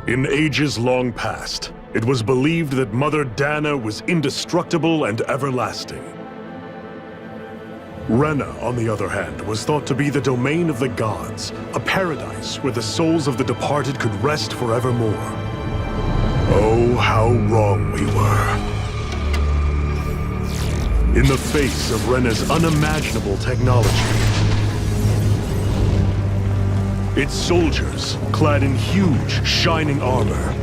In ages long past, it was believed that Mother Dana was indestructible and everlasting. Rena, on the other hand, was thought to be the domain of the gods, a paradise where the souls of the departed could rest forevermore. Oh, how wrong we were. In the face of Rena's unimaginable technology, its soldiers, clad in huge, shining armor,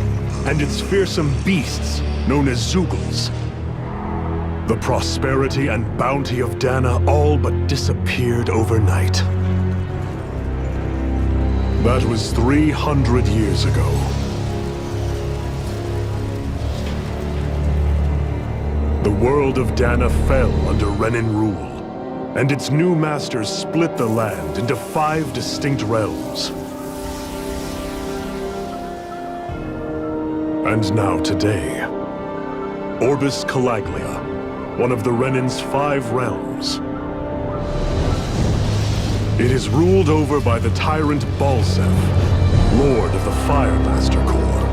and its fearsome beasts, known as Zeugles. The prosperity and bounty of Dana all but disappeared overnight. That was 300 years ago. The world of Dana fell under Renan rule, and its new masters split the land into 5 distinct realms. And now today, Orbis Calaglia, one of the Renan's 5 realms. It is ruled over by the tyrant Balsef, Lord of the Firemaster Corps.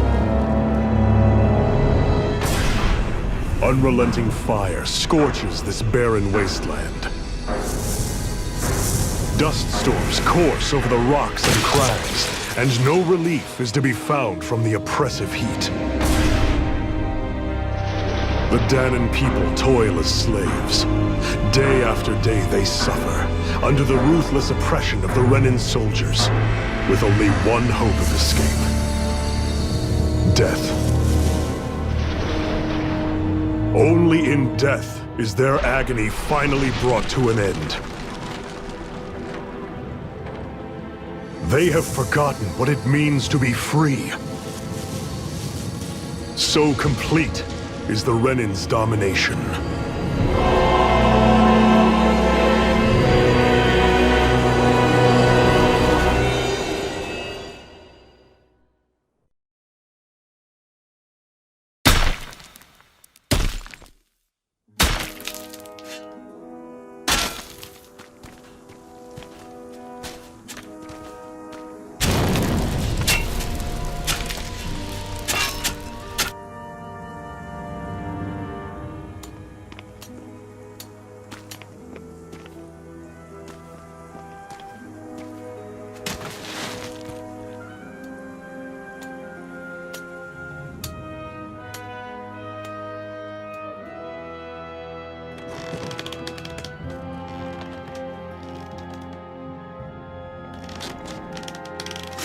Unrelenting fire scorches this barren wasteland. Dust storms course over the rocks and crags, and no relief is to be found from the oppressive heat. The Danan people toil as slaves. Day after day they suffer, under the ruthless oppression of the Renan soldiers, with only one hope of escape. Death. Only in death is their agony finally brought to an end. They have forgotten what it means to be free. So complete is the Renan's domination.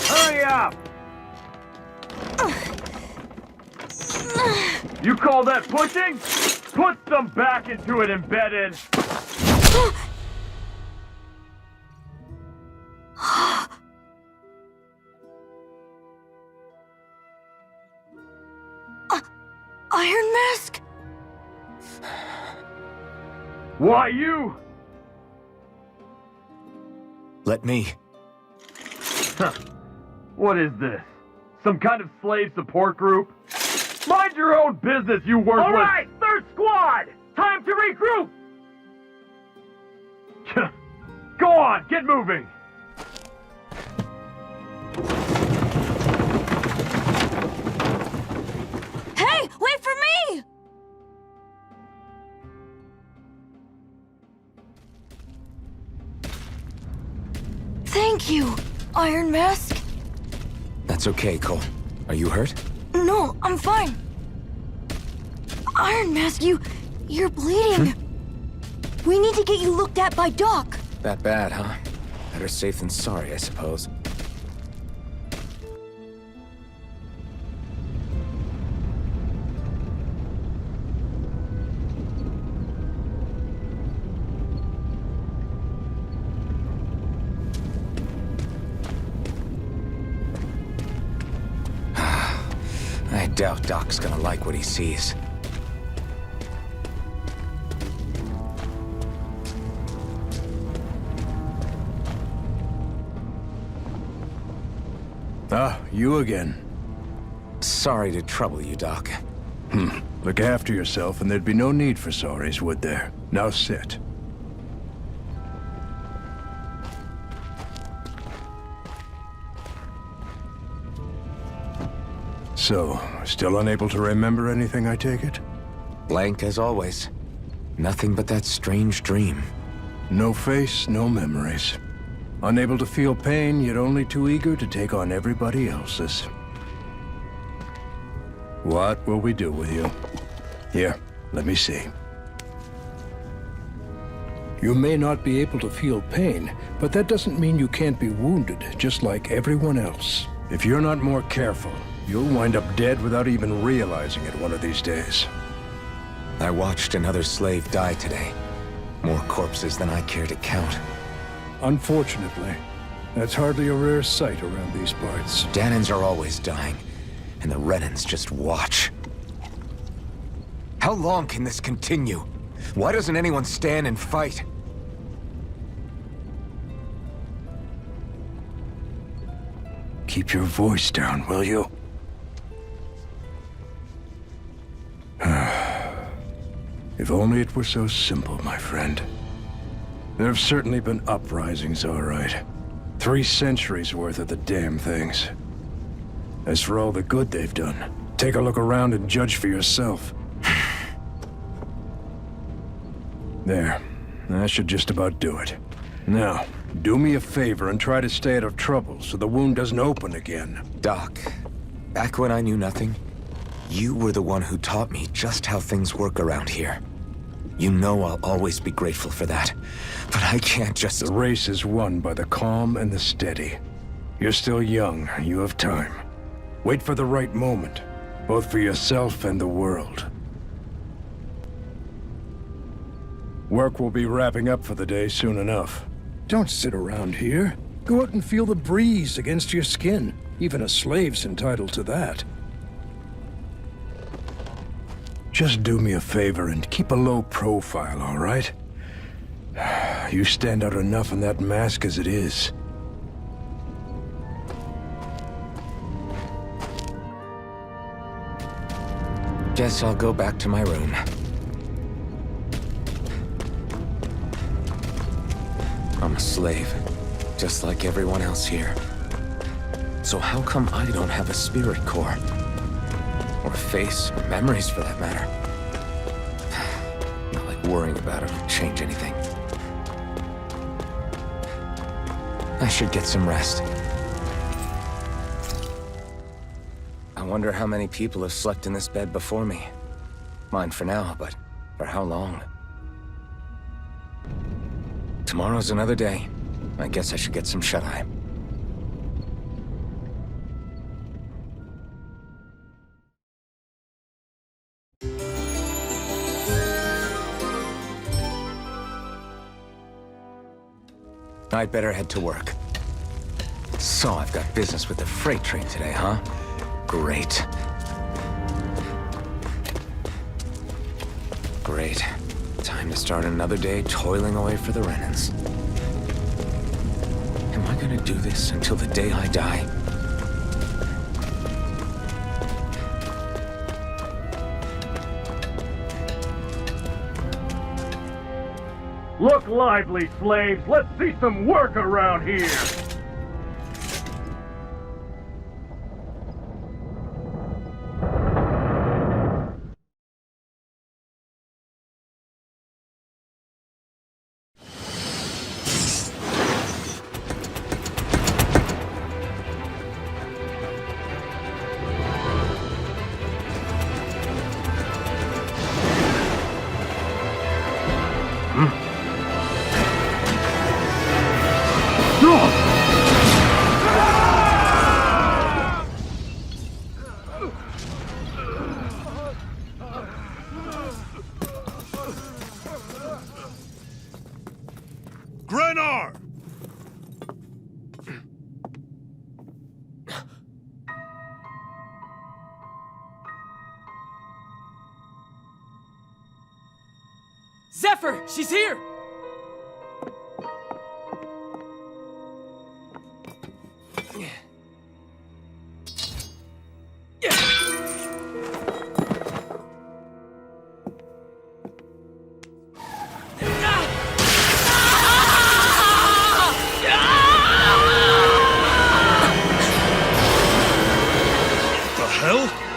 Hurry up! You call that pushing? Put some back into it, embedded! Iron Mask? Why you? Let me. Huh. What is this? Some kind of slave support group? Mind your own business, you worthless— All right, third squad! Time to regroup! Go on, get moving! Hey, wait for me! Thank you, Iron Mask. That's okay, Cole. Are you hurt? No, I'm fine. Iron Mask, you're bleeding. We need to get you looked at by Doc. That bad, huh? Better safe than sorry, I suppose. I doubt Doc's gonna like what he sees. Ah, you again. Sorry to trouble you, Doc. Look after yourself and there'd be no need for sorries, would there? Now sit. So, still unable to remember anything, I take it? Blank as always. Nothing but that strange dream. No face, no memories. Unable to feel pain, yet only too eager to take on everybody else's. What will we do with you? Here, let me see. You may not be able to feel pain, but that doesn't mean you can't be wounded, just like everyone else. If you're not more careful, you'll wind up dead without even realizing it one of these days. I watched another slave die today. More corpses than I care to count. Unfortunately, that's hardly a rare sight around these parts. Danans are always dying, and the Renans just watch. How long can this continue? Why doesn't anyone stand and fight? Keep your voice down, will you? If only it were so simple, my friend. There have certainly been uprisings, all right. 3 centuries worth of the damn things. As for all the good they've done, take a look around and judge for yourself. There. That should just about do it. Now, do me a favor and try to stay out of trouble so the wound doesn't open again. Doc, back when I knew nothing, you were the one who taught me just how things work around here. You know I'll always be grateful for that, but I can't just... The race is won by the calm and the steady. You're still young, you have time. Wait for the right moment, both for yourself and the world. Work will be wrapping up for the day soon enough. Don't sit around here. Go out and feel the breeze against your skin. Even a slave's entitled to that. Just do me a favor and keep a low profile, all right? You stand out enough in that mask as it is. Guess I'll go back to my room. I'm a slave, just like everyone else here. So how come I don't have a spirit core? Or a face, or memories for that matter? Not like worrying about it would change anything. I should get some rest. I wonder how many people have slept in this bed before me. Mine for now, but for how long? Tomorrow's another day. I guess I should get some shut-eye. I'd better head to work. So I've got business with the freight train today, huh? Great. Great. Time to start another day toiling away for the Renans. Am I gonna do this until the day I die? Look lively, slaves! Let's see some work around here! Grenar! Zephyr! She's here! The hell?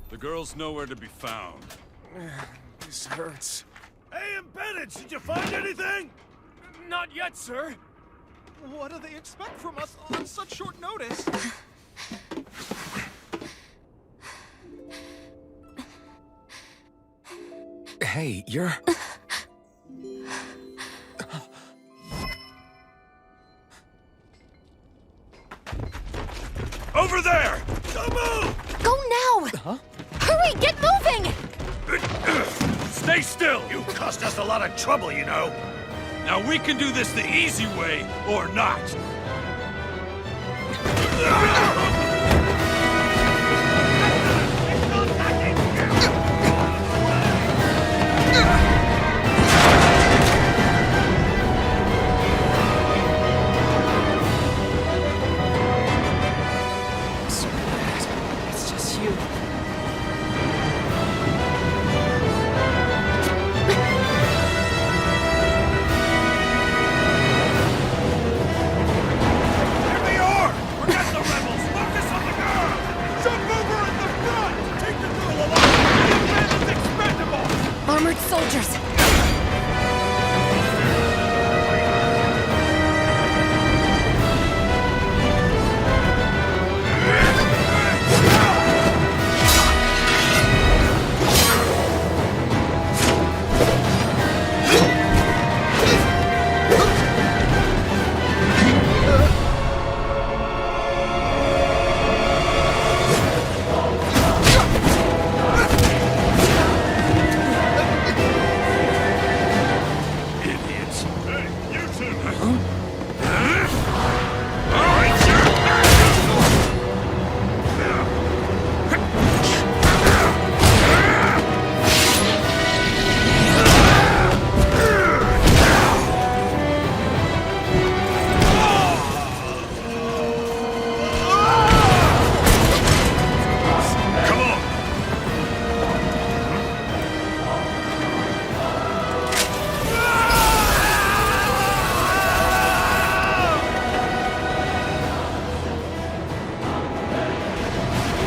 The girl's nowhere to be found. This hurts. Hey, Embedded, did you find anything? Not yet, sir. What do they expect from us on such short notice? Hey, you're... Over there! Don't move! Go now! Huh? Hurry, get moving! Stay still! You caused us a lot of trouble, you know. Now we can do this the easy way, or not. So bad. It's just you. Here they are! Forget the rebels! Focus on the girl! Jump over in the front! Take the girl alive! The man is expendable! Armored soldiers! Idiots! Hey, you two! Come on!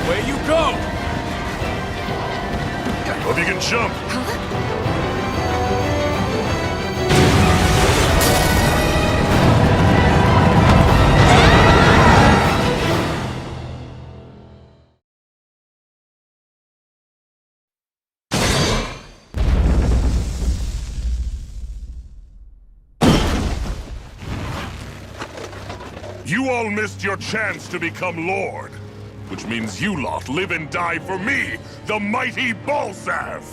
Away you go! Hope you can jump! You all missed your chance to become Lord. Which means you lot live and die for me, the mighty Balsav!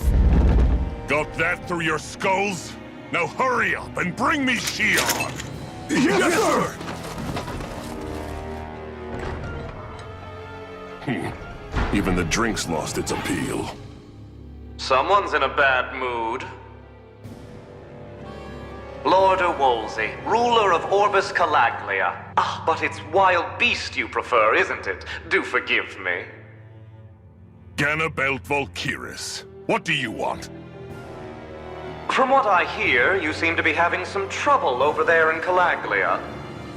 Got that through your skulls? Now hurry up and bring me Shion! Yes, sir! Even the drink's lost its appeal. Someone's in a bad mood. Lord Wolsey, ruler of Orbis Calaglia. Ah, but it's wild beast you prefer, isn't it? Do forgive me. Ganabelt Volkiris, what do you want? From what I hear, you seem to be having some trouble over there in Calaglia.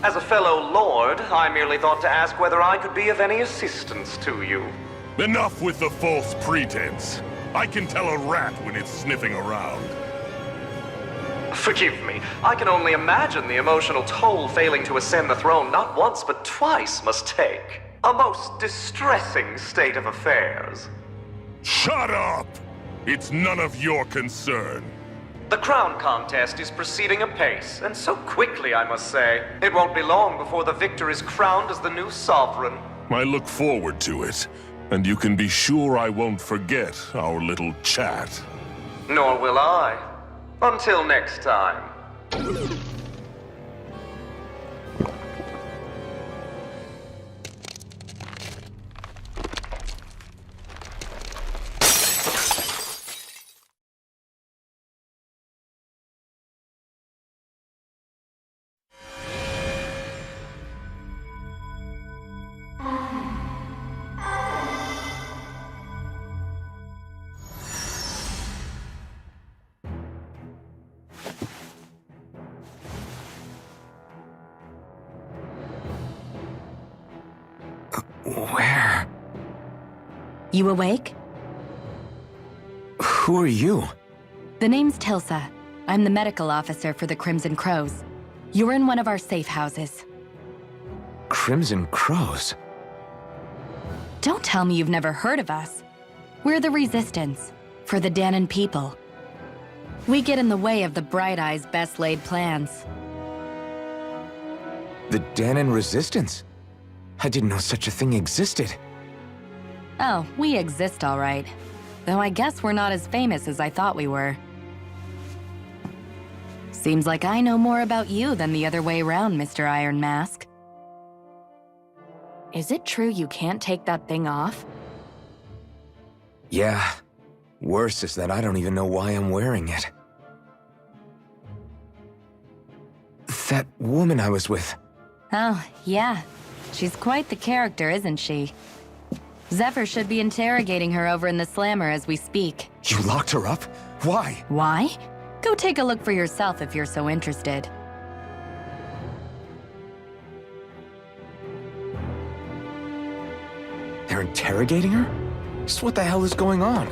As a fellow lord, I merely thought to ask whether I could be of any assistance to you. Enough with the false pretense. I can tell a rat when it's sniffing around. Forgive me. I can only imagine the emotional toll failing to ascend the throne not once but twice must take. A most distressing state of affairs. Shut up! It's none of your concern. The crown contest is proceeding apace, and so quickly, I must say. It won't be long before the victor is crowned as the new sovereign. I look forward to it, and you can be sure I won't forget our little chat. Nor will I. Until next time. Where? You awake? Who are you? The name's Tilsa. I'm the medical officer for the Crimson Crows. You're in one of our safe houses. Crimson Crows? Don't tell me you've never heard of us. We're the Resistance, for the Danon people. We get in the way of the Bright Eye's best-laid plans. The Danon Resistance? I didn't know such a thing existed. Oh, we exist all right. Though I guess we're not as famous as I thought we were. Seems like I know more about you than the other way around, Mr. Iron Mask. Is it true you can't take that thing off? Yeah. Worse is that I don't even know why I'm wearing it. That woman I was with. Oh, yeah. She's quite the character, isn't she? Zephyr should be interrogating her over in the Slammer as we speak. You locked her up? Why? Why? Go take a look for yourself if you're so interested. They're interrogating her? So what the hell is going on?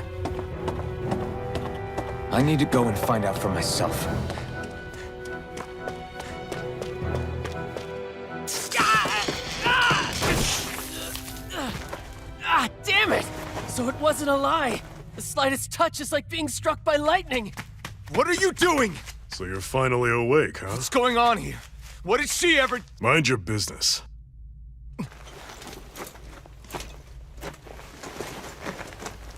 I need to go and find out for myself. Ah, damn it! So it wasn't a lie. The slightest touch is like being struck by lightning. What are you doing? So you're finally awake, huh? What's going on here? What did she ever... Mind your business.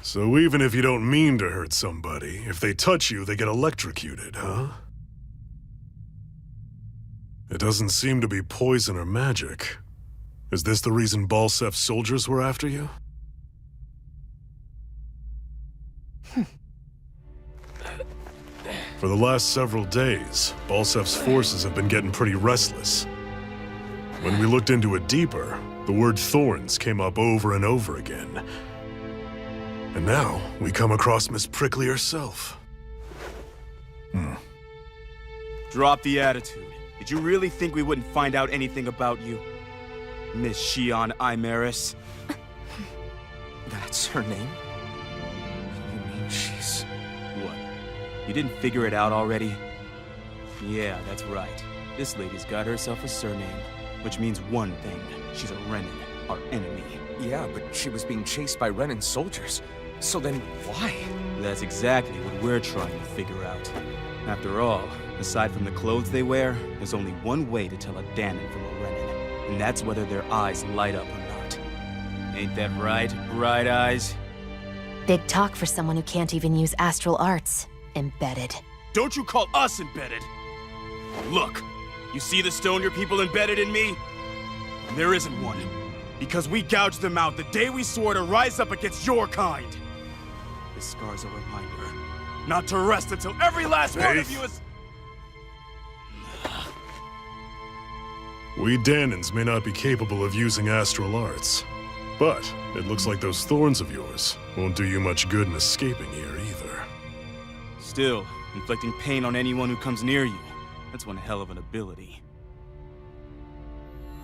So even if you don't mean to hurt somebody, if they touch you, they get electrocuted, huh? It doesn't seem to be poison or magic. Is this the reason Balsef's soldiers were after you? For the last several days, Balsef's forces have been getting pretty restless. When we looked into it deeper, the word thorns came up over and over again. And now, we come across Miss Prickly herself. Drop the attitude. Did you really think we wouldn't find out anything about you? Miss Shion Imaris? That's her name? You mean she's... What? You didn't figure it out already? Yeah, that's right. This lady's got herself a surname, which means one thing. She's a Renin, our enemy. Yeah, but she was being chased by Renin soldiers. So then, why? That's exactly what we're trying to figure out. After all, aside from the clothes they wear, there's only one way to tell a Danon from a Renin, and that's whether their eyes light up or not. Ain't that right, Bright Eyes? Big talk for someone who can't even use astral arts. Embedded. Don't you call us embedded! Look, you see the stone your people embedded in me? There isn't one. Because we gouged them out the day we swore to rise up against your kind. This scar's a reminder, not to rest until every last one of you is... We Danons may not be capable of using astral arts, but it looks like those thorns of yours won't do you much good in escaping here either. Still, inflicting pain on anyone who comes near you, that's one hell of an ability.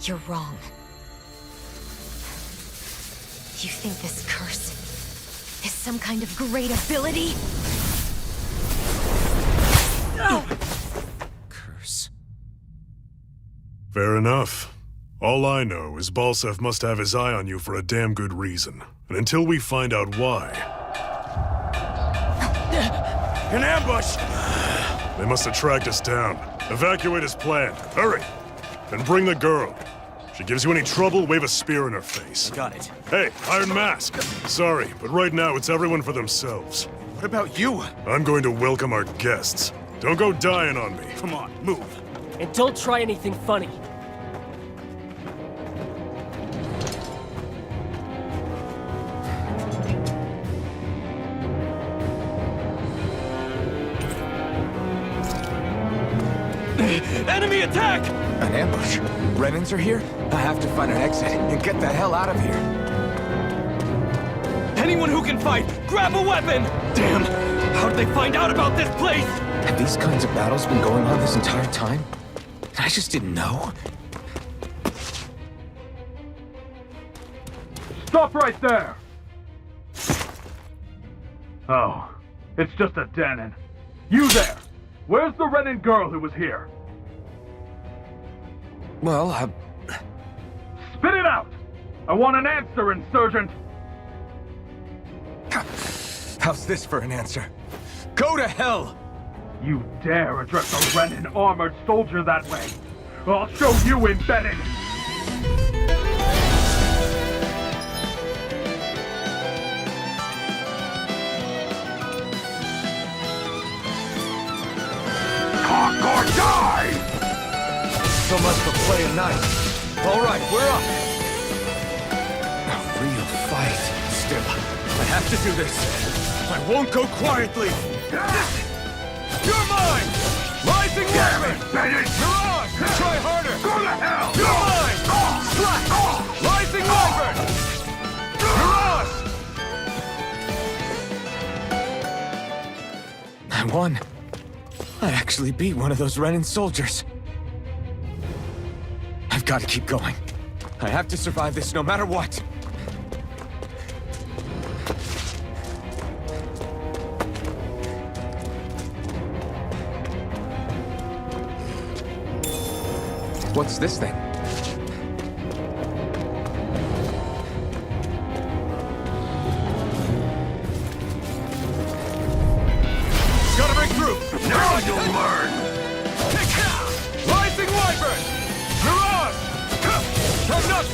You're wrong. You think this curse is some kind of great ability? Curse. Fair enough. All I know is Balsef must have his eye on you for a damn good reason. And until we find out why... An ambush! They must have tracked us down. Evacuate as planned. Hurry! And bring the girl. If she gives you any trouble, wave a spear in her face. Got it. Hey, Iron Mask! Sorry, but right now it's everyone for themselves. What about you? I'm going to welcome our guests. Don't go dying on me. Come on, move. And don't try anything funny. Enemy attack! An ambush? Renins are here? I have to find an exit and get the hell out of here. Anyone who can fight, grab a weapon! Damn! How did they find out about this place? Have these kinds of battles been going on this entire time? I just didn't know. Stop right there! Oh, It's just a Danon. You there! Where's the Renin girl who was here? Well, Spit it out! I want an answer, Insurgent! how's this for an answer? Go to hell! You dare address a Renin armored soldier that way? I'll show you embedded! Talk or die! So much for playing nice. All right, we're up. A real fight. Still, I have to do this. I won't go quietly. You're mine! Rising weapon! Mirage! Try harder! Go to hell! You're mine! Slack! Rising weapon! Mirage! I won. I actually beat one of those Renin soldiers. I've got to keep going. I have to survive this no matter what. What's this thing? Gotta break through! Now you'll learn! Rising Wyvern! Mirage! Come up!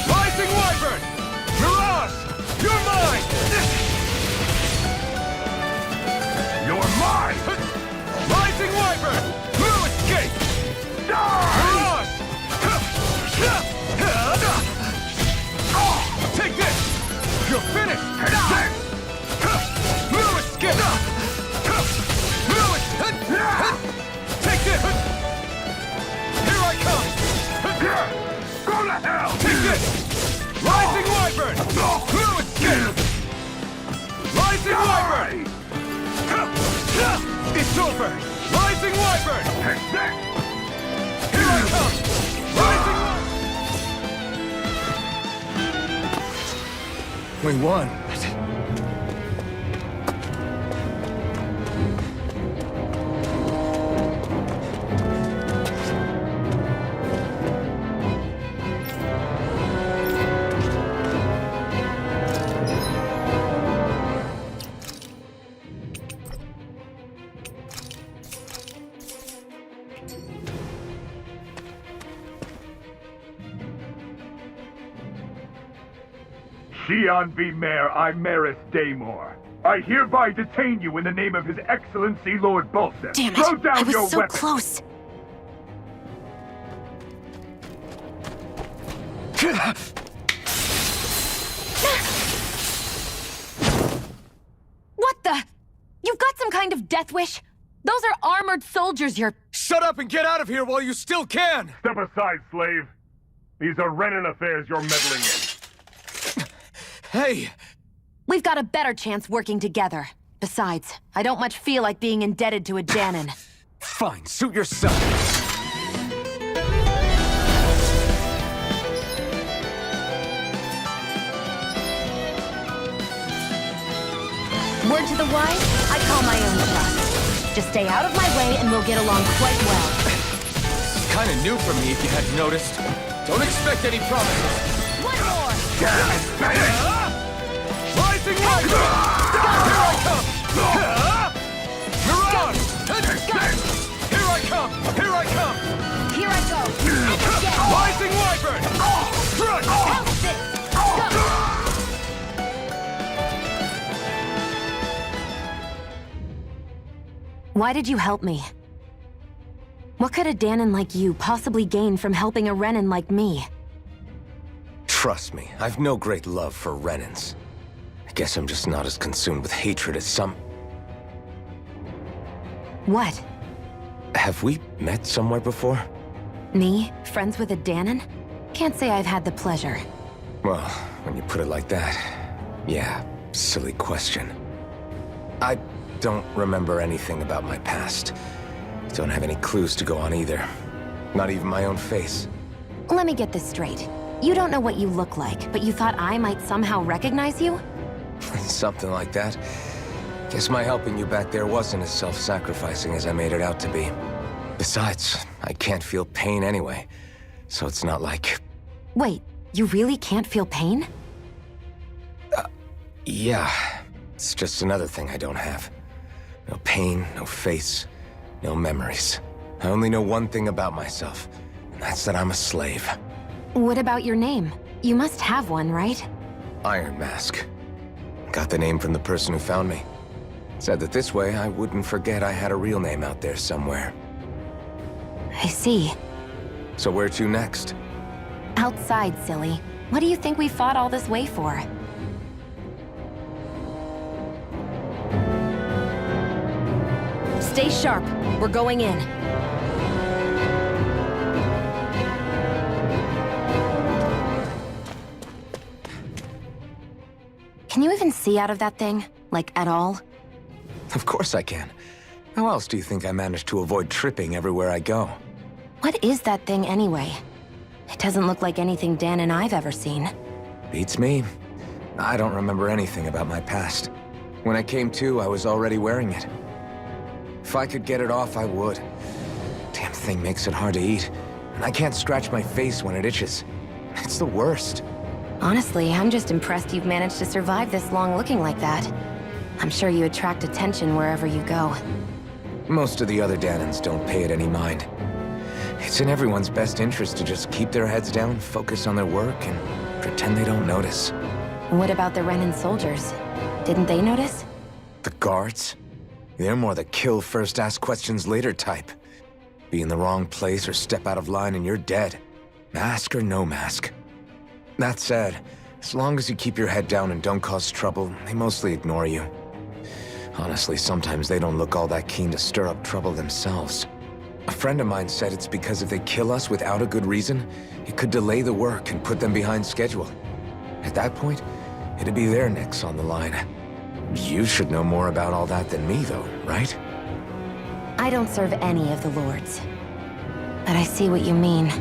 Rising Wyvern! Mirage! You're mine! You're mine! Rising Wyvern! Blue escape! Mirage! Take this! You're finished! Blue escape! Blue escape! Take this! Here I come! Go to hell! Take this! Rising Wyvern! Blue escape! Rising Wyvern! It's over! Rising Wyvern! Here I come! Rising Wyvern! We won. Xian V. Mayor Imaris Daymore. I hereby detain you in the name of His Excellency Lord Bolseth. Damn it! Throw down I was your so weapon. close. What the? You've got some kind of death wish? Those are armored soldiers you're... Shut up and get out of here while you still can! Step aside, slave. These are Renin affairs you're meddling in. Hey! We've got a better chance working together. Besides, I don't much feel like being indebted to a Danon. Fine, suit yourself. Word to the wise, I call my own shot. Just stay out of my way and we'll get along quite well. It's kind of new for me if you hadn't noticed. Don't expect any promises. One more! Rising Wyvern! Here I come! Mirage! Here I come! Here I come! Here I go! Rising Wyvern! Front! Help this! Go! Why did you help me? What could a Danon like you possibly gain from helping a Renin like me? Trust me, I've no great love for Renins. I guess I'm just not as consumed with hatred as some... What? Have we met somewhere before? Me? Friends with a Danon? Can't say I've had the pleasure. Well, when you put it like that, yeah, silly question. I don't remember anything about my past. Don't have any clues to go on either. Not even my own face. Let me get this straight. You don't know what you look like, but you thought I might somehow recognize you? Something like that. Guess my helping you back there wasn't as self-sacrificing as I made it out to be. Besides, I can't feel pain anyway, so it's not like... Wait, you really can't feel pain? Yeah. It's just another thing I don't have. No pain, no face, no memories. I only know one thing about myself, and that's that I'm a slave. What about your name? You must have one, right? Iron Mask. Got the name from the person who found me. Said that this way I wouldn't forget I had a real name out there somewhere. I see. So where to next? Outside, silly. What do you think we fought all this way for? Stay sharp. We're going in. Can you even see out of that thing? Like, at all? Of course I can. How else do you think I managed to avoid tripping everywhere I go? What is that thing anyway? It doesn't look like anything Dan and I've ever seen. Beats me. I don't remember anything about my past. When I came to, I was already wearing it. If I could get it off, I would. Damn thing makes it hard to eat. And I can't scratch my face when it itches. It's the worst. Honestly, I'm just impressed you've managed to survive this long looking like that. I'm sure you attract attention wherever you go. Most of the other Danans don't pay it any mind. It's in everyone's best interest to just keep their heads down, focus on their work, and pretend they don't notice. What about the Renan soldiers? Didn't they notice? The guards? They're more the kill first, ask questions later type. Be in the wrong place or step out of line and you're dead. Mask or no mask. That said, as long as you keep your head down and don't cause trouble, they mostly ignore you. Honestly, sometimes they don't look all that keen to stir up trouble themselves. A friend of mine said it's because if they kill us without a good reason, it could delay the work and put them behind schedule. At that point, it'd be their necks on the line. You should know more about all that than me, though, right? I don't serve any of the lords. But I see what you mean.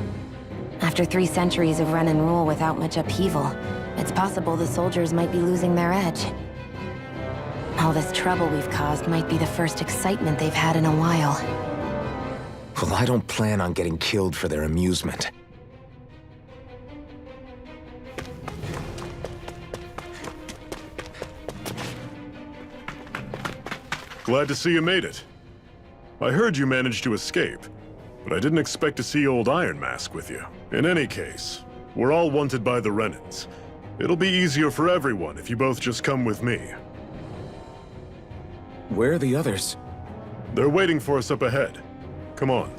After 3 centuries of run and rule without much upheaval, it's possible the soldiers might be losing their edge. All this trouble we've caused might be the first excitement they've had in a while. Well, I don't plan on getting killed for their amusement. Glad to see you made it. I heard you managed to escape, but I didn't expect to see old Iron Mask with you. In any case, we're all wanted by the Renans. It'll be easier for everyone if you both just come with me. Where are the others? They're waiting for us up ahead. Come on.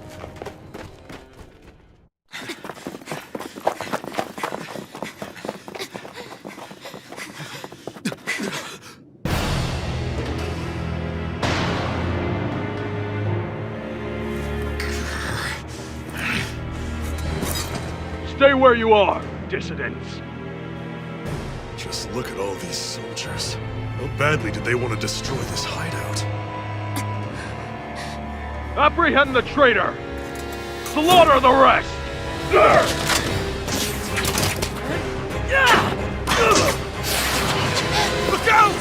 Stay where you are, dissidents. Just look at all these soldiers. How badly did they want to destroy this hideout? Apprehend the traitor! Slaughter the rest! Look out!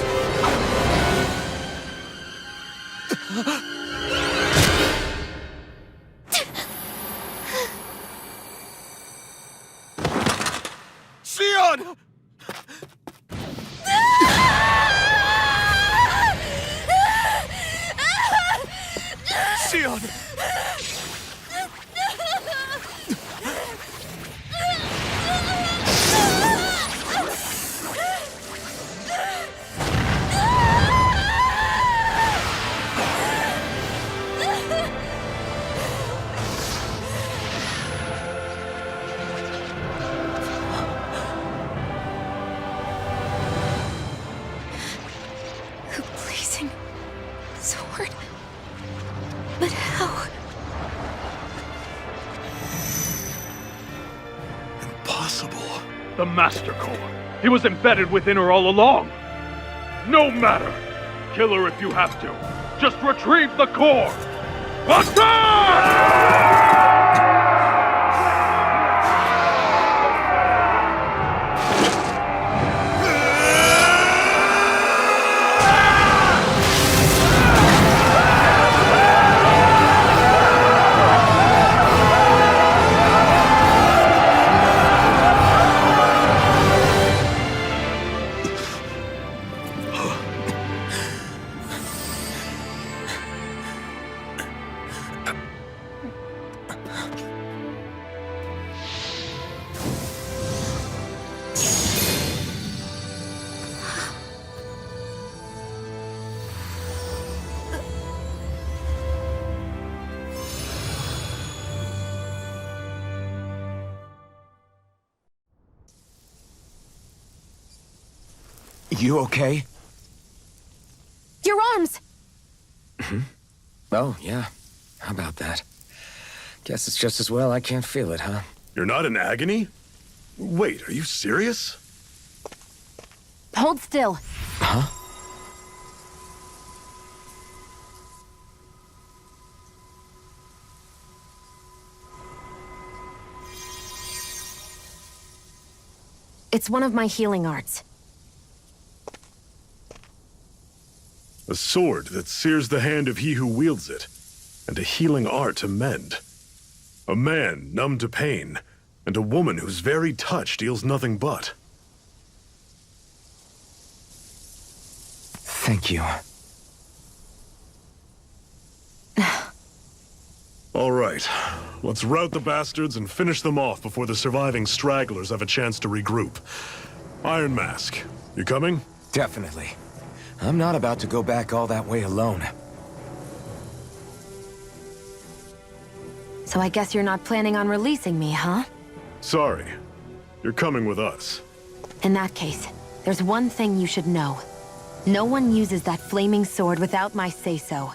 Sion! Sion! A blazing sword. But how? Impossible. The Master Core. He was embedded within her all along. No matter. Kill her if you have to. Just retrieve the core. Attack! You okay? Your arms! Oh, yeah. How about that? Guess it's just as well I can't feel it, huh? You're not in agony? Wait, are you serious? Hold still. Huh? It's one of my healing arts. A sword that sears the hand of he who wields it, and a healing art to mend. A man numb to pain, and a woman whose very touch deals nothing but. Thank you. All right, let's rout the bastards and finish them off before the surviving stragglers have a chance to regroup. Iron Mask, you coming? Definitely. I'm not about to go back all that way alone. So I guess you're not planning on releasing me, huh? Sorry, you're coming with us. In that case, there's one thing you should know. No one uses that flaming sword without my say-so.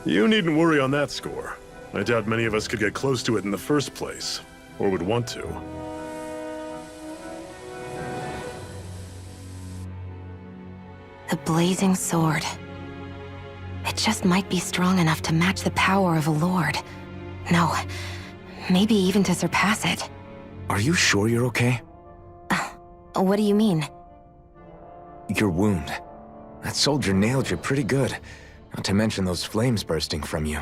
You needn't worry on that score. I doubt many of us could get close to it in the first place, or would want to. The blazing sword. It just might be strong enough to match the power of a lord. No, maybe even to surpass it. Are you sure you're okay? What do you mean? Your wound. That soldier nailed you pretty good. Not to mention those flames bursting from you.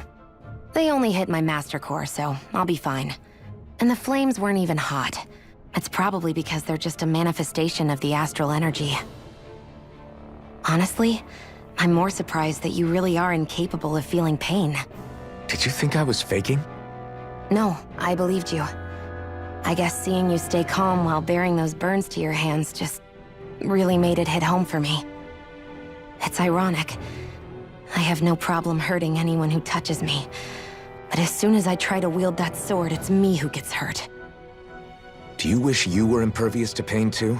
They only hit my master core, so I'll be fine. And the flames weren't even hot. It's probably because they're just a manifestation of the astral energy. Honestly, I'm more surprised that you really are incapable of feeling pain. Did you think I was faking? No, I believed you. I guess seeing you stay calm while bearing those burns to your hands just really made it hit home for me. It's ironic. I have no problem hurting anyone who touches me. But as soon as I try to wield that sword, it's me who gets hurt. Do you wish you were impervious to pain too?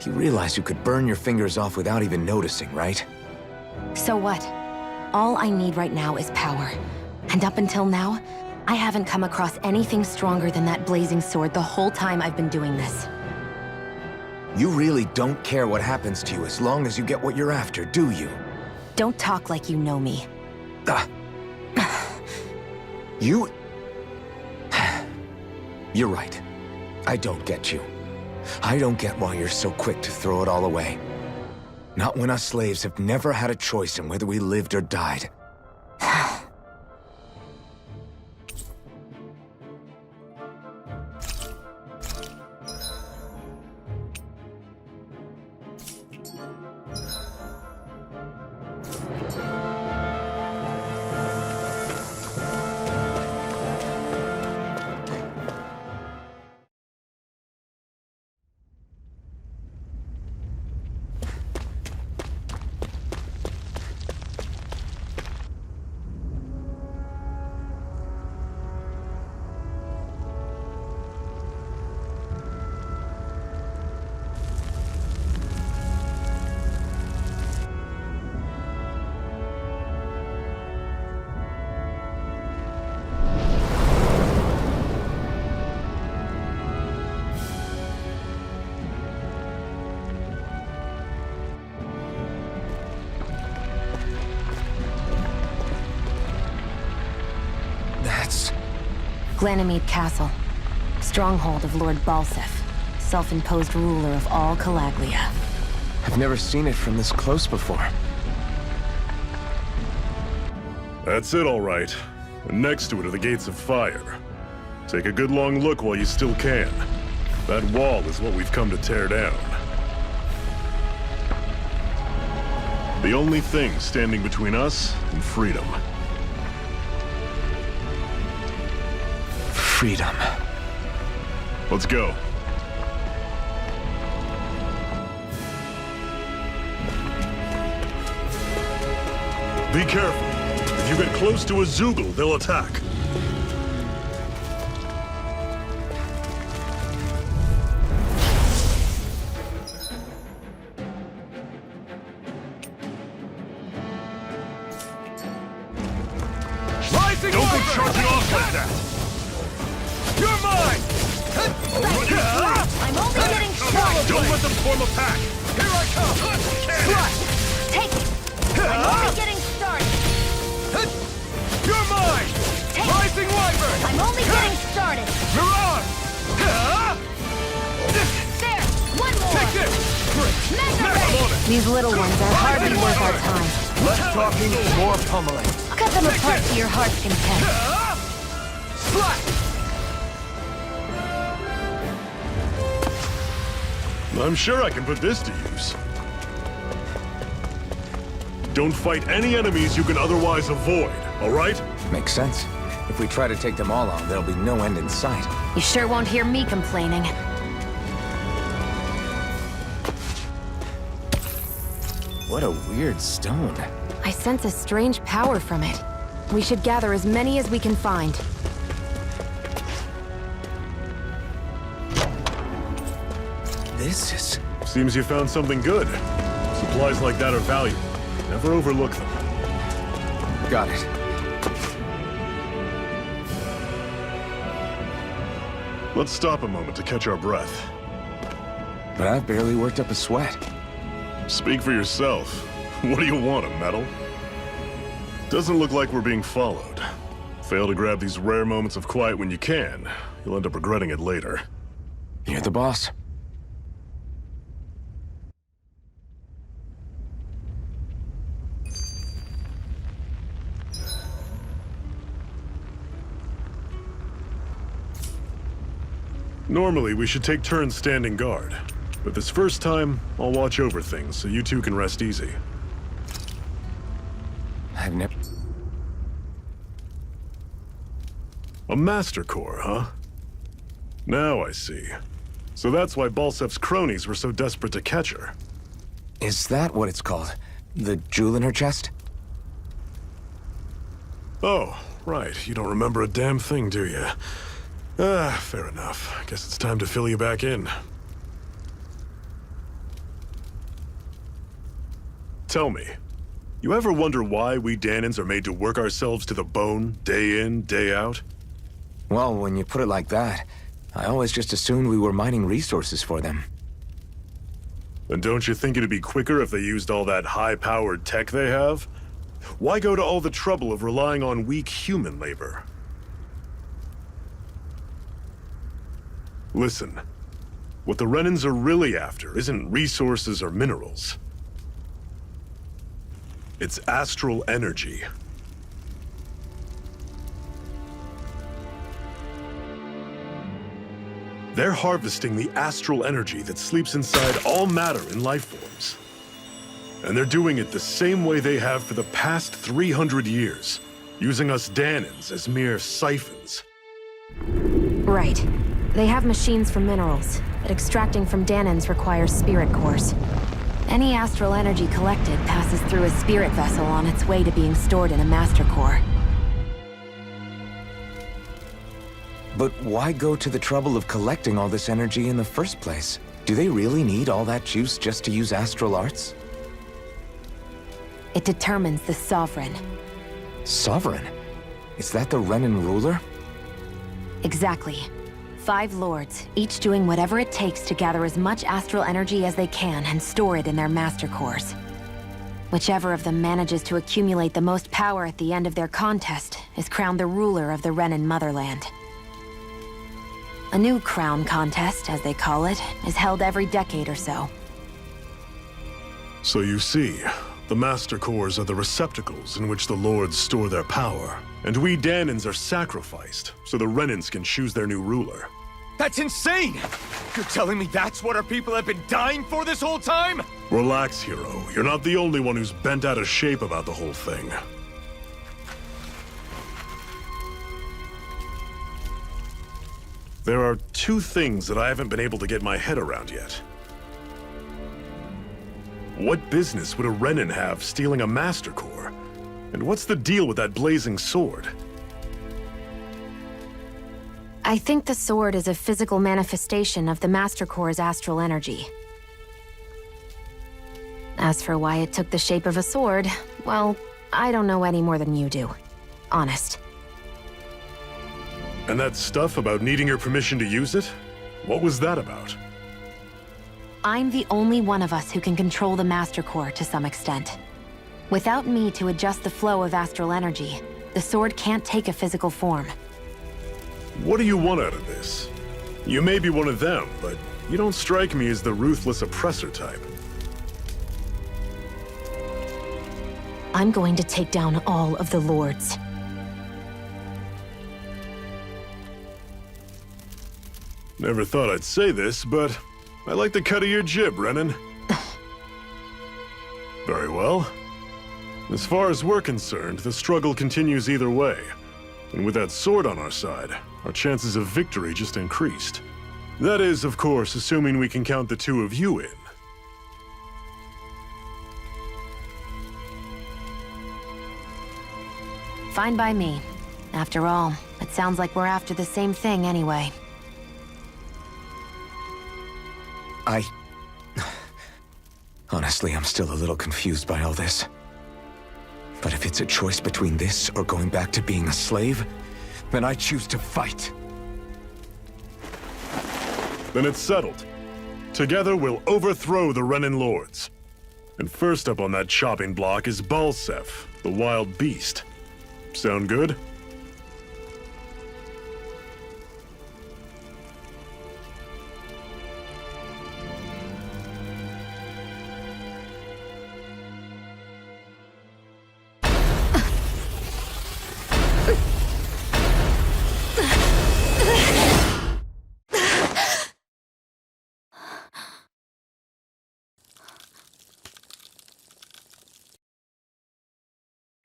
You realize you could burn your fingers off without even noticing, right? So what? All I need right now is power. And up until now, I haven't come across anything stronger than that blazing sword the whole time I've been doing this. You really don't care what happens to you as long as you get what you're after, do you? Don't talk like you know me. You... You're right. I don't get you. I don't get why you're so quick to throw it all away. Not when us slaves have never had a choice in whether we lived or died. Glanimede Castle. Stronghold of Lord Balsef, self-imposed ruler of all Calaglia. I've never seen it from this close before. That's it, all right. And next to it are the Gates of Fire. Take a good long look while you still can. That wall is what we've come to tear down. The only thing standing between us and freedom. Freedom. Let's go. Be careful. If you get close to a Zoogle, they'll attack. Let them form a pack! Here I come! Slash! Take it! I'm only getting started! You're mine! Take it! Rising Wyvern! I'm only getting started! Mirage! There! One more! Take this! Mega Ray! These little ones are hardly worth our time. Less talking, more pummeling. Cut them apart to your heart's content. Slash! I'm sure I can put this to use. Don't fight any enemies you can otherwise avoid, all right? Makes sense. If we try to take them all on, there'll be no end in sight. You sure won't hear me complaining. What a weird stone. I sense a strange power from it. We should gather as many as we can find. This is... Seems you found something good. Supplies like that are valuable. Never overlook them. Got it. Let's stop a moment to catch our breath. But I've barely worked up a sweat. Speak for yourself. What do you want, a medal? Doesn't look like we're being followed. Fail to grab these rare moments of quiet when you can. You'll end up regretting it later. You're the boss. Normally, we should take turns standing guard. But this first time, I'll watch over things so you two can rest easy. I've never... A Master Core, huh? Now I see. So that's why Balsef's cronies were so desperate to catch her. Is that what it's called? The jewel in her chest? Oh, right. You don't remember a damn thing, do you? Fair enough. Guess it's time to fill you back in. Tell me, you ever wonder why we Danans are made to work ourselves to the bone, day in, day out? Well, when you put it like that, I always just assumed we were mining resources for them. And don't you think it'd be quicker if they used all that high-powered tech they have? Why go to all the trouble of relying on weak human labor? Listen, what the Renans are really after isn't resources or minerals. It's astral energy. They're harvesting the astral energy that sleeps inside all matter in life forms. And they're doing it the same way they have for the past 300 years, using us Danans as mere siphons. Right. They have machines for minerals, but extracting from Danans requires spirit cores. Any astral energy collected passes through a spirit vessel on its way to being stored in a master core. But why go to the trouble of collecting all this energy in the first place? Do they really need all that juice just to use astral arts? It determines the Sovereign. Sovereign? Is that the Renan ruler? Exactly. 5 lords, each doing whatever it takes to gather as much astral energy as they can and store it in their master cores. Whichever of them manages to accumulate the most power at the end of their contest is crowned the ruler of the Renan motherland. A new crown contest, as they call it, is held every decade or so. So you see, the Master Cores are the receptacles in which the Lords store their power. And we Danans are sacrificed, so the Renans can choose their new ruler. That's insane! You're telling me that's what our people have been dying for this whole time? Relax, hero. You're not the only one who's bent out of shape about the whole thing. There are 2 things that I haven't been able to get my head around yet. What business would a Renan have stealing a Master Core? And what's the deal with that blazing sword? I think the sword is a physical manifestation of the Master Core's astral energy. As for why it took the shape of a sword, well, I don't know any more than you do. Honest. And that stuff about needing your permission to use it? What was that about? I'm the only one of us who can control the Master Core to some extent. Without me to adjust the flow of astral energy, the sword can't take a physical form. What do you want out of this? You may be one of them, but you don't strike me as the ruthless oppressor type. I'm going to take down all of the Lords. Never thought I'd say this, but I like the cut of your jib, Renan. Very well. As far as we're concerned, the struggle continues either way. And with that sword on our side, our chances of victory just increased. That is, of course, assuming we can count the two of you in. Fine by me. After all, it sounds like we're after the same thing anyway. Honestly, I'm still a little confused by all this. But if it's a choice between this or going back to being a slave, then I choose to fight. Then it's settled. Together, we'll overthrow the Renan Lords. And first up on that chopping block is Balsef, the wild beast. Sound good?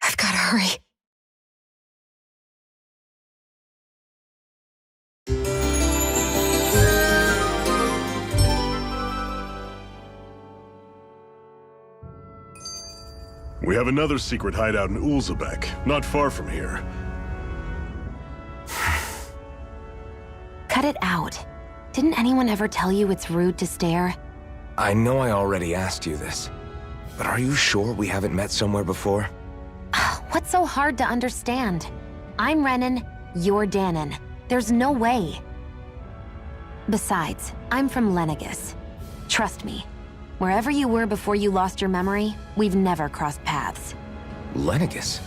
I've gotta hurry. We have another secret hideout in Ulzebek, not far from here. Cut it out. Didn't anyone ever tell you it's rude to stare? I know I already asked you this, but are you sure we haven't met somewhere before? What's so hard to understand? I'm Renan, you're Danon. There's no way. Besides, I'm from Lenegis. Trust me, wherever you were before you lost your memory, we've never crossed paths. Lenegis?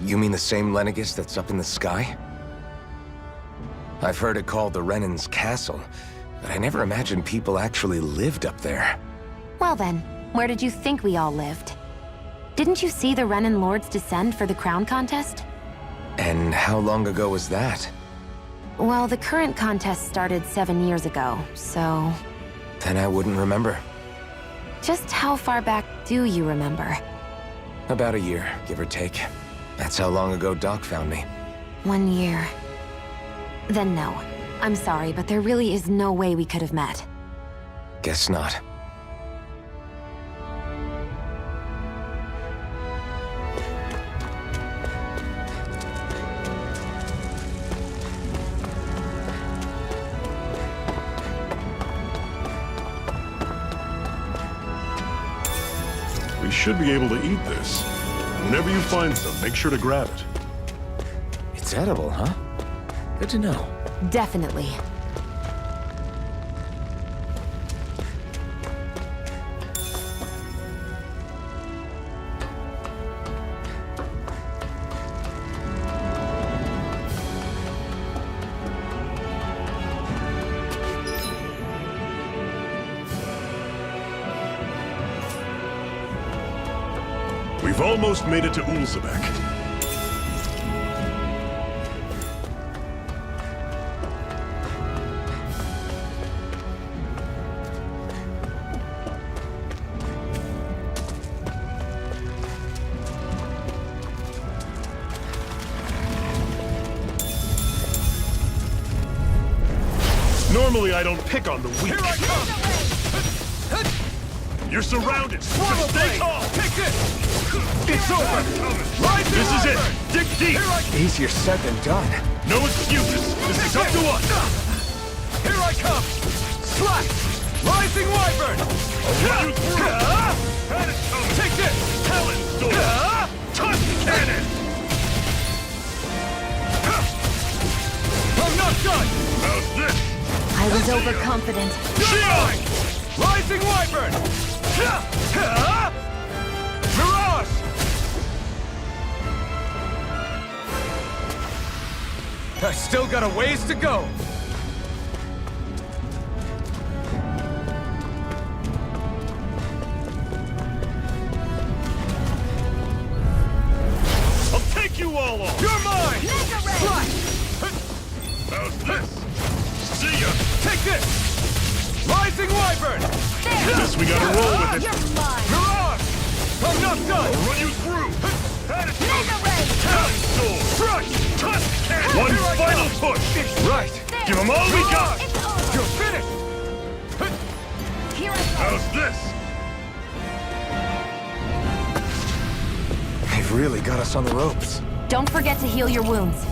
You mean the same Lenegis that's up in the sky? I've heard it called the Renan's Castle, but I never imagined people actually lived up there. Well then, where did you think we all lived? Didn't you see the Renan Lords descend for the crown contest? And how long ago was that? Well, the current contest started 7 years ago, so... Then I wouldn't remember. Just how far back do you remember? About a year, give or take. That's how long ago Doc found me. 1 year. Then no. I'm sorry, but there really is no way we could have met. Guess not. We should be able to eat this. Whenever you find some, make sure to grab it. It's edible, huh? Good to know. Definitely. We've almost made it to Ulzebek. Normally I don't pick on the weak. Here I come! You're surrounded. Just stay calm. Take this! It's over. This is it. Dig deep. Easier said than done. No excuses. This is up to us. Here I come! Slash! Rising Wyvern! Get you through. Take this! Talon Sword. Tusk Cannon. I'm not done! How's this? I was overconfident. Shield! Rising Wyvern! Mirage! I still got a ways to go. I'll take you all on! You're mine! Mega Ray! Slash! How's this? See ya! Take this! Rising Wyvern! Guess we gotta roll with it. You're mine! Mirage! I'm not done! I'll run you through! Attitude! Mega Ray! Talent Sword! Crush! Tusk Cannon! One Here I final come. push! Right! Give them all we got! It's over! You're finished! Here I come! How's this? They've really got us on the ropes. Don't forget to heal your wounds.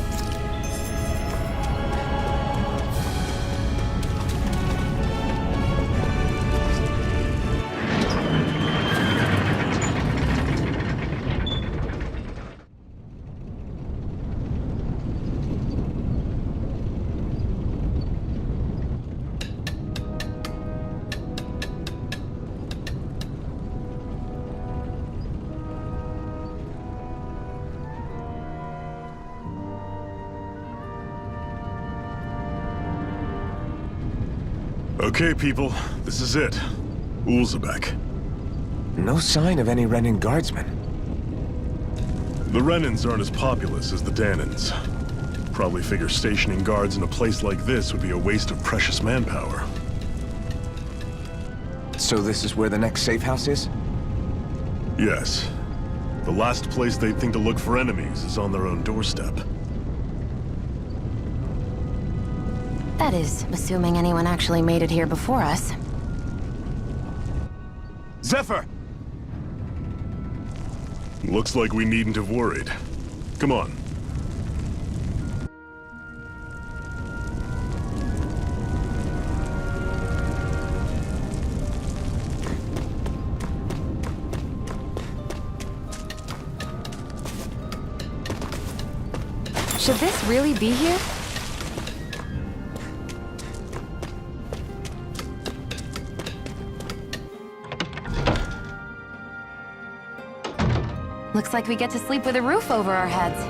Okay, people. This is it. Ulzebek. No sign of any Renin guardsmen. The Renins aren't as populous as the Danans. Probably figure stationing guards in a place like this would be a waste of precious manpower. So this is where the next safe house is? Yes. The last place they'd think to look for enemies is on their own doorstep. That is, assuming anyone actually made it here before us. Zephyr! Looks like we needn't have worried. Come on. Should this really be here? Looks like we get to sleep with a roof over our heads.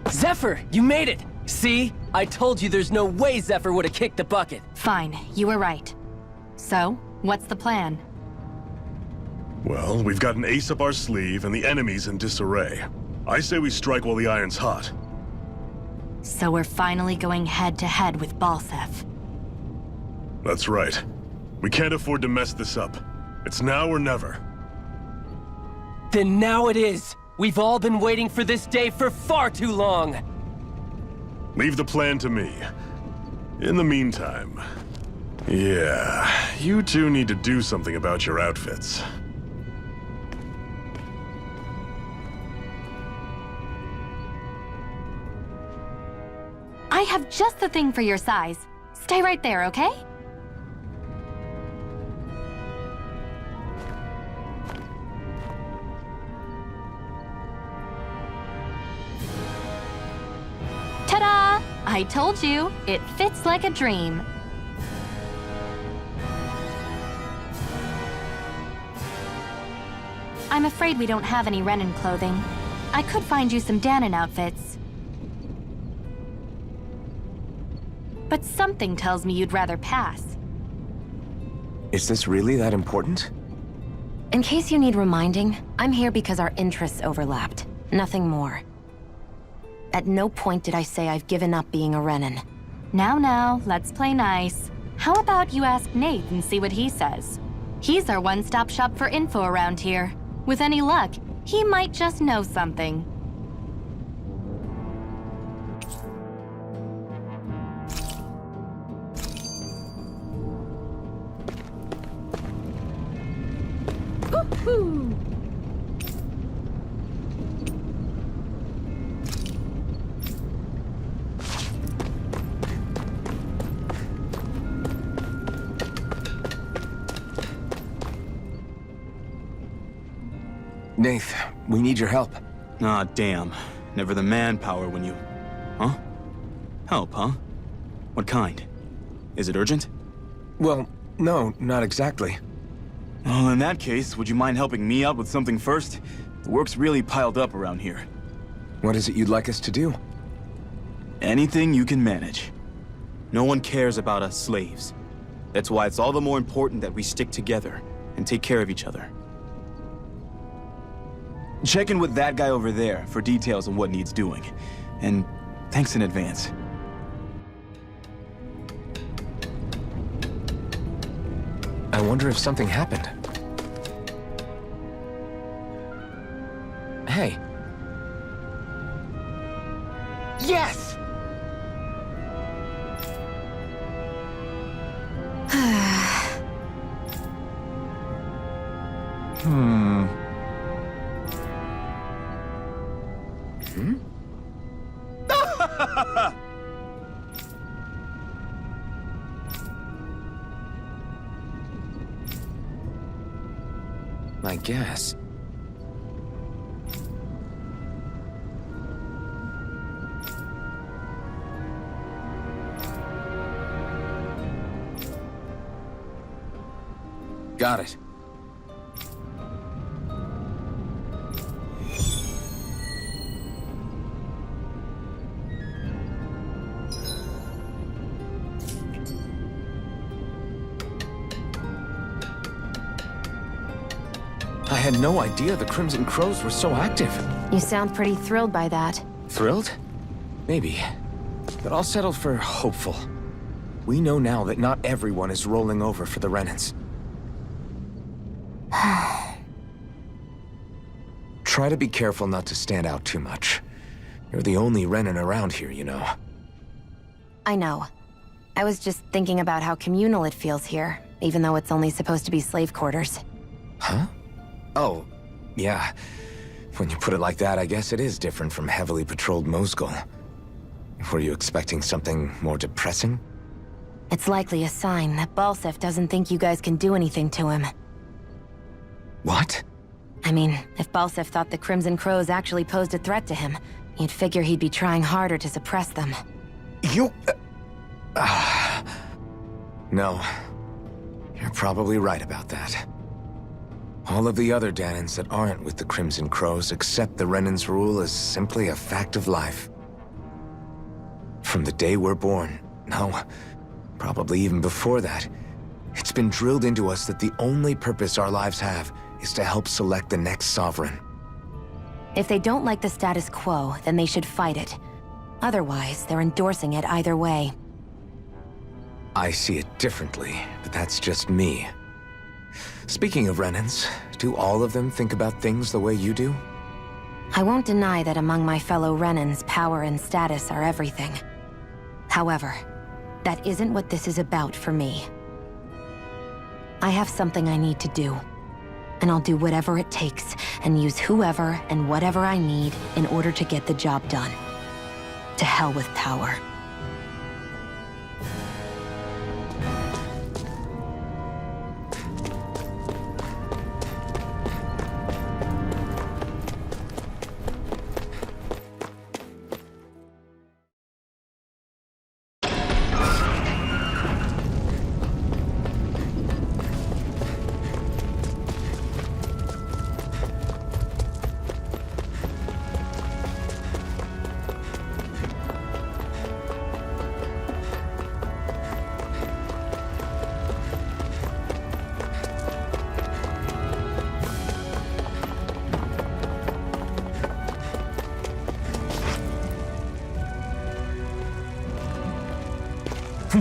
Zephyr, you made it! See? I told you there's no way Zephyr would have kicked the bucket. Fine, you were right. So, what's the plan? Well, we've got an ace up our sleeve and the enemy's in disarray. I say we strike while the iron's hot. So we're finally going head-to-head with Balsef. That's right. We can't afford to mess this up. It's now or never. Then now it is! We've all been waiting for this day for far too long! Leave the plan to me. In the meantime... Yeah, you two need to do something about your outfits. I have just the thing for your size. Stay right there, okay? Ta-da! I told you, it fits like a dream. I'm afraid we don't have any Renin clothing. I could find you some Danon outfits. But something tells me you'd rather pass. Is this really that important? In case you need reminding, I'm here because our interests overlapped. Nothing more. At no point did I say I've given up being a Renan. Now, let's play nice. How about you ask Nate and see what he says? He's our one-stop shop for info around here. With any luck, he might just know something. Woohoo! Nath, we need your help. Ah, damn. Never the manpower when you... Huh? Help, huh? What kind? Is it urgent? Well, no, not exactly. Well, in that case, would you mind helping me out with something first? The work's really piled up around here. What is it you'd like us to do? Anything you can manage. No one cares about us slaves. That's why it's all the more important that we stick together and take care of each other. Check in with that guy over there for details on what needs doing. And thanks in advance. I wonder if something happened. Hey. Yes! I guess. Got it. I had no idea the Crimson Crows were so active. You sound pretty thrilled by that. Thrilled? Maybe. But I'll settle for hopeful. We know now that not everyone is rolling over for the Renans. Try to be careful not to stand out too much. You're the only Renan around here, you know. I know. I was just thinking about how communal it feels here, even though it's only supposed to be slave quarters. Huh? Oh, yeah. When you put it like that, I guess it is different from heavily patrolled Mosgul. Were you expecting something more depressing? It's likely a sign that Balsef doesn't think you guys can do anything to him. What? I mean, if Balsef thought the Crimson Crows actually posed a threat to him, you'd figure he'd be trying harder to suppress them. You... No. You're probably right about that. All of the other Danans that aren't with the Crimson Crows accept the Renan's rule as simply a fact of life. From the day we're born, no, probably even before that, it's been drilled into us that the only purpose our lives have is to help select the next sovereign. If they don't like the status quo, then they should fight it. Otherwise, they're endorsing it either way. I see it differently, but that's just me. Speaking of Renans, do all of them think about things the way you do? I won't deny that among my fellow Renans, power and status are everything. However, that isn't what this is about for me. I have something I need to do, and I'll do whatever it takes and use whoever and whatever I need in order to get the job done. To hell with power.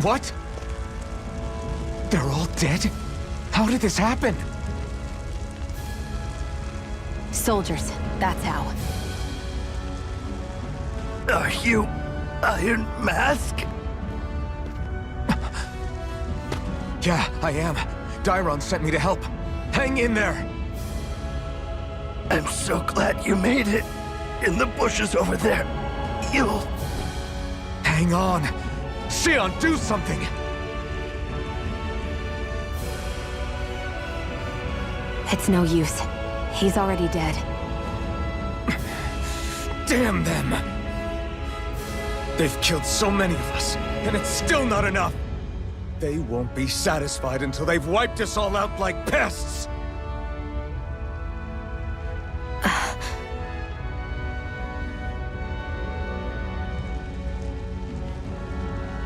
What? They're all dead? How did this happen? Soldiers, that's how. Are you Iron Mask? Yeah, I am. Dairon sent me to help. Hang in there! I'm so glad you made it. In the bushes over there. You'll... Hang on! Xion, do something! It's no use. He's already dead. Damn them! They've killed so many of us, and it's still not enough! They won't be satisfied until they've wiped us all out like pests!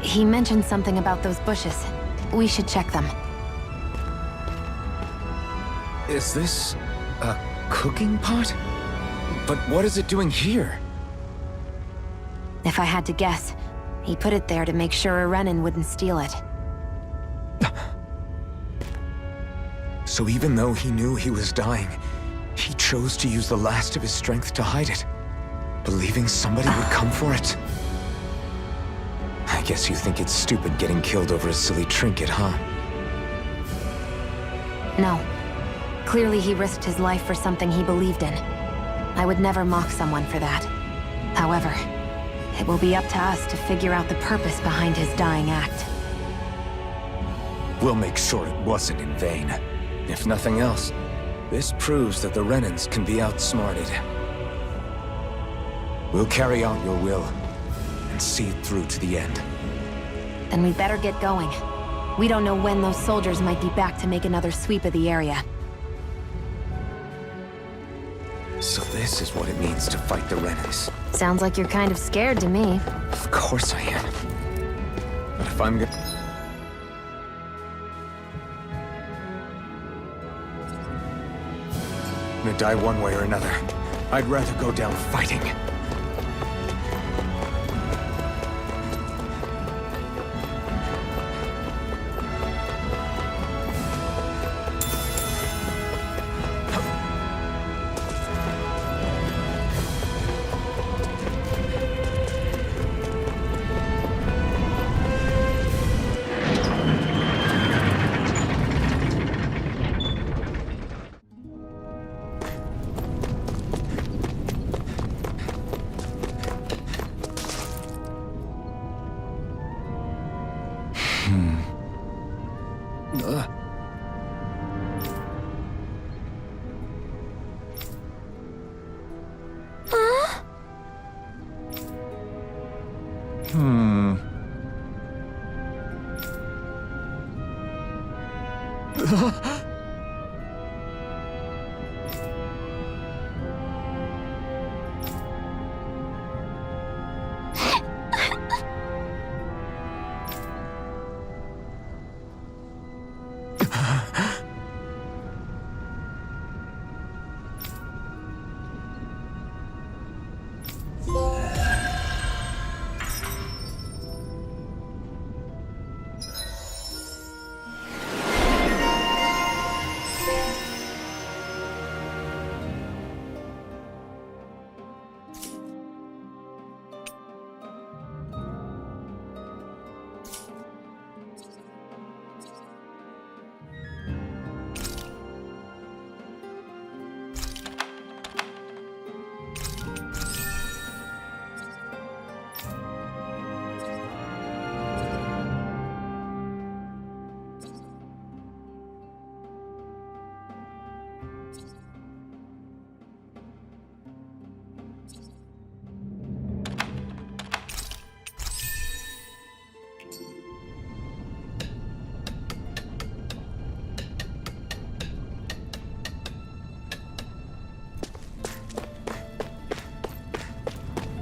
He mentioned something about those bushes. We should check them. Is this... a cooking pot? But what is it doing here? If I had to guess, he put it there to make sure a Renan wouldn't steal it. So even though he knew he was dying, he chose to use the last of his strength to hide it, believing somebody would come for it. I guess you think it's stupid getting killed over a silly trinket, huh? No. Clearly he risked his life for something he believed in. I would never mock someone for that. However, it will be up to us to figure out the purpose behind his dying act. We'll make sure it wasn't in vain. If nothing else, this proves that the Renans can be outsmarted. We'll carry out your will, and see it through to the end. Then we better get going. We don't know when those soldiers might be back to make another sweep of the area. So this is what it means to fight the Renans. Sounds like you're kind of scared to me. Of course I am. But if I'm gonna die one way or another, I'd rather go down fighting.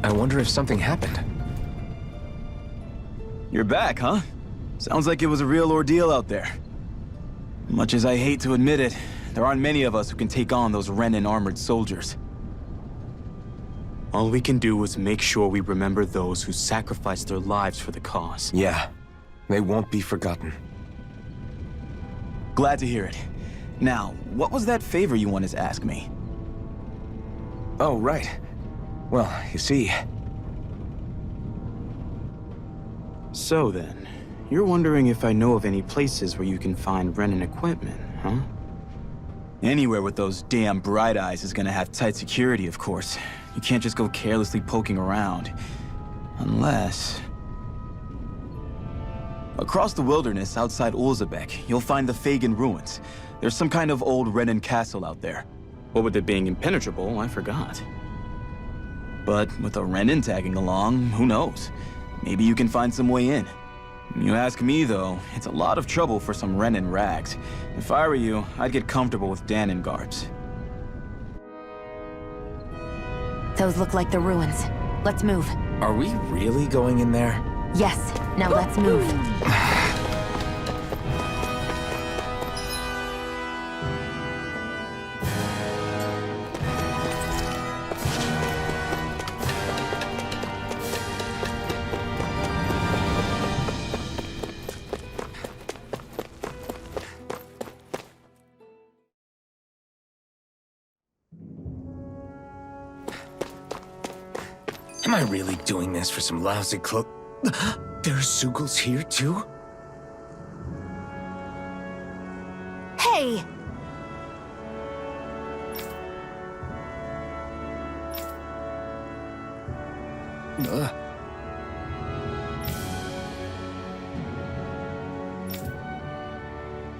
I wonder if something happened. You're back, huh? Sounds like it was a real ordeal out there. Much as I hate to admit it, there aren't many of us who can take on those Renan armored soldiers. All we can do is make sure we remember those who sacrificed their lives for the cause. Yeah. They won't be forgotten. Glad to hear it. Now, what was that favor you wanted to ask me? Oh, right. Well, you see... So then, you're wondering if I know of any places where you can find Renan equipment, huh? Anywhere with those damn bright eyes is gonna have tight security, of course. You can't just go carelessly poking around. Unless... Across the wilderness outside Ulzebek, you'll find the Fagin ruins. There's some kind of old Renan castle out there. What with it being impenetrable, I forgot. But with a Renan tagging along, who knows? Maybe you can find some way in. You ask me, though, it's a lot of trouble for some Renan rags. If I were you, I'd get comfortable with Danon guards. Those look like the ruins. Let's move. Are we really going in there? Yes. Now let's move. Am I really doing this for some lousy cloak? There's Zugals here, too? Hey!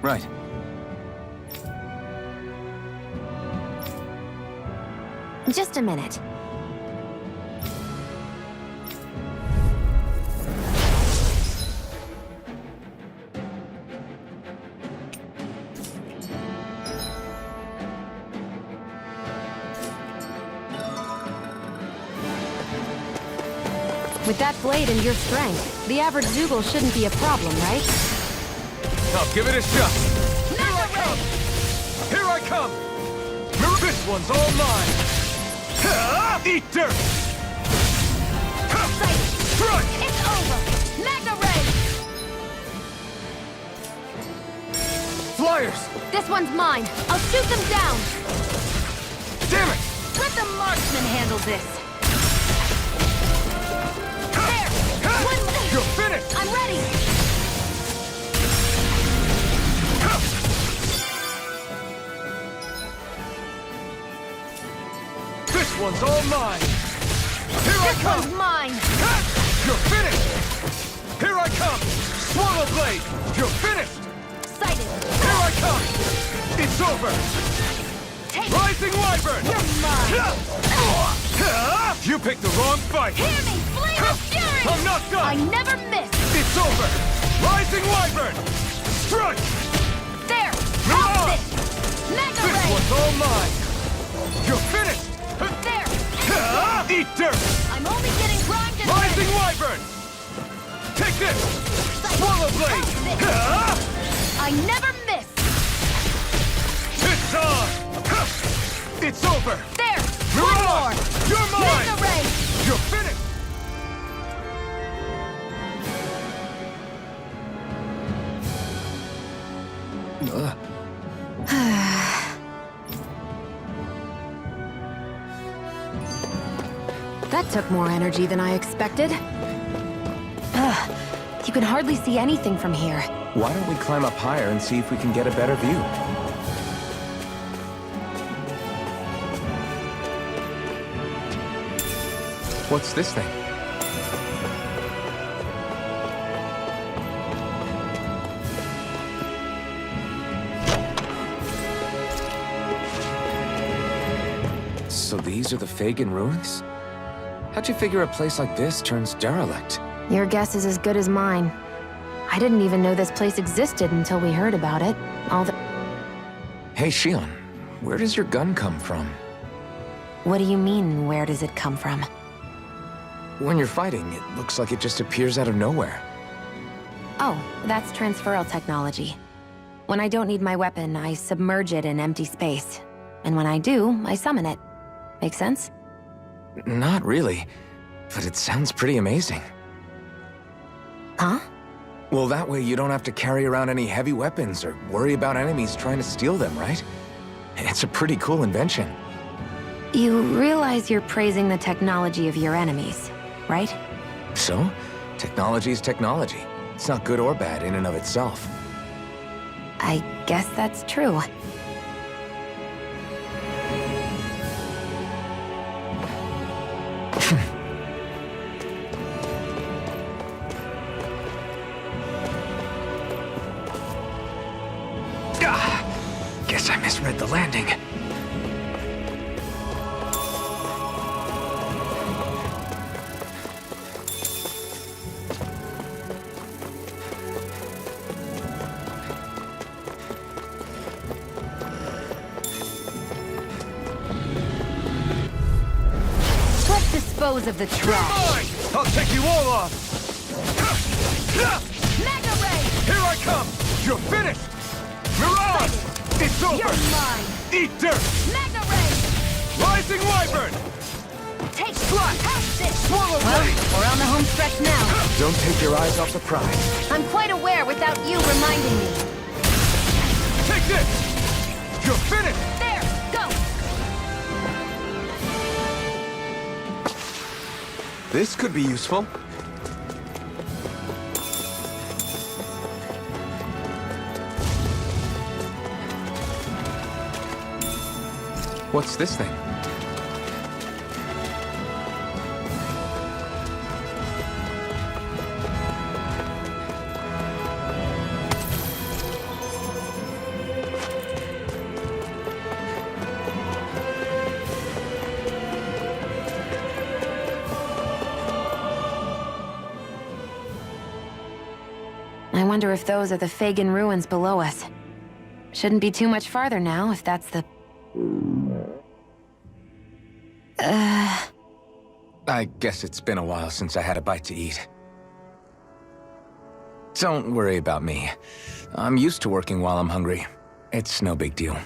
Right. Just a minute. With that blade and your strength, the average Zoogle shouldn't be a problem, right? Now give it a shot. Here I come! Here I come! This one's all mine! Eat dirt! Strike! It's over! Magna Ray! Flyers! This one's mine. I'll shoot them down! Damn it! Let the marksman handle this! There! You're finished! I'm ready! This one's all mine! Here I come! This one's mine! You're finished! Here I come! Swallow blade! You're finished! Sighted! Here I come! It's over! Take Rising Wyvern! You're mine! You picked the wrong fight! Hear me! Flame of fury! I'm not done! I never miss! It's over! Rising Wyvern! Strike! There! Move Have on! this! Magna This Ray! one's all mine! You're finished! There! Eat dirt! I'm only getting primed and Rising ready! Wyvern! Take this! Swallow blade! I never miss! It's on! It's over! There! You're One on! more! You're mine! Magna Ray! You're finished! That took more energy than I expected. Ugh, you can hardly see anything from here. Why don't we climb up higher and see if we can get a better view? What's this thing? So these are the Fagin ruins? How'd you figure a place like this turns derelict? Your guess is as good as mine. I didn't even know this place existed until we heard about it. Hey, Shion, where does your gun come from? What do you mean, where does it come from? When you're fighting, it looks like it just appears out of nowhere. Oh, that's transferal technology. When I don't need my weapon, I submerge it in empty space. And when I do, I summon it. Make sense? Not really, but it sounds pretty amazing. Huh? Well, that way you don't have to carry around any heavy weapons or worry about enemies trying to steal them, right? It's a pretty cool invention. You realize you're praising the technology of your enemies, right? So, technology's technology. It's not good or bad in and of itself. I guess that's true. Guess I misread the landing. Let's dispose of the trash. I'll take you all off! Mega Ray! Here I come! You're finished! Mirage! It's over! You're mine! Eat dirt! Mega Ray! Rising Wyvern! Take this! Swallow Well, blade! we're on the home stretch now. Don't take your eyes off the prize. I'm quite aware without you reminding me. Take this! You're finished! There! Go! This could be useful. What's this thing? I wonder if those are the Fagin ruins below us. Shouldn't be too much farther now, if that's the... I guess it's been a while since I had a bite to eat. Don't worry about me. I'm used to working while I'm hungry. It's no big deal.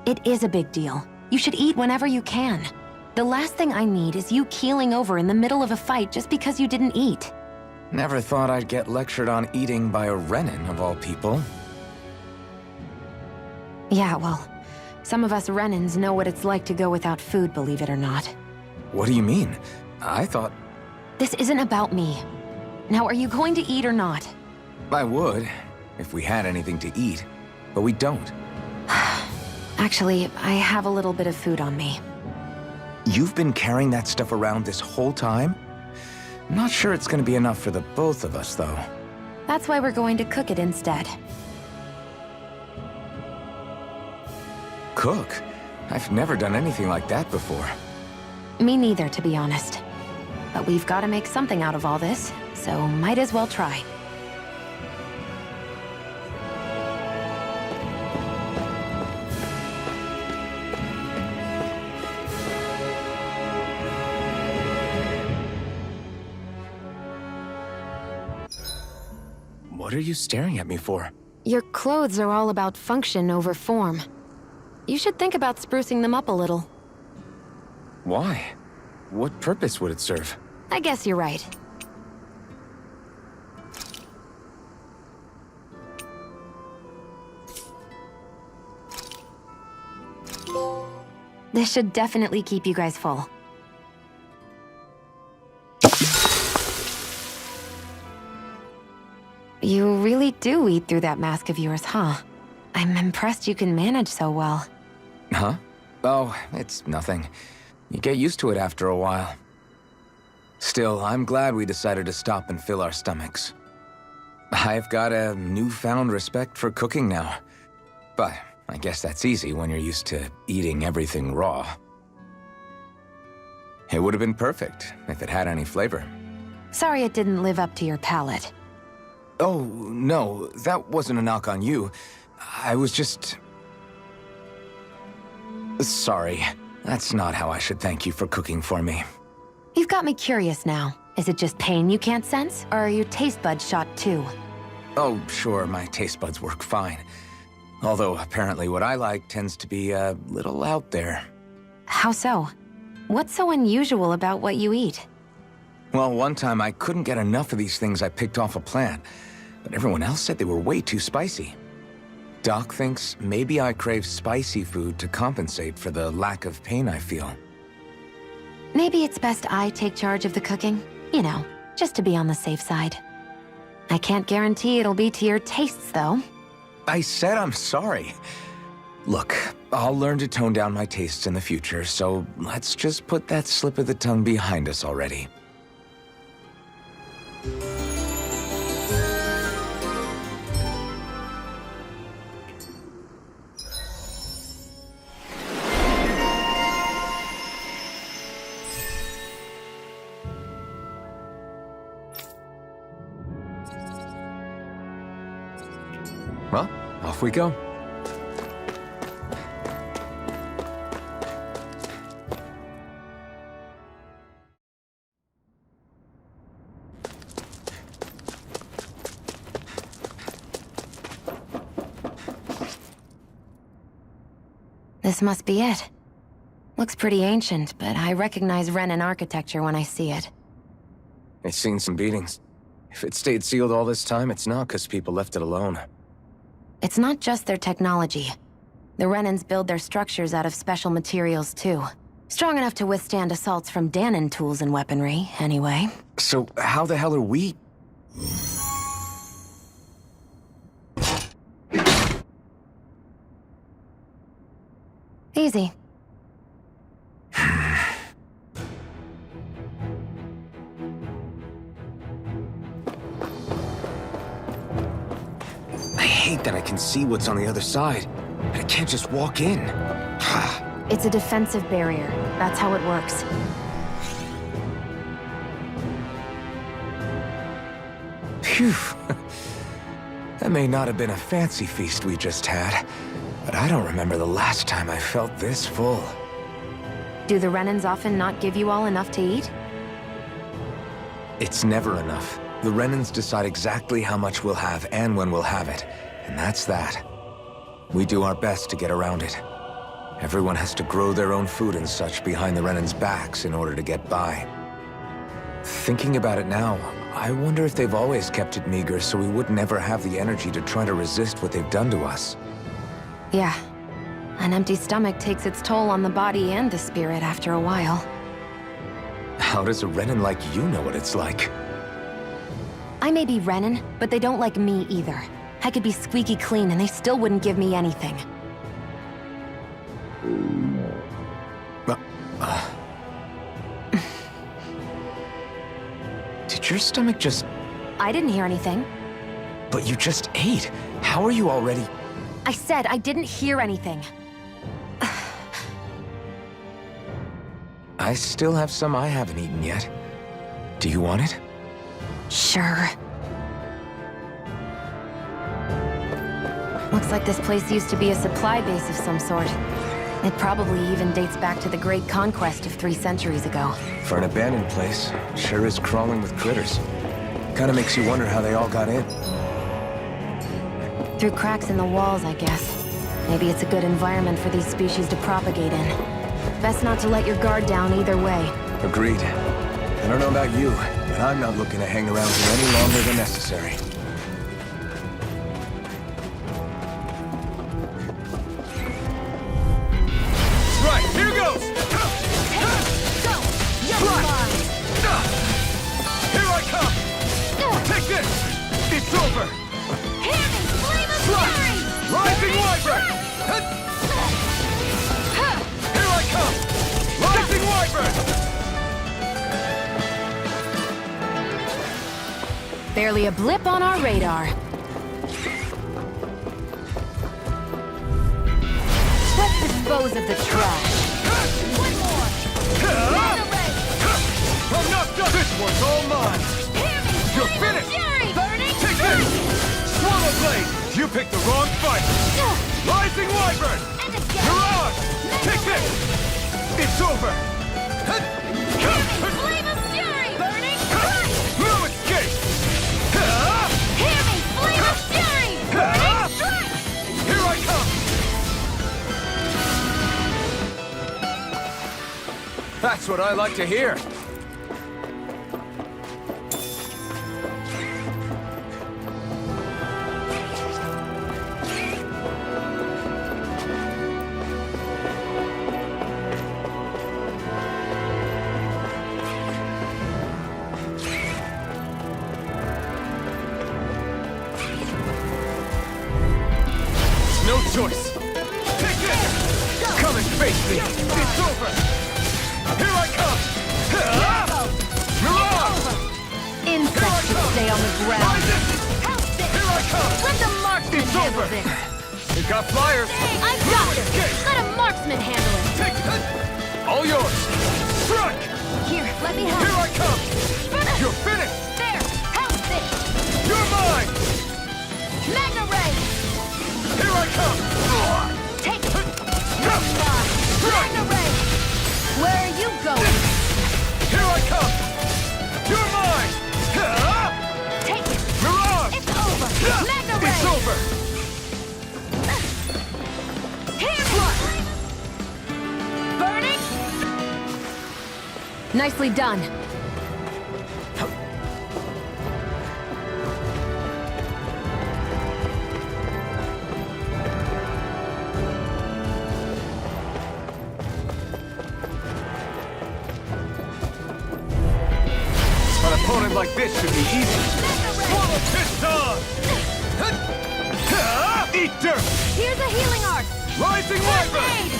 It is a big deal. You should eat whenever you can. The last thing I need is you keeling over in the middle of a fight just because you didn't eat. Never thought I'd get lectured on eating by a Renin, of all people. Yeah, well, some of us Renins know what it's like to go without food, believe it or not. What do you mean? I thought... This isn't about me. Now, are you going to eat or not? I would, if we had anything to eat, but we don't. Actually, I have a little bit of food on me. You've been carrying that stuff around this whole time? Not sure it's gonna be enough for the both of us, though. That's why we're going to cook it instead. Cook? I've never done anything like that before. Me neither, to be honest. But we've got to make something out of all this, so might as well try. What are you staring at me for? Your clothes are all about function over form. You should think about sprucing them up a little. Why? What purpose would it serve? I guess you're right. This should definitely keep you guys full. You really do eat through that mask of yours, huh? I'm impressed you can manage so well. Huh? Oh, it's nothing. You get used to it after a while. Still, I'm glad we decided to stop and fill our stomachs. I've got a newfound respect for cooking now. But I guess that's easy when you're used to eating everything raw. It would have been perfect if it had any flavor. Sorry it didn't live up to your palate. Oh, no, that wasn't a knock on you. I was just... Sorry. That's not how I should thank you for cooking for me. You've got me curious now. Is it just pain you can't sense, or are your taste buds shot too? Oh, sure, my taste buds work fine. Although, apparently what I like tends to be a little out there. How so? What's so unusual about what you eat? Well, one time I couldn't get enough of these things I picked off a plant. but everyone else said they were way too spicy. Doc thinks maybe I crave spicy food to compensate for the lack of pain I feel. Maybe it's best I take charge of the cooking. You know, just to be on the safe side. I can't guarantee it'll be to your tastes, though. I said I'm sorry. Look, I'll learn to tone down my tastes in the future, so let's just put that slip of the tongue behind us already. Well, off we go. This must be it. Looks pretty ancient, but I recognize Renan architecture when I see it. It's seen some beatings. If it stayed sealed all this time, it's not because people left it alone. It's not just their technology. The Renans build their structures out of special materials, too. Strong enough to withstand assaults from Danon tools and weaponry, anyway. So how the hell are we... Easy. I hate that I can see what's on the other side, but I can't just walk in. It's a defensive barrier. That's how it works. Phew. That may not have been a fancy feast we just had, but I don't remember the last time I felt this full. Do the Renans often not give you all enough to eat? It's never enough. The Renans decide exactly how much we'll have and when we'll have it, and that's that. We do our best to get around it. Everyone has to grow their own food and such behind the Renans' backs in order to get by. Thinking about it now, I wonder if they've always kept it meager so we would never have the energy to try to resist what they've done to us. Yeah. An empty stomach takes its toll on the body and the spirit after a while. How does a Renan like you know what it's like? I may be Renan, but they don't like me either. I could be squeaky clean and they still wouldn't give me anything. Did your stomach just... I didn't hear anything. But you just ate. How are you already... I said I didn't hear anything. I still have some I haven't eaten yet. Do you want it? Sure. Looks like this place used to be a supply base of some sort. It probably even dates back to the Great Conquest of 3 centuries ago. For an abandoned place, sure is crawling with critters. Kinda makes you wonder how they all got in. Through cracks in the walls, I guess. Maybe it's a good environment for these species to propagate in. Best not to let your guard down either way. Agreed. I don't know about you, but I'm not looking to hang around here any longer than necessary. Right, here goes! Go! You're mine! Here I come! Take this! It's over! Hear me! Flame of fury! Rising Wyvern! Here I come! Rising Wyvern! Barely a blip on our radar. Let's dispose of the trash. One more! I'm not done! This one's all mine! You're finished! Take this! Swallow Blade! You picked the wrong fight! Rising Wyvern! You're on! Take this! It's over! Flame of fury! Burning strike! No escape! Hear me! Flame of fury! Burning strike! Here I come! That's what I like to hear. choice. Take this! Come and face me! It's over! Here I come! Mirage! Insects should stay on the ground. Here I come! Let the marksman handle this. We got flyers! I've got this! Let a marksman handle it. Take it! All yours! Strike! Here, let me help. Here I come! You're finished! There! Help this! You're mine! Magna Ray! Here I come! Take it! You're mine! Magna Ray! Where are you going? Here I come! You're mine! Take it! Mirage! It's over! Magna Ray! It's over! Here's one! Burning! Nicely done. An opponent like this should be easy. Swallow Piston! Eat dirt! Here's a healing art! Rising Wyvern! Aid!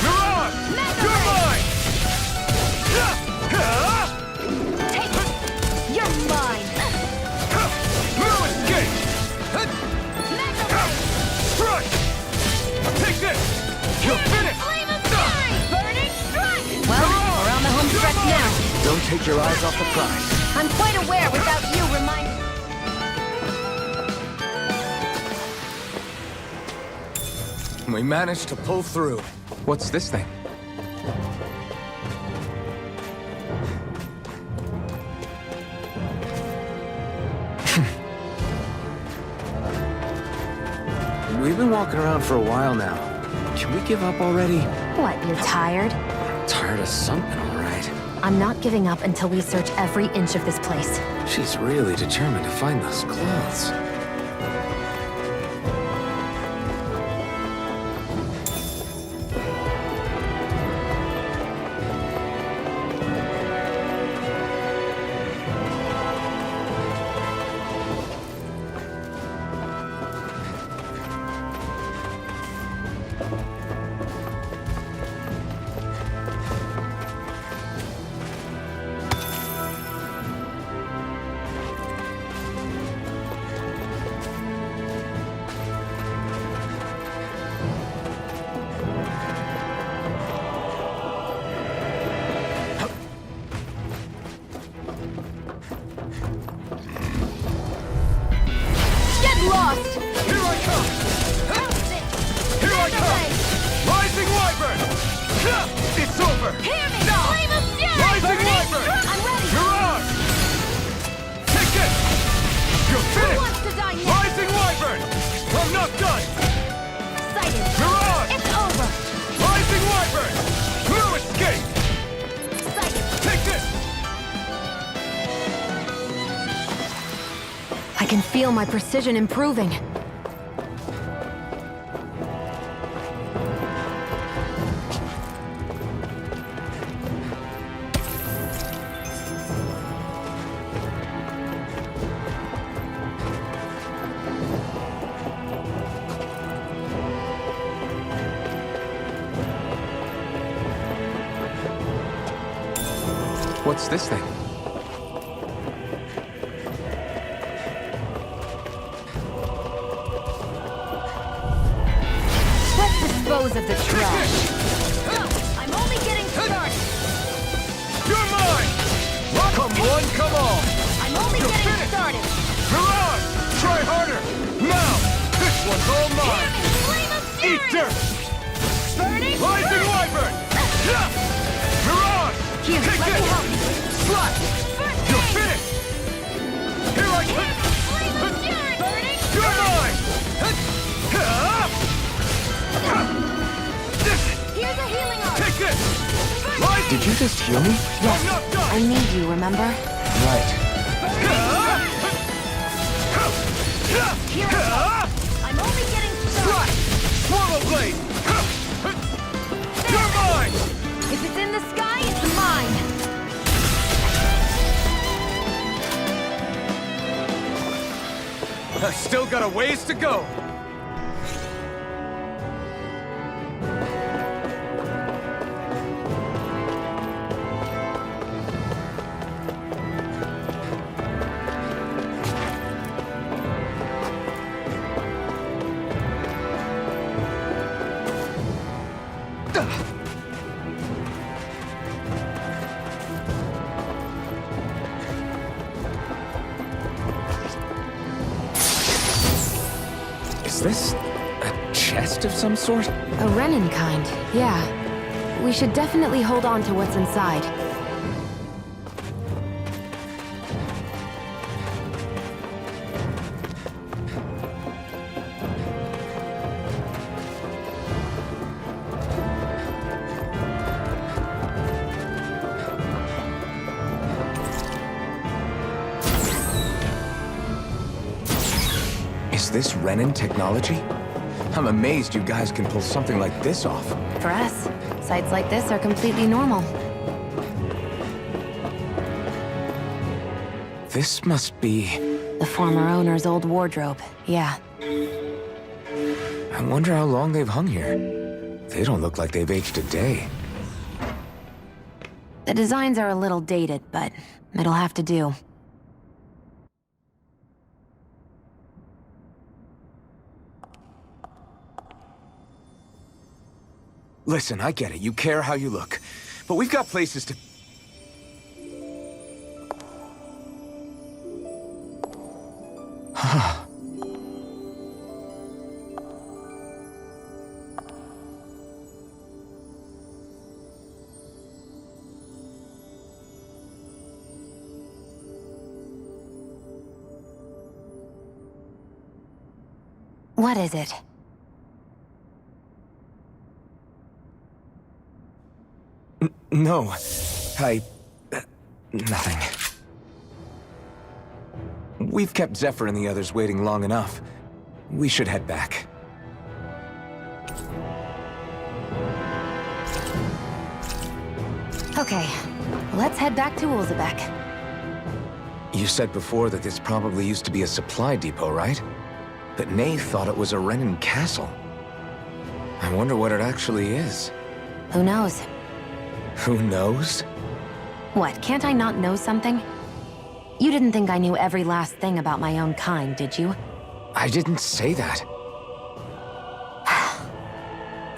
Mirage! You're mine! Take it! You're mine! No escape! Magna Ray! Strike! Take this! You're finished! Flame of fury! Burning strike! Well, we're on the home stretch now. Don't take your eyes off the prize. I'm quite aware without you reminding... We managed to pull through. What's this thing? We've been walking around for a while now. Can we give up already? What, you're tired? Tired of something, all right. I'm not giving up until we search every inch of this place. She's really determined to find those clothes. Lost! Here I come! Here I come! Rising Wyvern! It's over! Hear me! Flame of fury! Rising Wyvern! I'm ready! Mirage! Take this! You're Who finished! wants to die next? Rising Wyvern! I'm not done! Sighted! Mirage! It's over! Rising Wyvern! No escape! Sighted! Take this! I can feel my precision improving. What's this thing? Let's dispose of the trash. I'm only getting started! You're mine! Come one, come all! I'm only You're getting finished. started! Mirage! Try harder! Now! This one's all mine! Flame of fury! Eat dirt! Burning Rising Wyvern! Mirage! Here, Take let this! me help you! Slash! You're finished! Here I come! Flame of fury! Burning You're mine! Here's a healing art! Take this! Rising! Did you just heal me? Yes, I'm not done! I need you, remember? Right. Here I go! I'm only getting started! Swallow blade! You're mine! If it's in the sky, it's mine! I've still got a ways to go! Is this a chest of some sort? A Renin kind, yeah. We should definitely hold on to what's inside. Is this Renin technology? I'm amazed you guys can pull something like this off. For us, sites like this are completely normal. This must be... The former owner's old wardrobe, yeah. I wonder how long they've hung here. They don't look like they've aged a day. The designs are a little dated, but it'll have to do. Listen, I get it. You care how you look. But we've got places to... What is it? No. Nothing. We've kept Zephyr and the others waiting long enough. We should head back. Okay, let's head back to Ulzebek. You said before that this probably used to be a supply depot, right? But Nay thought it was a Renin castle. I wonder what it actually is. Who knows? Who knows? What, can't I not know something? You didn't think I knew every last thing about my own kind, did you? I didn't say that.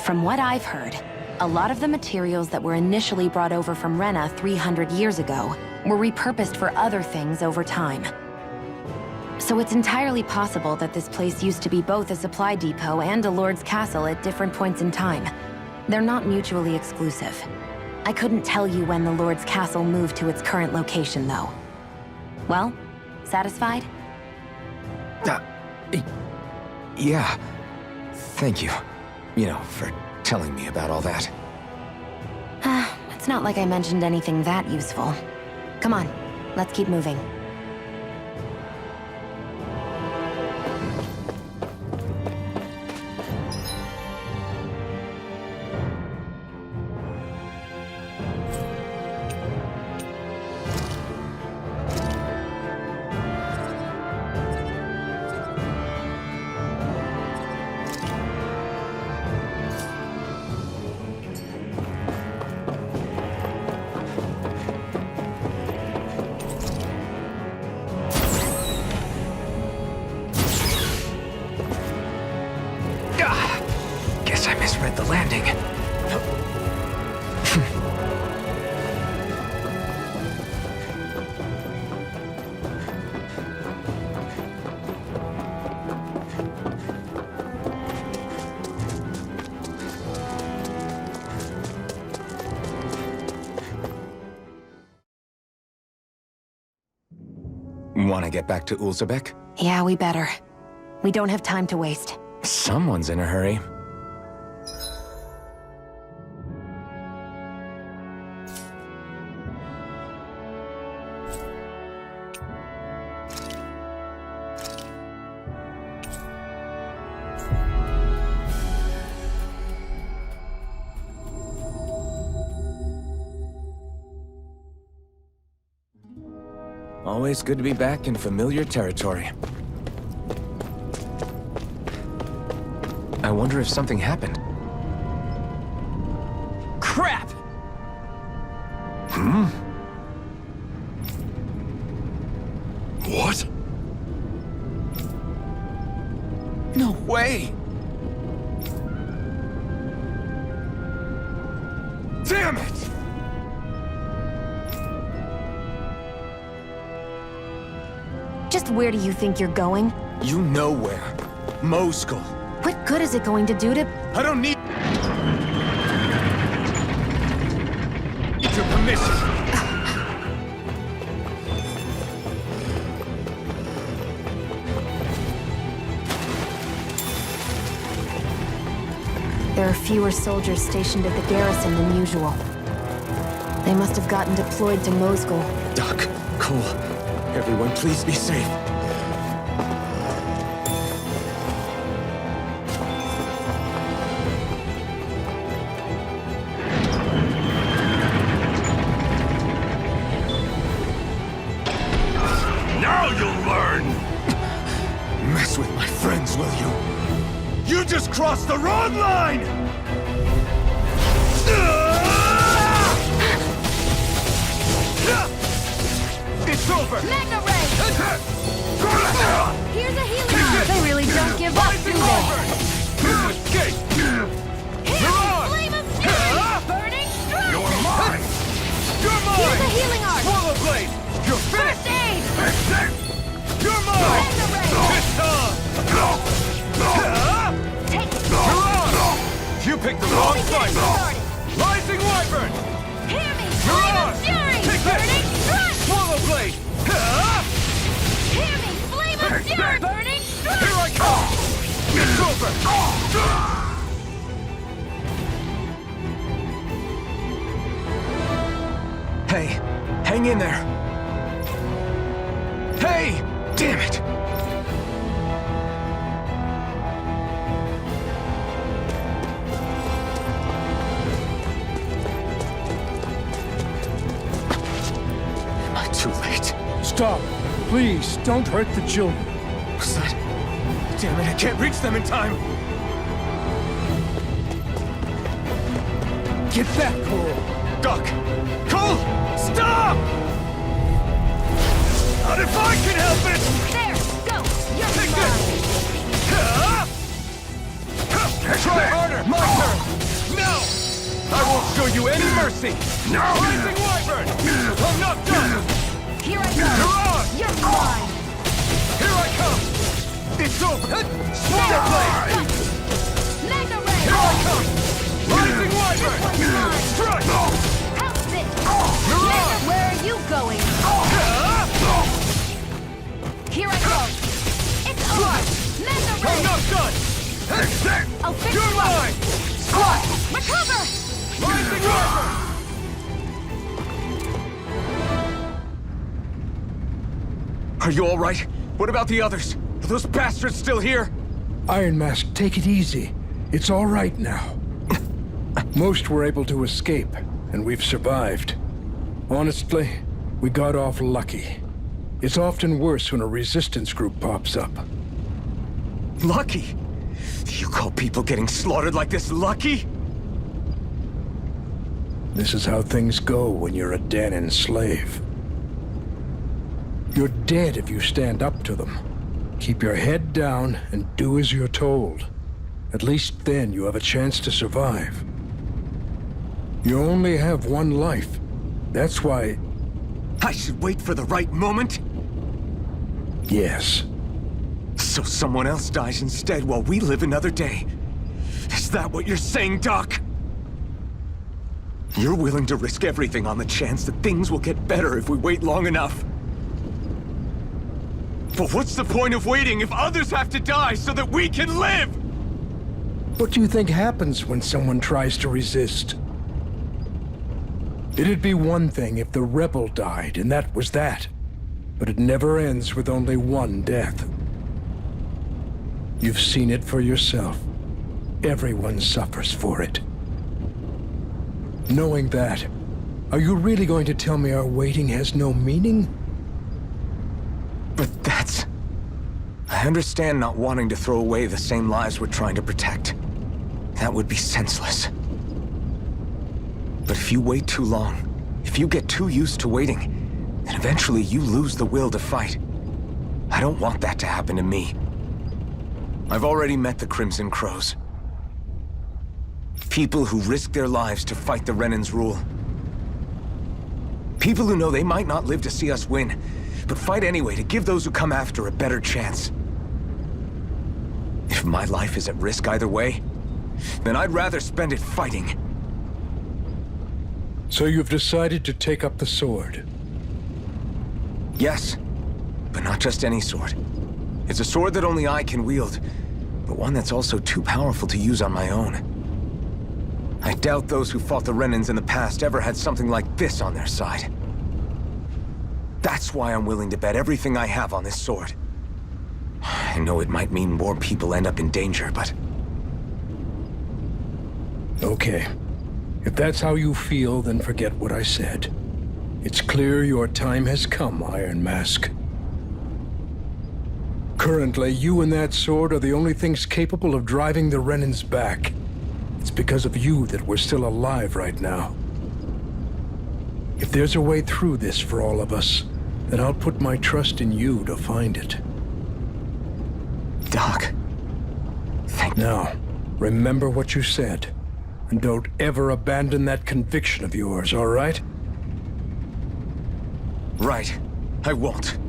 From what I've heard, a lot of the materials that were initially brought over from Rena 300 years ago were repurposed for other things over time. So it's entirely possible that this place used to be both a supply depot and a lord's castle at different points in time. They're not mutually exclusive. I couldn't tell you when the lord's castle moved to its current location, though. Well, satisfied? Yeah. Thank you. You know, for telling me about all that. It's not like I mentioned anything that useful. Come on, let's keep moving. Guess I misread the landing. Want to get back to Ulzebek? Yeah, we better. We don't have time to waste. Someone's in a hurry. Always good to be back in familiar territory. I wonder if something happened. Crap! What? No way! Damn it! Just where do you think you're going? You know where. Moscow. What good is it going to do to... I don't need your permission. There are fewer soldiers stationed at the garrison than usual. They must have gotten deployed to Moscow. Doc, Cole, everyone please be safe. Now you'll learn! Mess with my friends, will you? You just crossed the wrong line! It's over! Magna Ray! Here's a healing arm! They really don't give up, do they? Escape! You're on! Flame of fury! Burning strike! You're mine! You're Here's mine! a healing arm! Swallow blade! You're First finished! aid! You're mine! Magna Ray! It's time! Take it! You're on! You picked the wrong Get fight! started! Rising Wyvern! Hear me! You're Flame on! of fury! Take Burning this! strike! Swallow blade! Hear me! Flame of fury! Burning strike! Here I come! It's over! Hey, hang in there! Hey! Damn it! Am I too late? Stop. Please, don't hurt the children. What's that? Damn it, I can't reach them in time! Get back, Cole. Doc! Cole! Stop! Not if I can help it! There! Go! You're Take mine! this! Try harder! My turn! No! I won't show you any mercy! No! Rising Wyvern! I'm not done! Here I You're go! on! You're mine! Here I come! It's over! Swallow blade! Magna Ray! Here I come! Rising Wyvern! This one's mine! Strike! House it! You're Magna, on! where are you going? Here I go! It's over! Magna I'm Ray! not done! I'll fix You're you up! mine! Squat! Recover! Rising Wyvern! Are you all right? What about the others? Are those bastards still here? Iron Mask, take it easy. It's all right now. Most were able to escape, and we've survived. Honestly, we got off lucky. It's often worse when a resistance group pops up. Lucky? You call people getting slaughtered like this lucky? This is how things go when you're a Danon slave. You're dead if you stand up to them. Keep your head down and do as you're told. At least then you have a chance to survive. You only have one life. That's why... I should wait for the right moment? Yes. So someone else dies instead while we live another day. Is that what you're saying, Doc? You're willing to risk everything on the chance that things will get better if we wait long enough. But what's the point of waiting if others have to die so that we can live? What do you think happens when someone tries to resist? It'd be one thing if the rebel died, and that was that. But it never ends with only one death. You've seen it for yourself. Everyone suffers for it. Knowing that, are you really going to tell me our waiting has no meaning? But that's... I understand not wanting to throw away the same lives we're trying to protect. That would be senseless. But if you wait too long, if you get too used to waiting, then eventually you lose the will to fight. I don't want that to happen to me. I've already met the Crimson Crows. People who risk their lives to fight the Renan's rule. People who know they might not live to see us win, but fight anyway to give those who come after a better chance. If If my life is at risk either way, then I'd rather spend it fighting. So you've decided to take up the sword? Yes, but not just any sword. It's a sword that only I can wield, but one that's also too powerful to use on my own. I doubt those who fought the Renans in the past ever had something like this on their side. That's why I'm willing to bet everything I have on this sword. I know it might mean more people end up in danger, but... Okay. If that's how you feel, then forget what I said. It's clear your time has come, Iron Mask. Currently, you and that sword are the only things capable of driving the Renans back. It's because of you that we're still alive right now. If there's a way through this for all of us, then I'll put my trust in you to find it. Doc, thank you. Now, remember what you said, and don't ever abandon that conviction of yours, all right? Right. I won't.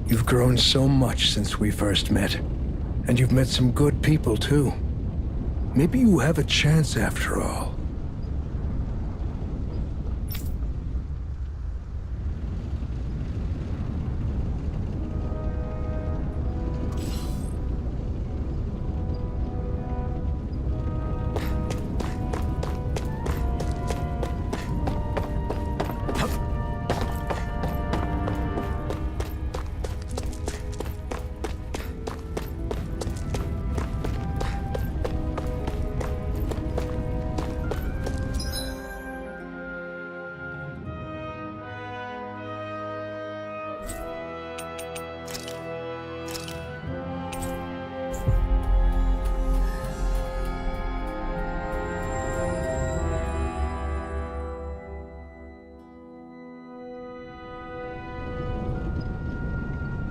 You've grown so much since we first met, and you've met some good people, too. Maybe you have a chance after all.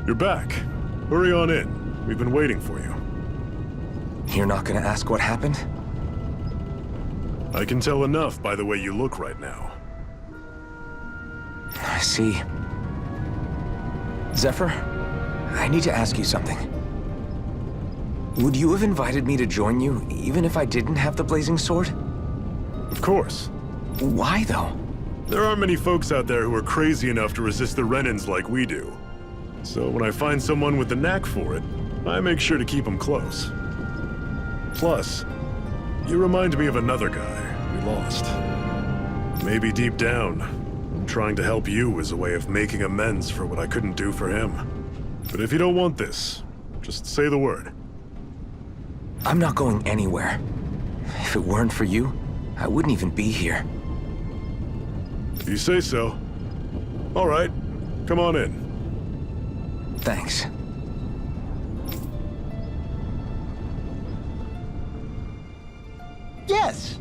You're back. Hurry on in. We've been waiting for you. You're not gonna ask what happened? I can tell enough by the way you look right now. I see. Zephyr, I need to ask you something. Would you have invited me to join you, even if I didn't have the blazing sword? Of course. Why, though? There aren't many folks out there who are crazy enough to resist the Renans like we do. So when I find someone with the knack for it, I make sure to keep them close. Plus, you remind me of another guy we lost. Maybe deep down, I'm trying to help you as a way of making amends for what I couldn't do for him. But if you don't want this, just say the word. I'm not going anywhere. If it weren't for you, I wouldn't even be here. If you say so. All right, come on in. Thanks. Yes!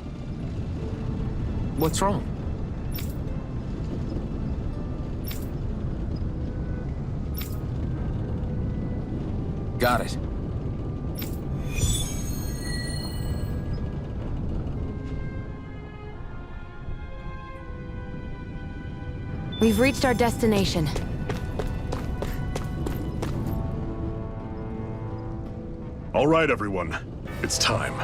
What's wrong? Got it. We've reached our destination. All right, everyone. It's time.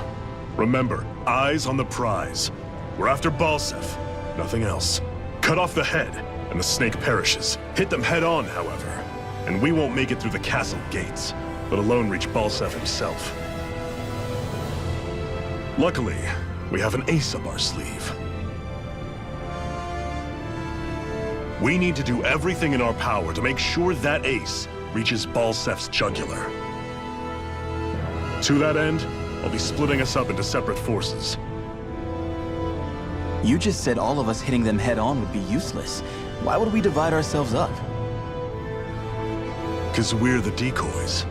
Remember, eyes on the prize. We're after Balsef, nothing else. Cut off the head, and the snake perishes. Hit them head on, however, and we won't make it through the castle gates, let alone reach Balsef himself. Luckily, we have an ace up our sleeve. We need to do everything in our power to make sure that ace reaches Balsef's jugular. To that end, I'll be splitting us up into separate forces. You just said all of us hitting them head-on would be useless. Why would we divide ourselves up? 'Cause we're the decoys.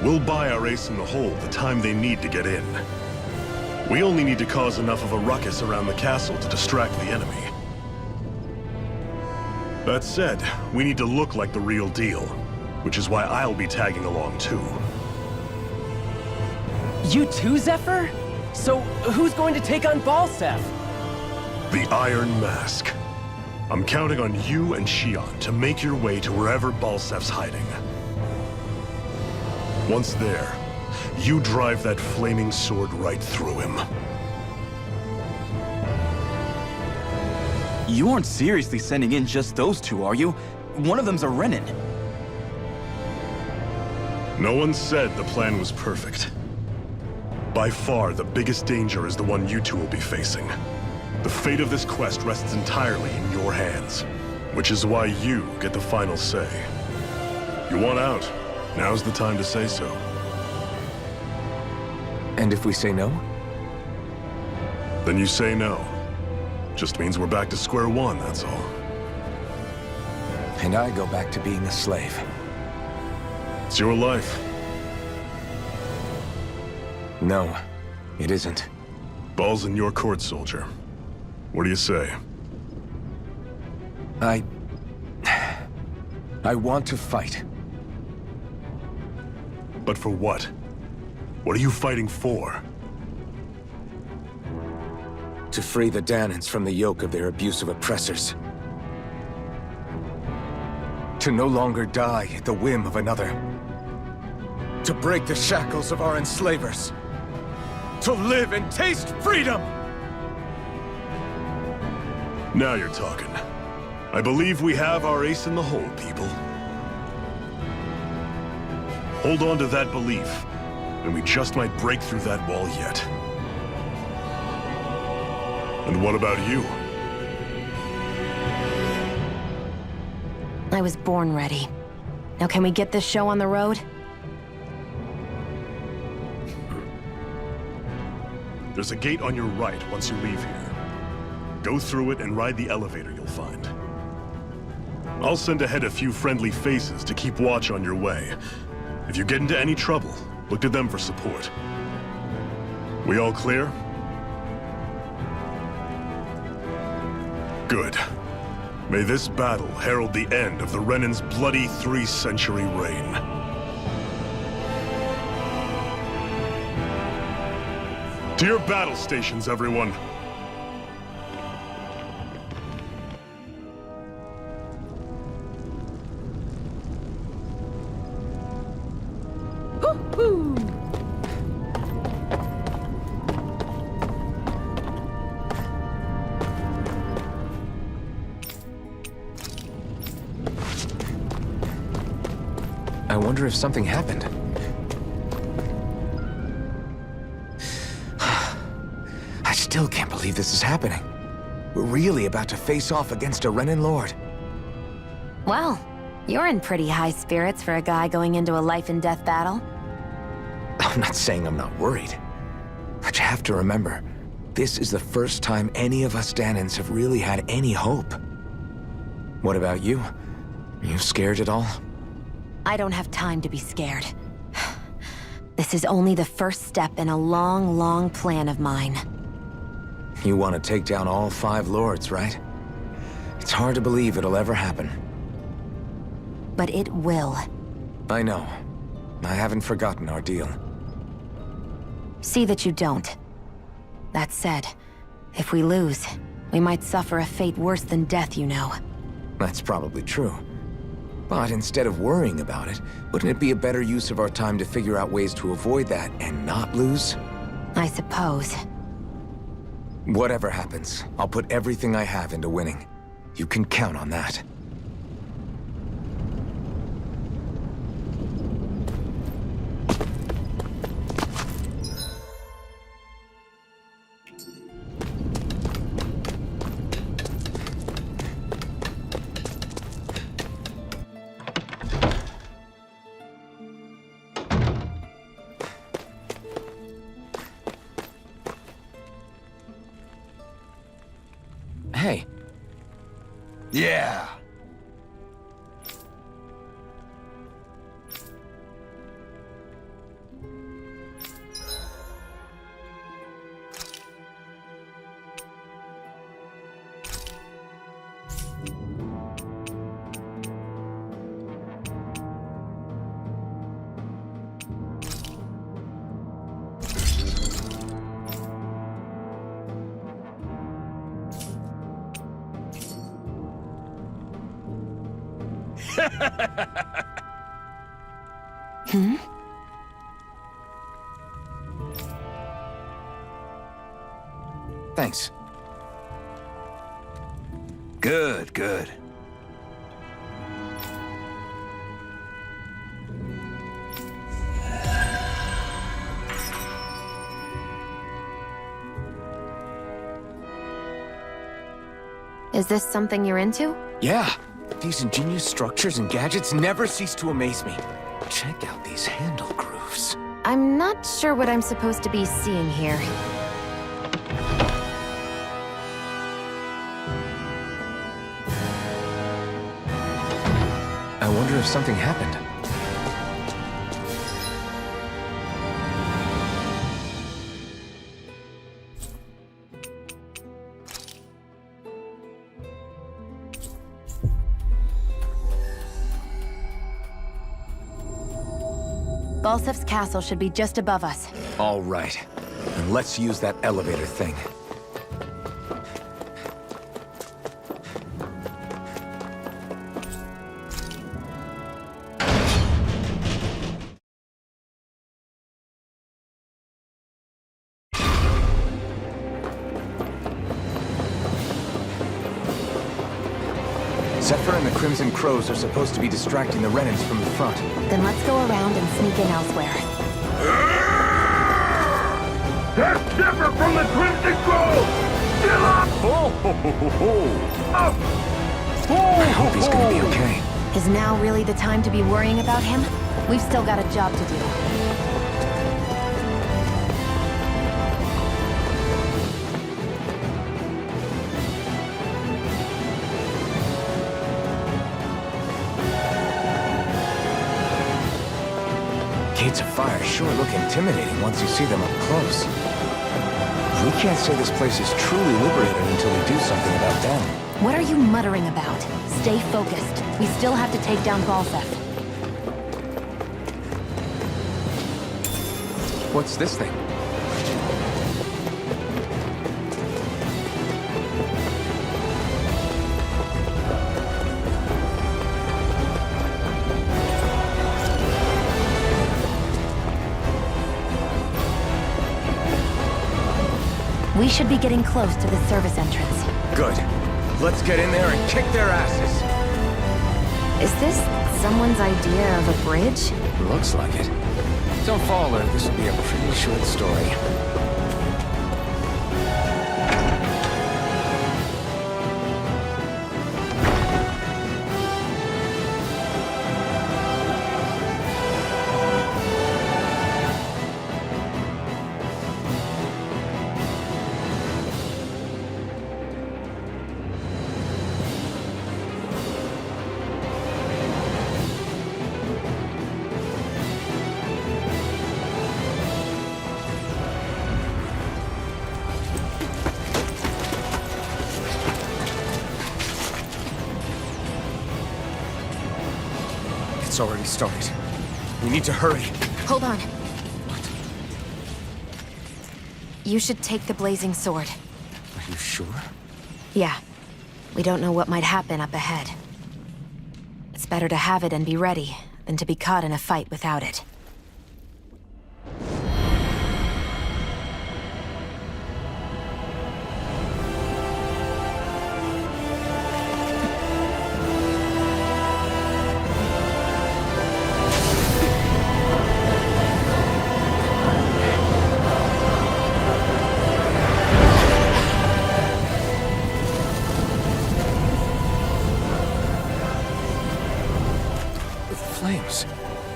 We'll buy our ace in the hole the time they need to get in. We only need to cause enough of a ruckus around the castle to distract the enemy. That said, we need to look like the real deal, which is why I'll be tagging along too. You too, Zephyr? So, who's going to take on Balsef? The Iron Mask. I'm counting on you and Shion to make your way to wherever Balsef's hiding. Once there, you drive that flaming sword right through him. You aren't seriously sending in just those two, are you? One of them's a Renin. No one said the plan was perfect. By far, the biggest danger is the one you two will be facing. The fate of this quest rests entirely in your hands, which is why you get the final say. You want out, now's the time to say so. And if we say no? Then you say no. Just means we're back to square one, that's all. And I go back to being a slave. It's your life. No, it isn't. Ball's in your court, soldier. What do you say? I want to fight. But for what? What are you fighting for? To free the Danans from the yoke of their abusive oppressors. To no longer die at the whim of another. To break the shackles of our enslavers. To live and taste freedom! Now you're talking. I believe we have our ace in the hole, people. Hold on to that belief, and we just might break through that wall yet. And what about you? I was born ready. Now can we get this show on the road? There's a gate on your right once you leave here. Go through it and ride the elevator you'll find. I'll send ahead a few friendly faces to keep watch on your way. If you get into any trouble, look to them for support. We all clear? Good. May this battle herald the end of the Renin's bloody 3-century reign. To your battle stations, everyone! I wonder if something happened. I still can't believe this is happening. We're really about to face off against a Renin Lord. Well, you're in pretty high spirits for a guy going into a life-and-death battle. I'm not saying I'm not worried. But you have to remember, this is the first time any of us Danans have really had any hope. What about you? Are you scared at all? I don't have time to be scared. This is only the first step in a long, long plan of mine. You want to take down all 5 lords, right? It's hard to believe it'll ever happen. But it will. I know. I haven't forgotten our deal. See that you don't. That said, if we lose, we might suffer a fate worse than death, you know. That's probably true. But instead of worrying about it, wouldn't it be a better use of our time to figure out ways to avoid that and not lose? I suppose. Whatever happens, I'll put everything I have into winning. You can count on that. Hey. Yeah. Thanks. Good, good. Is this something you're into? Yeah, these ingenious structures and gadgets never cease to amaze me. Check out these handle grooves. I'm not sure what I'm supposed to be seeing here. I wonder if something happened. Balsef's castle should be just above us. All right. And let's use that elevator thing. Zephyr and the Crimson Crows are supposed to be distracting the Renans from the front. Then let's go around and sneak in elsewhere. That's Zephyr from the Crimson Crows! Still up! I hope he's gonna be okay. Is now really the time to be worrying about him? We've still got a job to do. Gates of fire sure look intimidating once you see them up close. We can't say this place is truly liberated until we do something about them. What are you muttering about? Stay focused. We still have to take down Balsef. What's this thing? We should be getting close to the service entrance. Good. Let's get in there and kick their asses. Is this someone's idea of a bridge? Looks like it. Don't fall or this will be a pretty short story. It's already started. We need to hurry. Hold on. You should take the blazing sword. Are you sure? Yeah. We don't know what might happen up ahead. It's better to have it and be ready than to be caught in a fight without it.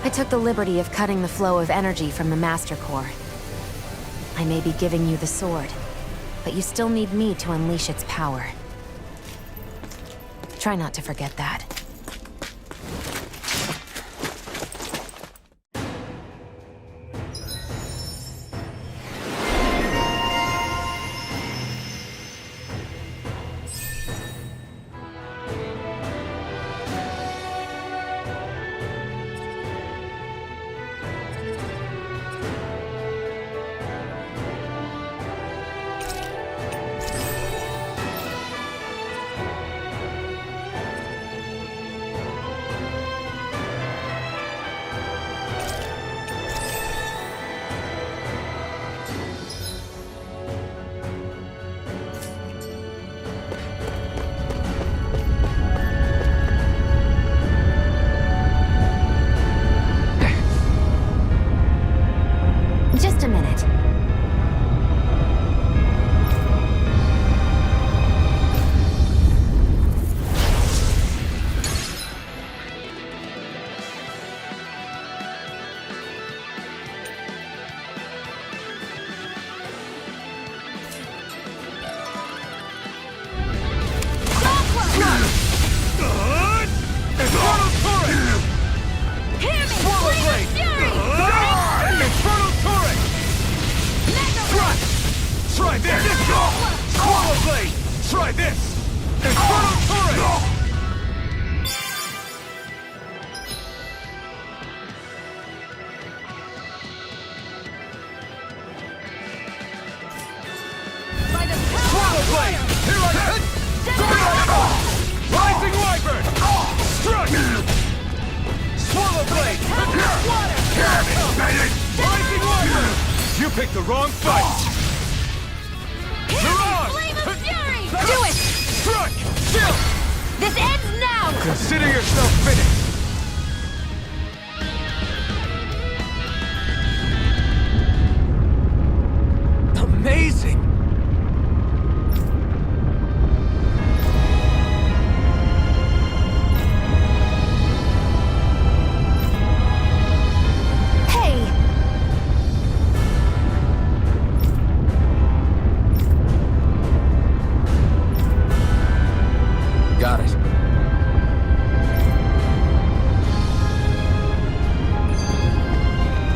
I took the liberty of cutting the flow of energy from the Master Core. I may be giving you the sword, but you still need me to unleash its power. Try not to forget that. You picked the wrong fight! Mirage! Flame of Fury! Do it! Strike! Chill! This ends now! Consider yourself finished! Amazing! Hey! Got it.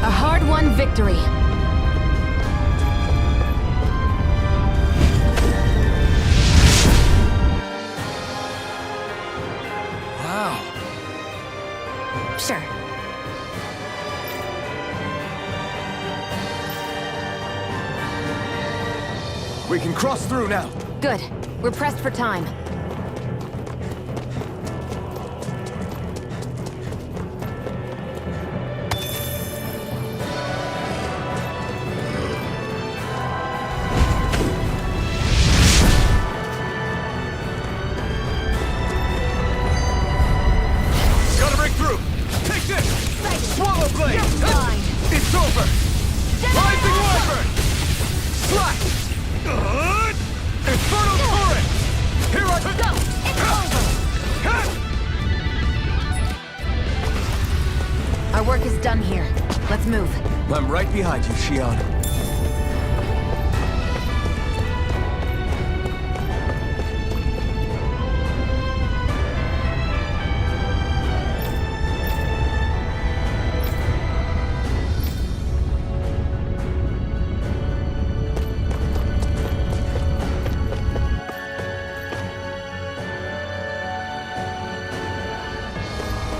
A hard-won victory. Wow. Sure. We can cross through now. Good. We're pressed for time. Gotta break through! Take this! Swallow blade! You're fine. It's over! Rising Wyvern! Slash! Infernal Torrent! Here I Go! It's over! Our work is done here. Let's move. I'm right behind you, Shion.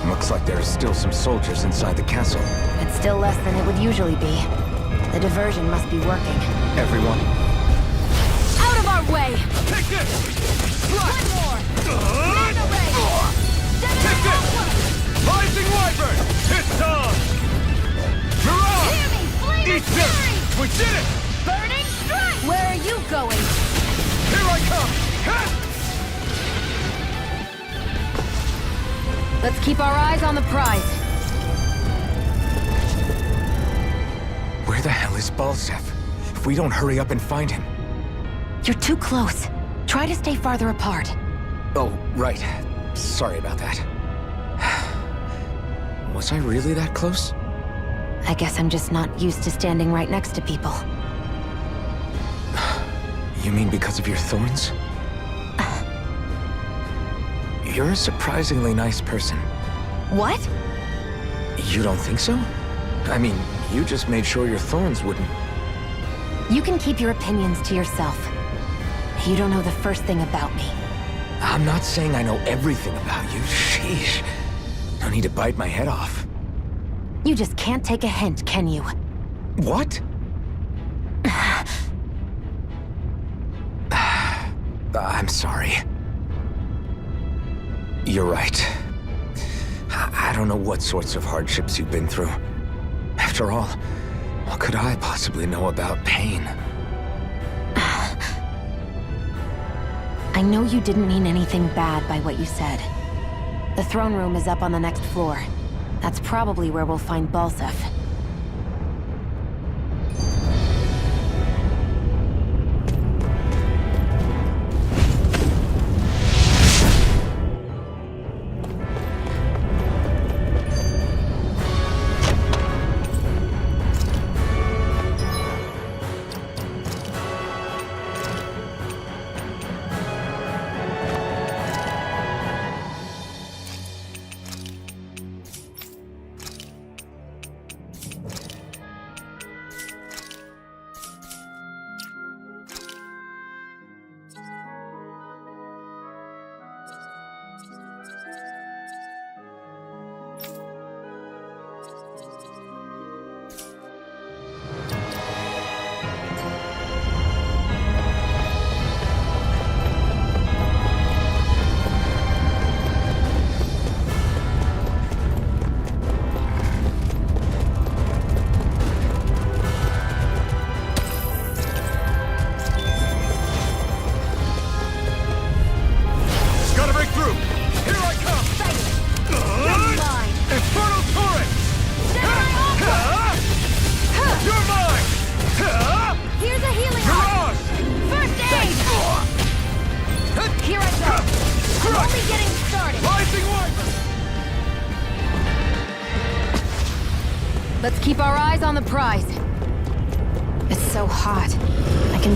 Looks like there are still some soldiers inside the castle. It's still less than it would usually be. The diversion must be working. Everyone, Out of our way! Take this! One more! Run away! Take this! Rising Wyvern! It's on! Mirage! Hear me! Flame Eat of this! Fury! We did it! Burning Strike! Where are you going? Here I come! Ha! Let's keep our eyes on the prize. where the hell is Balsef? If we don't hurry up and find him... You're too close. Try to stay farther apart. Oh, right. Sorry about that. Was I really that close? I guess I'm just not used to standing right next to people. You mean because of your thorns? You're a surprisingly nice person. What? You don't think so? I mean, you just made sure your thorns wouldn't... You can keep your opinions to yourself. You don't know the first thing about me. I'm not saying I know everything about you. Sheesh. No need to bite my head off. You just can't take a hint, can you? What? I'm sorry. You're right. I don't know what sorts of hardships you've been through. After all, what could I possibly know about pain? I know you didn't mean anything bad by what you said. The throne room is up on the next floor. That's probably where we'll find Balsef. Let's keep our eyes on the prize. It's so hot. I can...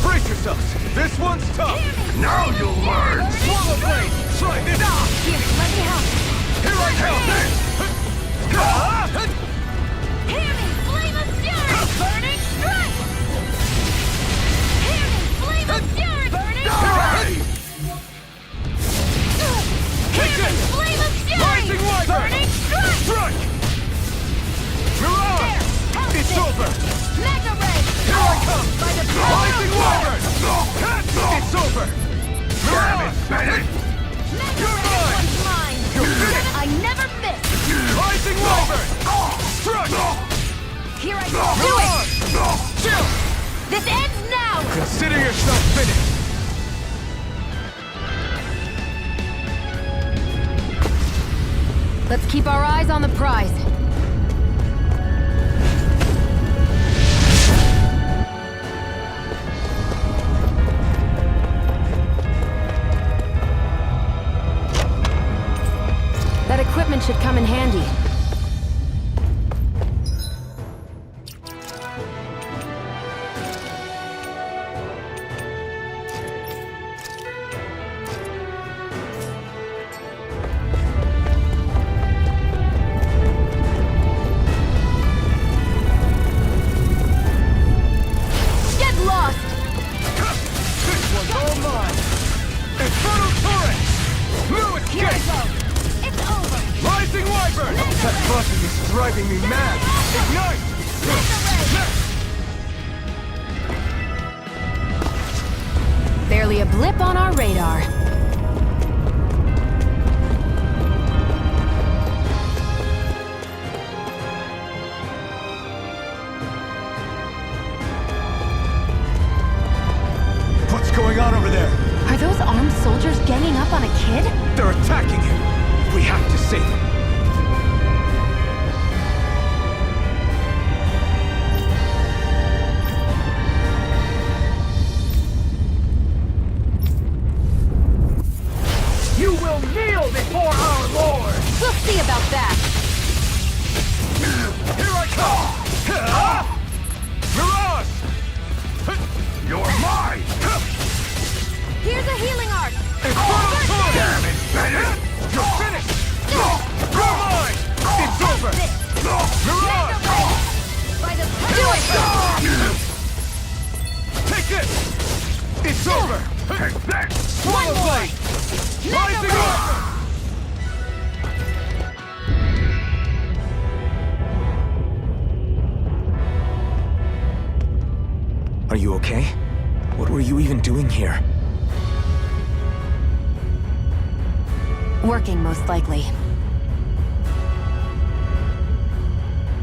Brace yourselves! This one's tough! Now you'll learn! Swallow blade! Try this! Here, let me help. Here I come! Hear me, flame of fury! Burning strike! Hear me, flame of fury! Burning strike! Hear me, flame of fury! Rising Wyvern! Burning strike! Strike! Mirage! There, help It's this. over! Mega ray! Here I come! By the power Rising of Wyvern! It's over! Mirage! Mega You're ray mine! was mine! You're finished! I never miss! Rising Wyvern! Strike! Here I go! Do Mirage! Chill! it! This ends now! Consider yourself finished! Let's keep our eyes on the prize. That equipment should come in handy. Get lost! This one's all mine! Infernal Torrent! New Here I escape! go! It's over! Rising Wyvern! That buzzing is driving me mad! Ignite! Barely a blip on our radar. What's going on over there? Are those armed soldiers ganging up on a kid? They're attacking him! We have to save him! You will kneel before our Lord! We'll see about that! Here I come! Mirage! You're mine! Here's a healing arc! Infernal Torrent! Damn it, Bennett! You're finished! You're mine! It's over! Mirage! By the Do it! Take this! It's over! Take that! Swallow blade! Rising Wyvern! Are you okay? What were you even doing here? Working, most likely.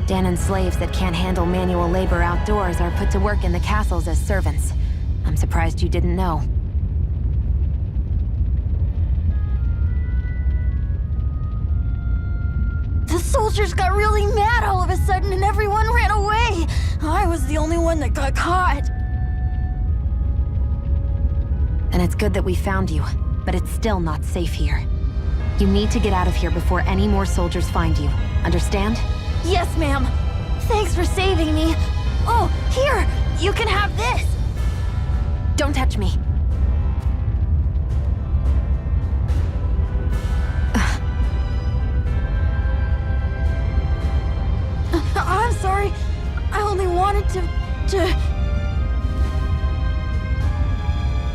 Danon slaves that can't handle manual labor outdoors are put to work in the castles as servants. I'm surprised you didn't know. The soldiers got really mad all of a sudden and everyone ran away. I was the only one that got caught. And it's good that we found you, but it's still not safe here. You need to get out of here before any more soldiers find you. Understand? Yes, ma'am. Thanks for saving me. Oh, here! You can have this! Don't touch me. I'm sorry. I only wanted to...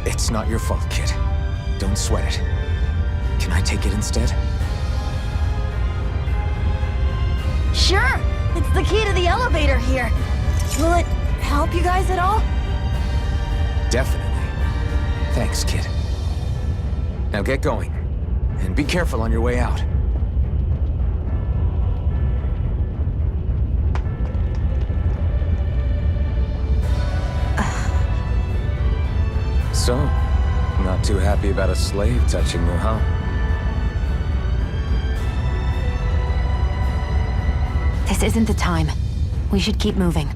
It's not your fault, kid. Don't sweat it. Can I take it instead? Sure! It's the key to the elevator here. Will it help you guys at all? Definitely. Thanks, kid. Now get going. And be careful on your way out. So, not too happy about a slave touching you, huh? This isn't the time. We should keep moving.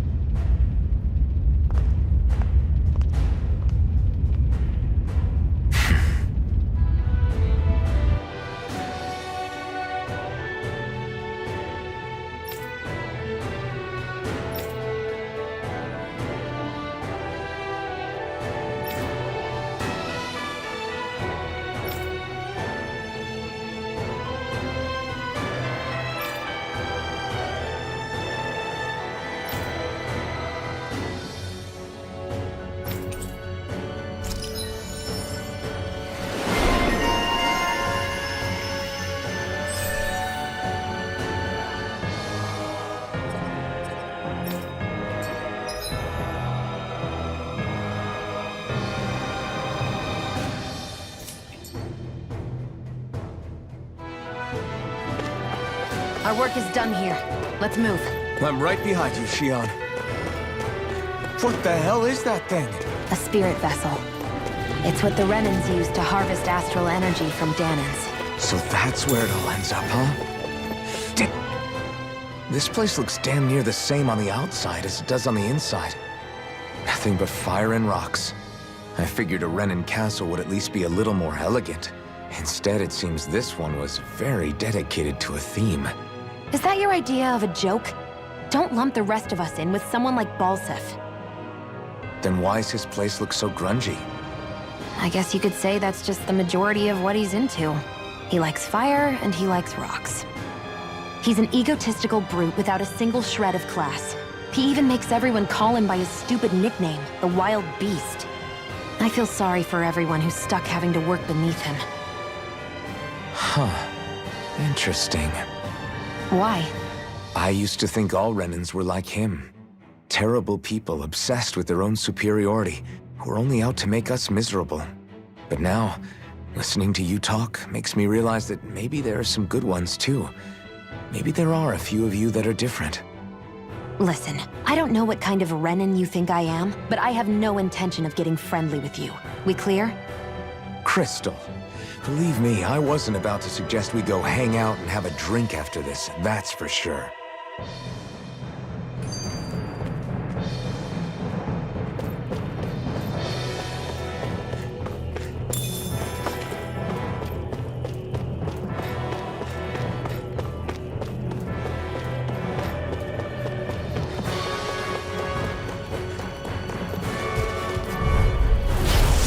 Our work is done here. Let's move. I'm right behind you, Shion. What the hell is that thing? A spirit vessel. It's what the Renans use to harvest astral energy from Danans. So that's where it all ends up, huh? This place looks damn near the same on the outside as it does on the inside. Nothing but fire and rocks. I figured a Renan castle would at least be a little more elegant. Instead, it seems this one was very dedicated to a theme. Is that your idea of a joke? Don't lump the rest of us in with someone like Balsef. Then why's his place look so grungy? I guess you could say that's just the majority of what he's into. He likes fire, and he likes rocks. He's an egotistical brute without a single shred of class. He even makes everyone call him by his stupid nickname, the Wild Beast. I feel sorry for everyone who's stuck having to work beneath him. Huh. Interesting. Why? I used to think all Renans were like him. Terrible people obsessed with their own superiority, who are only out to make us miserable. But now, listening to you talk makes me realize that maybe there are some good ones too. Maybe there are a few of you that are different. Listen, I don't know what kind of Renan you think I am, but I have no intention of getting friendly with you. We clear? Crystal, believe me, I wasn't about to suggest we go hang out and have a drink after this, that's for sure.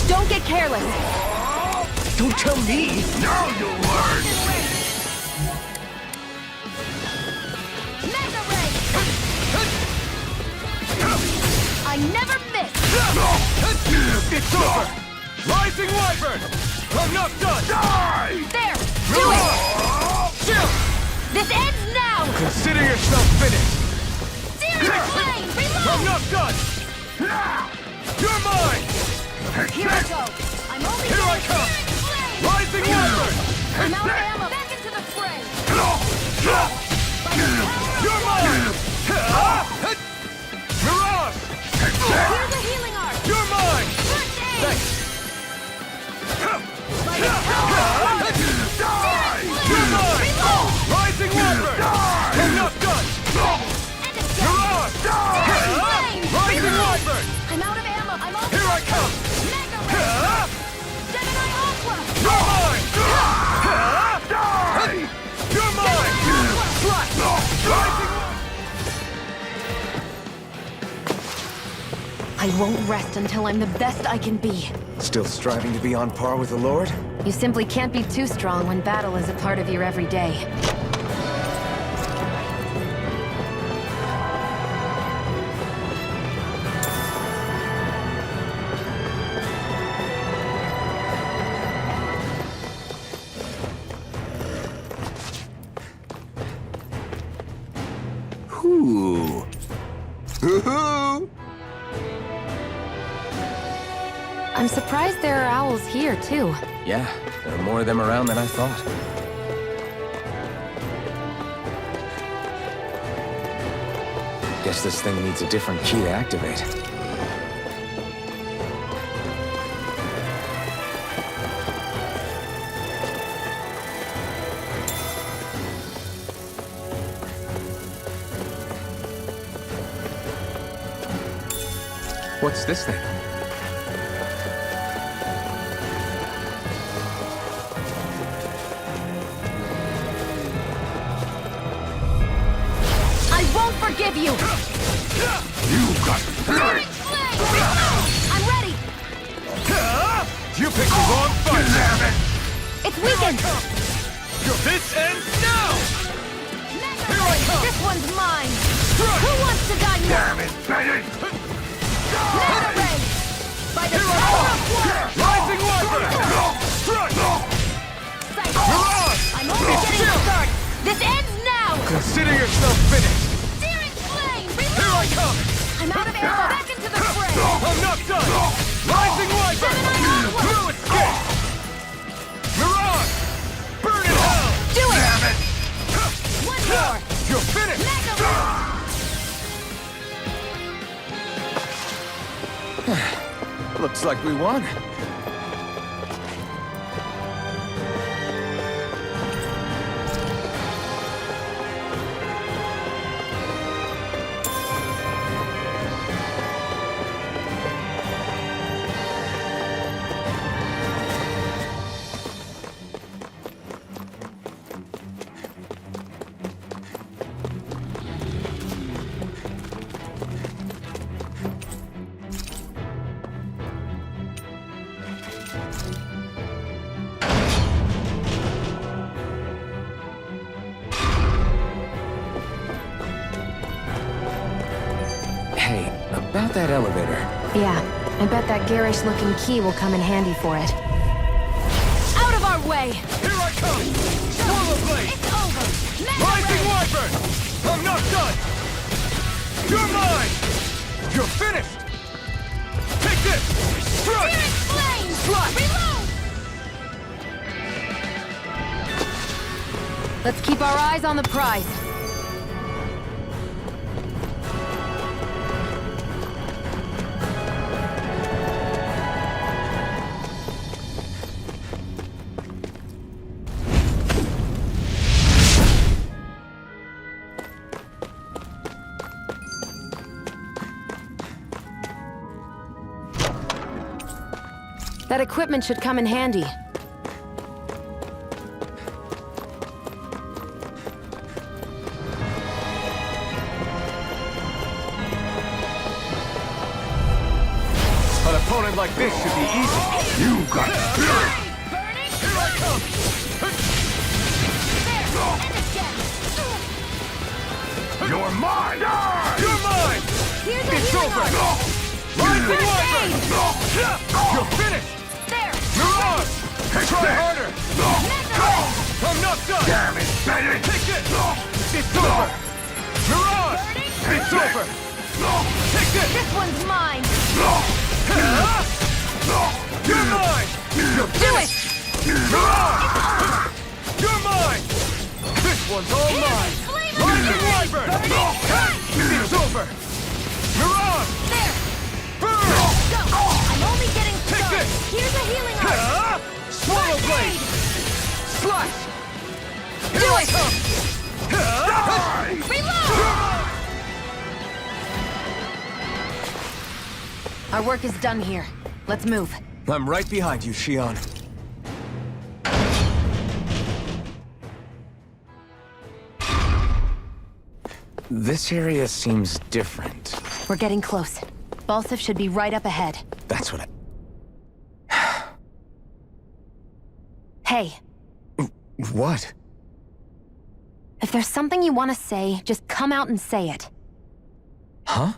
Don't get careless! Don't tell me! Now you'll learn! Mega Ray! I never miss! It's over! Rising Wyvern! I'm not done! Die! There! Do it! Chill! This ends now! Consider yourself finished! Searing Flame! I'm Reload! not done! You're mine! Here I go! I'm only Here I come! Rising Wyvern! I'm out of ammo! Back into the fray! You're mine! Mirage! Here's the healing art! You're mine! First aid! Thanks! Die! You're mine! Rising Wyvern! I'm not done! Mirage! Rising Wyvern! I'm out of ammo! I'm all Here I come! Mega Ray! Gemini Aqua! You're mine! You're mine! Slash! Rising I won't rest until I'm the best I can be. Still striving to be on par with the Lord? You simply can't be too strong when battle is a part of your everyday. Ooh. Hoo-hoo! I'm surprised there are owls here, too. Yeah, there are more of them around than I thought. Guess this thing needs a different key to activate. What's this thing? I won't forgive you! You got Searing Flame! Reload! I'm ready! You picked the wrong fight! Damn it! It's weakened! This ends now! Mega Here I come! This one's mine! Strike! Who wants to die Damn next? it, Bennett! Mega Ray! By the Here I power come! of one! Rising Wyvern! Strike! Mirage! I'm only getting started! This ends now! Consider yourself finished! Searing Flame! Here Reload! I come! I'm out of ammo! Back into the fray! I'm not done! Rising Wyvern! Through escape! Mirage! Burn in hell! Do it! Damn it! One more! Looks like we won. About that elevator. Yeah, I bet that garish-looking key will come in handy for it. Out of our way! Here I come! Swallow blade! It's over! Rising Wyvern! I'm not done! You're mine! You're finished! Take this! Strike! Spirit flame! Slash! Reload! Let's keep our eyes on the prize. That equipment should come in handy. An opponent like this should be easy. You got spirit! Burning! Here I come! There! And again! You're mine! You're mine! Here's a It's healing over! arm! Rising First Wyvern! aid! You're finished! There! Mirage! Try harder! Mega! I'm not done! Damn it, Bennett! Take this! It's over! Mirage! It's over! Take this! This one's mine! You're mine! You're Do it! Mirage! You're mine! This one's all mine! Flame Rising Burning! Wyvern! Burning! It's over! Mirage! There! Burn! Go! I'm only getting Take started! this! Here's a healing arm! Swallow blade! Slash! Do it! Die! Reload! Our work is done here. Let's move. I'm right behind you, Shion. This area seems different. We're getting close. Balsif should be right up ahead. That's what Hey, What? if there's something you want to say, just come out and say it. Huh?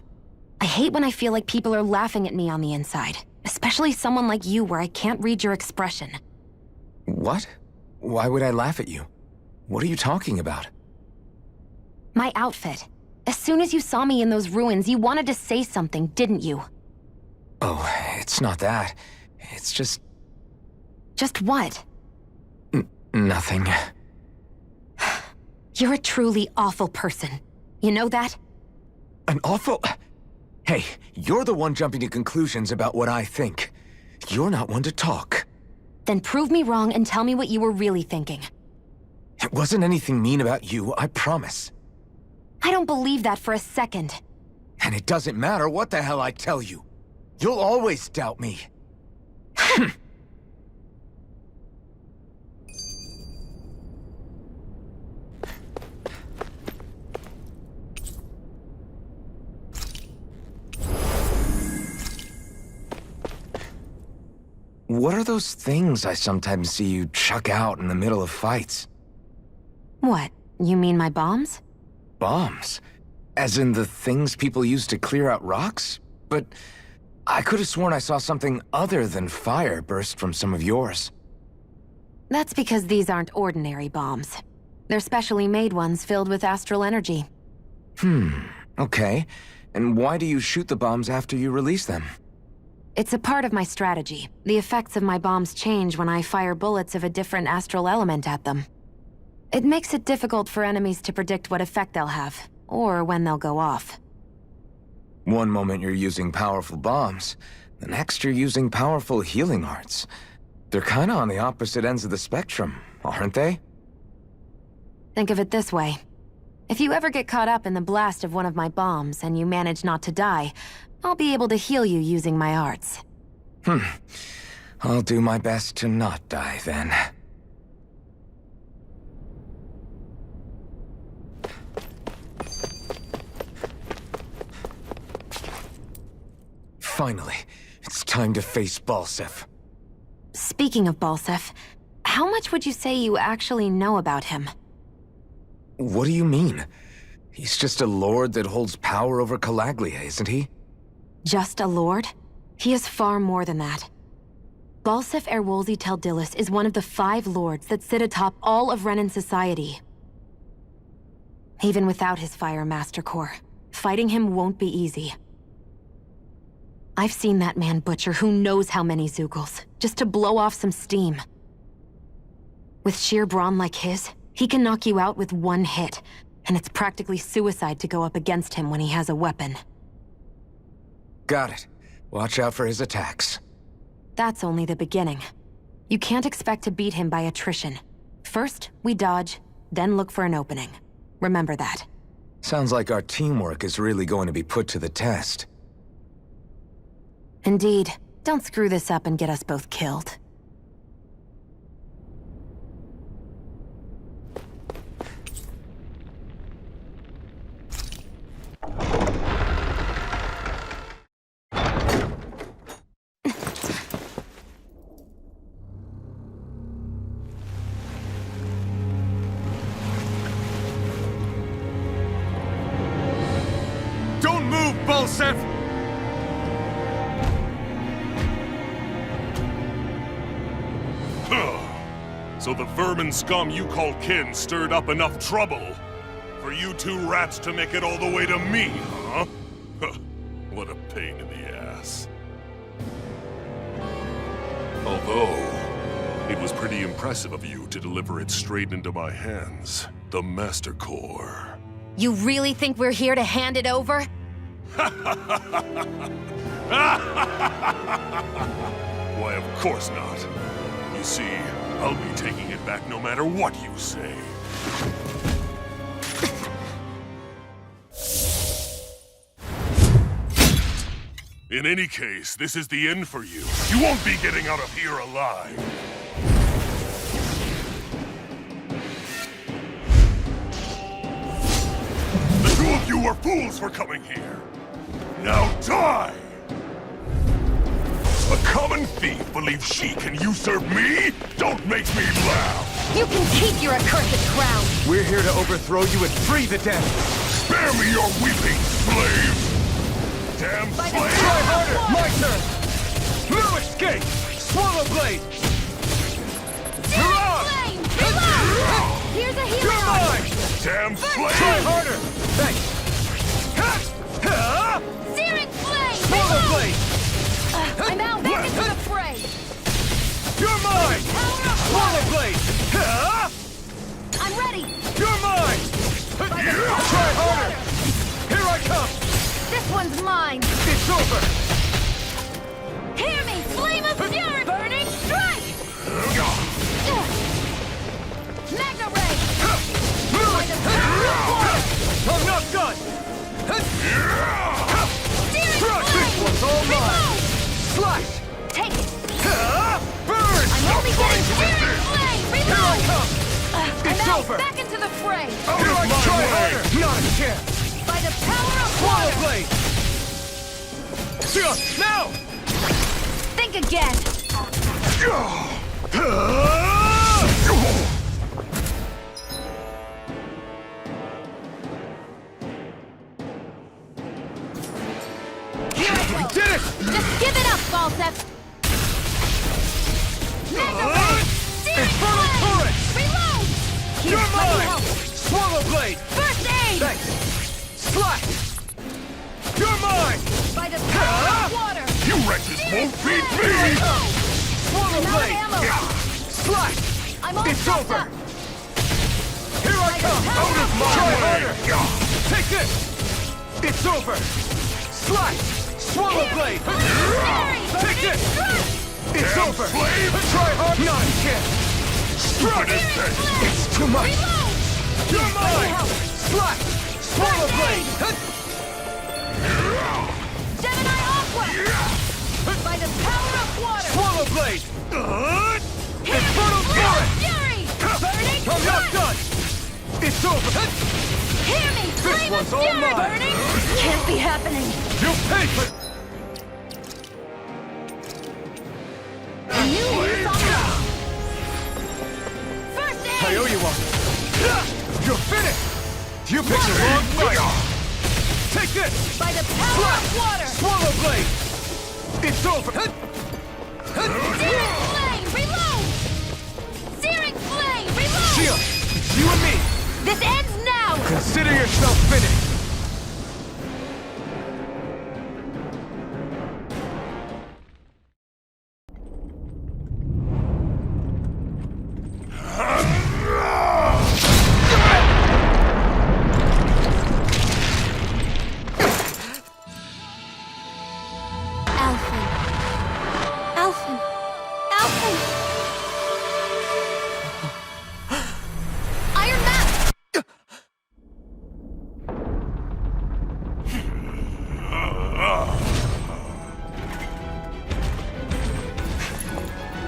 I hate when I feel like people are laughing at me on the inside. Especially someone like you where I can't read your expression. What? Why would I laugh at you? What are you talking about? My outfit. As soon as you saw me in those ruins, you wanted to say something, didn't you? Oh, it's not that. It's just... Just what? Nothing. You're a truly awful person. You know that? An awful... Hey, you're the one jumping to conclusions about what I think. You're not one to talk. Then prove me wrong and tell me what you were really thinking. It wasn't anything mean about you, I promise. I don't believe that for a second. And it doesn't matter what the hell I tell you. You'll always doubt me. What are those things I sometimes see you chuck out in the middle of fights? What? You mean my bombs? Bombs? As in the things people use to clear out rocks? But I could have sworn I saw something other than fire burst from some of yours. That's because these aren't ordinary bombs. They're specially made ones filled with astral energy. Okay. And why do you shoot the bombs after you release them? It's a part of my strategy. The effects of my bombs change when I fire bullets of a different astral element at them. It makes it difficult for enemies to predict what effect they'll have, or when they'll go off. One moment you're using powerful bombs, The next you're using powerful healing arts. They're kinda on the opposite ends of the spectrum, aren't they? Think of it this way. If you ever get caught up in the blast of one of my bombs and you manage not to die, I'll be able to heal you using my arts. I'll do my best to not die then. Finally, it's time to face Balsef. Speaking of Balsef, how much would you say you actually know about him? What do you mean? He's just a lord that holds power over Calaglia, isn't he? Just a lord? He is far more than that. Balsef Erwolzi Teldilis is one of the 5 lords that sit atop all of Renan society. Even without his Fire Master Core, fighting him won't be easy. I've seen that man butcher who knows how many Zeugles, just to blow off some steam. With sheer brawn like his, he can knock you out with one hit, and it's practically suicide to go up against him when he has a weapon. Got it. Watch out for his attacks. That's only the beginning. You can't expect to beat him by attrition. First, we dodge, then look for an opening. Remember that. Sounds like our teamwork is really going to be put to the test. Indeed. Don't screw this up and get us both killed. Don't move, Balsef! So the vermin scum you call kin stirred up enough trouble for you 2 rats to make it all the way to me, huh? What a pain in the ass. Although, it was pretty impressive of you to deliver it straight into my hands. The Master Core. You really think we're here to hand it over? Why, of course not. You see, I'll be taking it back no matter what you say. In any case, this is the end for you. You won't be getting out of here alive. The 2 of you were fools for coming here. Now die! A common thief believes she can usurp me? Don't make me laugh! You can keep your accursed crown! We're here to overthrow you and free the damned! Spare me your weeping, slave! Damn slave! Try harder! My turn! No escape! Swallow blade! Flame! Reload! Here's a healing! You're mine! Damn slave! Try harder! Thanks! Searing flame! Swallow blade! I'm out! Back into the fray! You're mine! Swallow blade! I'm ready! You're mine! Try harder! Here I come! This one's mine! It's over! Hear me! Flame of fury! Burning strike! Magna ray! By the power of water! I'm not done! Searing This one's all mine! Slash! Take it! Burn! I'm only getting searing flame! Here I Reload! come! I'm It's out! over! Back into the fray! Here I try harder! Not a chance! By the power of Swallow water! blade! Now! Think again! We did it! Just give it up, Balsef! Magna ray! Searing Infernal flame! turret! Reload! You're Let me mine! help! Swallow blade! First aid! Thanks! Slash! You're mine! By the power of water! You wretches won't beat me! Swallow I'm out of blade! ammo! Slash! I'm all It's fucked over! up! Here I come! Out of Try my way! harder! Take this! It's over! Slash! Swallow blade! Take this! It's over! Try hard! Not a chance! Strike! It's too much! You're mine! Slash! Swallow blade! Gemini Aqua! By the power of water! Swallow blade! Infernal Fury! Burning I'm not done! It's over! Hear me! This one's all mine! Burning! Can't be happening! You pay for... New use on the... First aid! I owe you one! You're finished! You picked the wrong fight! Take this! By the power of water! Swallow blade! It's over! Searing flame! Reload! Searing flame! Reload! Shield! It's you and me! This ends now! Consider yourself finished!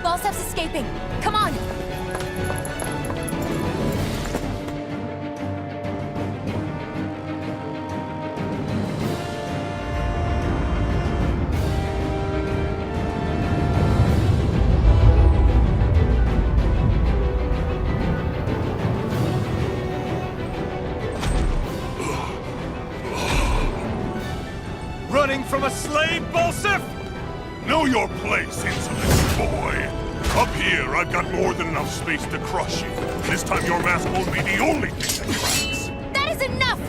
Ballstep's escaping! Come on! Running from a slave, Balsif? Know your place, insolent boy. Up here, I've got more than enough space to crush you. This time your mask won't be the only thing that cracks. That is enough!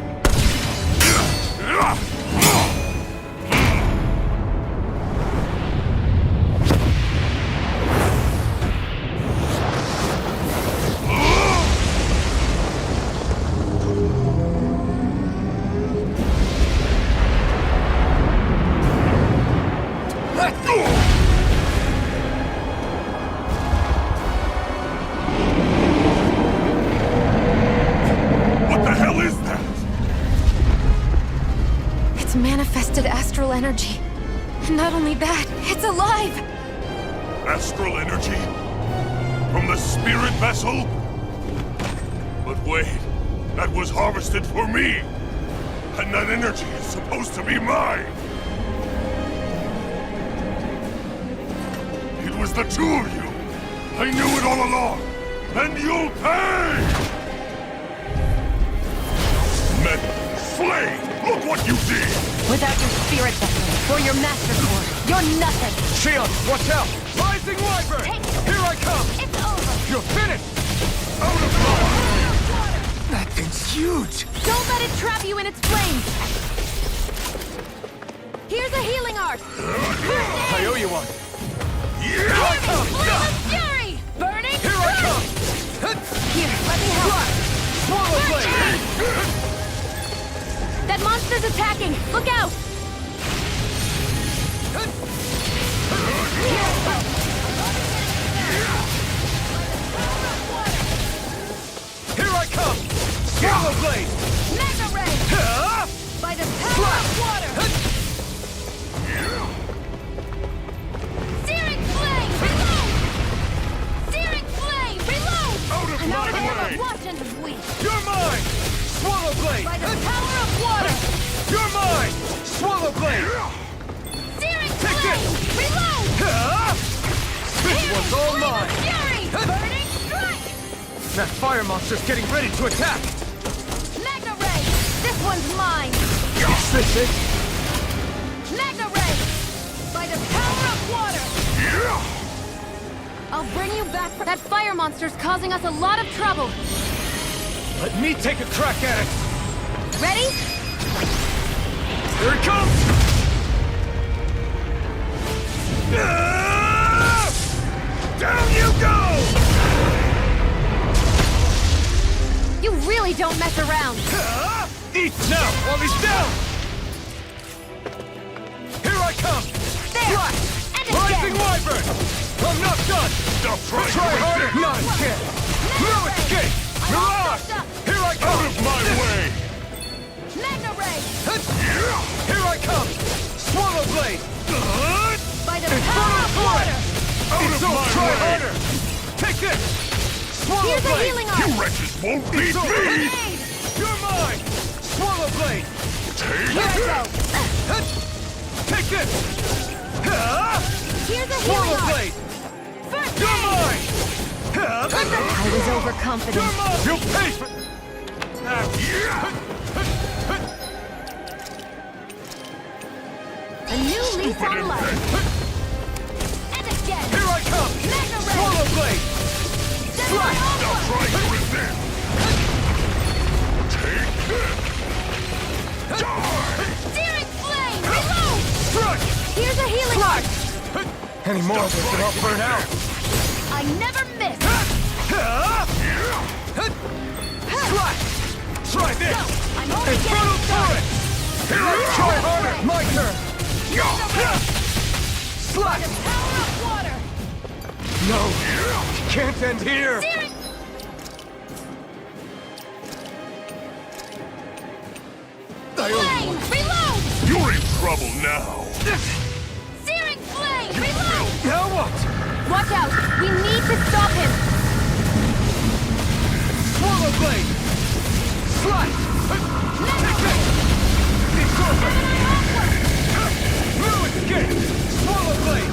It's manifested astral energy. And not only that, it's alive! Astral energy? From the spirit vessel? But wait, that was harvested for me! And that energy is supposed to be mine! It was the two of you! I knew it all along! And you'll pay! Metal, slave! Look what you did! Without your spirit vessel, or your master core, you're nothing! Shield, watch out! Rising Wyvern! Here I come! It's over! You're finished! Out of water! That thing's huge! Don't let it trap you in its flames! Here's a healing art! I owe you one! Here I come! Flame of fury! Burning Here I come! Here, let me help! Swallow blade! That monster's attacking! Look out! Here I come! Swallow blade! Mega ray! By the power of water! Searing flame! Reload! Searing flame! Reload! Out of my way! Watch and weep! You're mine! Swallow blade! By the power of water! You're mine! Swallow blade! Searing Take flame! this! Reload! This one's all mine! Fury! Burning strike! That fire monster's getting ready to attack! Magna ray! This one's mine! Is this it? Magna ray! By the power of water! I'll bring you back for that fire monster's causing us a lot of trouble! Let me take a crack at it! Ready? Here it comes! Down you go! You really don't mess around! Eat now while he's down! Here I come! There! Slash! And Rising again! Wyvern! I'm not done! Try harder! Not a chance! No escape! Mirage! Here I come! Out of my way! Magna Ray! Here I come! Swallow Blade! By the power of water! It's so try harder! Take this! Swallow Here's a Blade! healing You arm! wretches won't beat me! Grenade! You're mine! Swallow Blade! Take Here I go! Take this! Here's a healing Swallow arm! Blade! First You're aid! mine! I was overconfident. You're mine! You pay for... A new lease on life! And again! Here I come! Magna Ray! Swallow Blade! Slash! Now try to resist! Take this! Die! Searing Flame! Reload! Strike! Here's a healing arm! Any more of this and I'll burn out! I never miss! Slash! Try this! I'm only getting Infernal started! Torrent! Here I try harder! My turn! Slash! Power of water! No! Can't end here! Searing... Flame! Reload! You're in trouble now! Searing Flame! Reload! Now what? Watch out! We need to stop him! Swallow Blade! Slash! Magna Ray! It's over! No escape! Swallow Blade!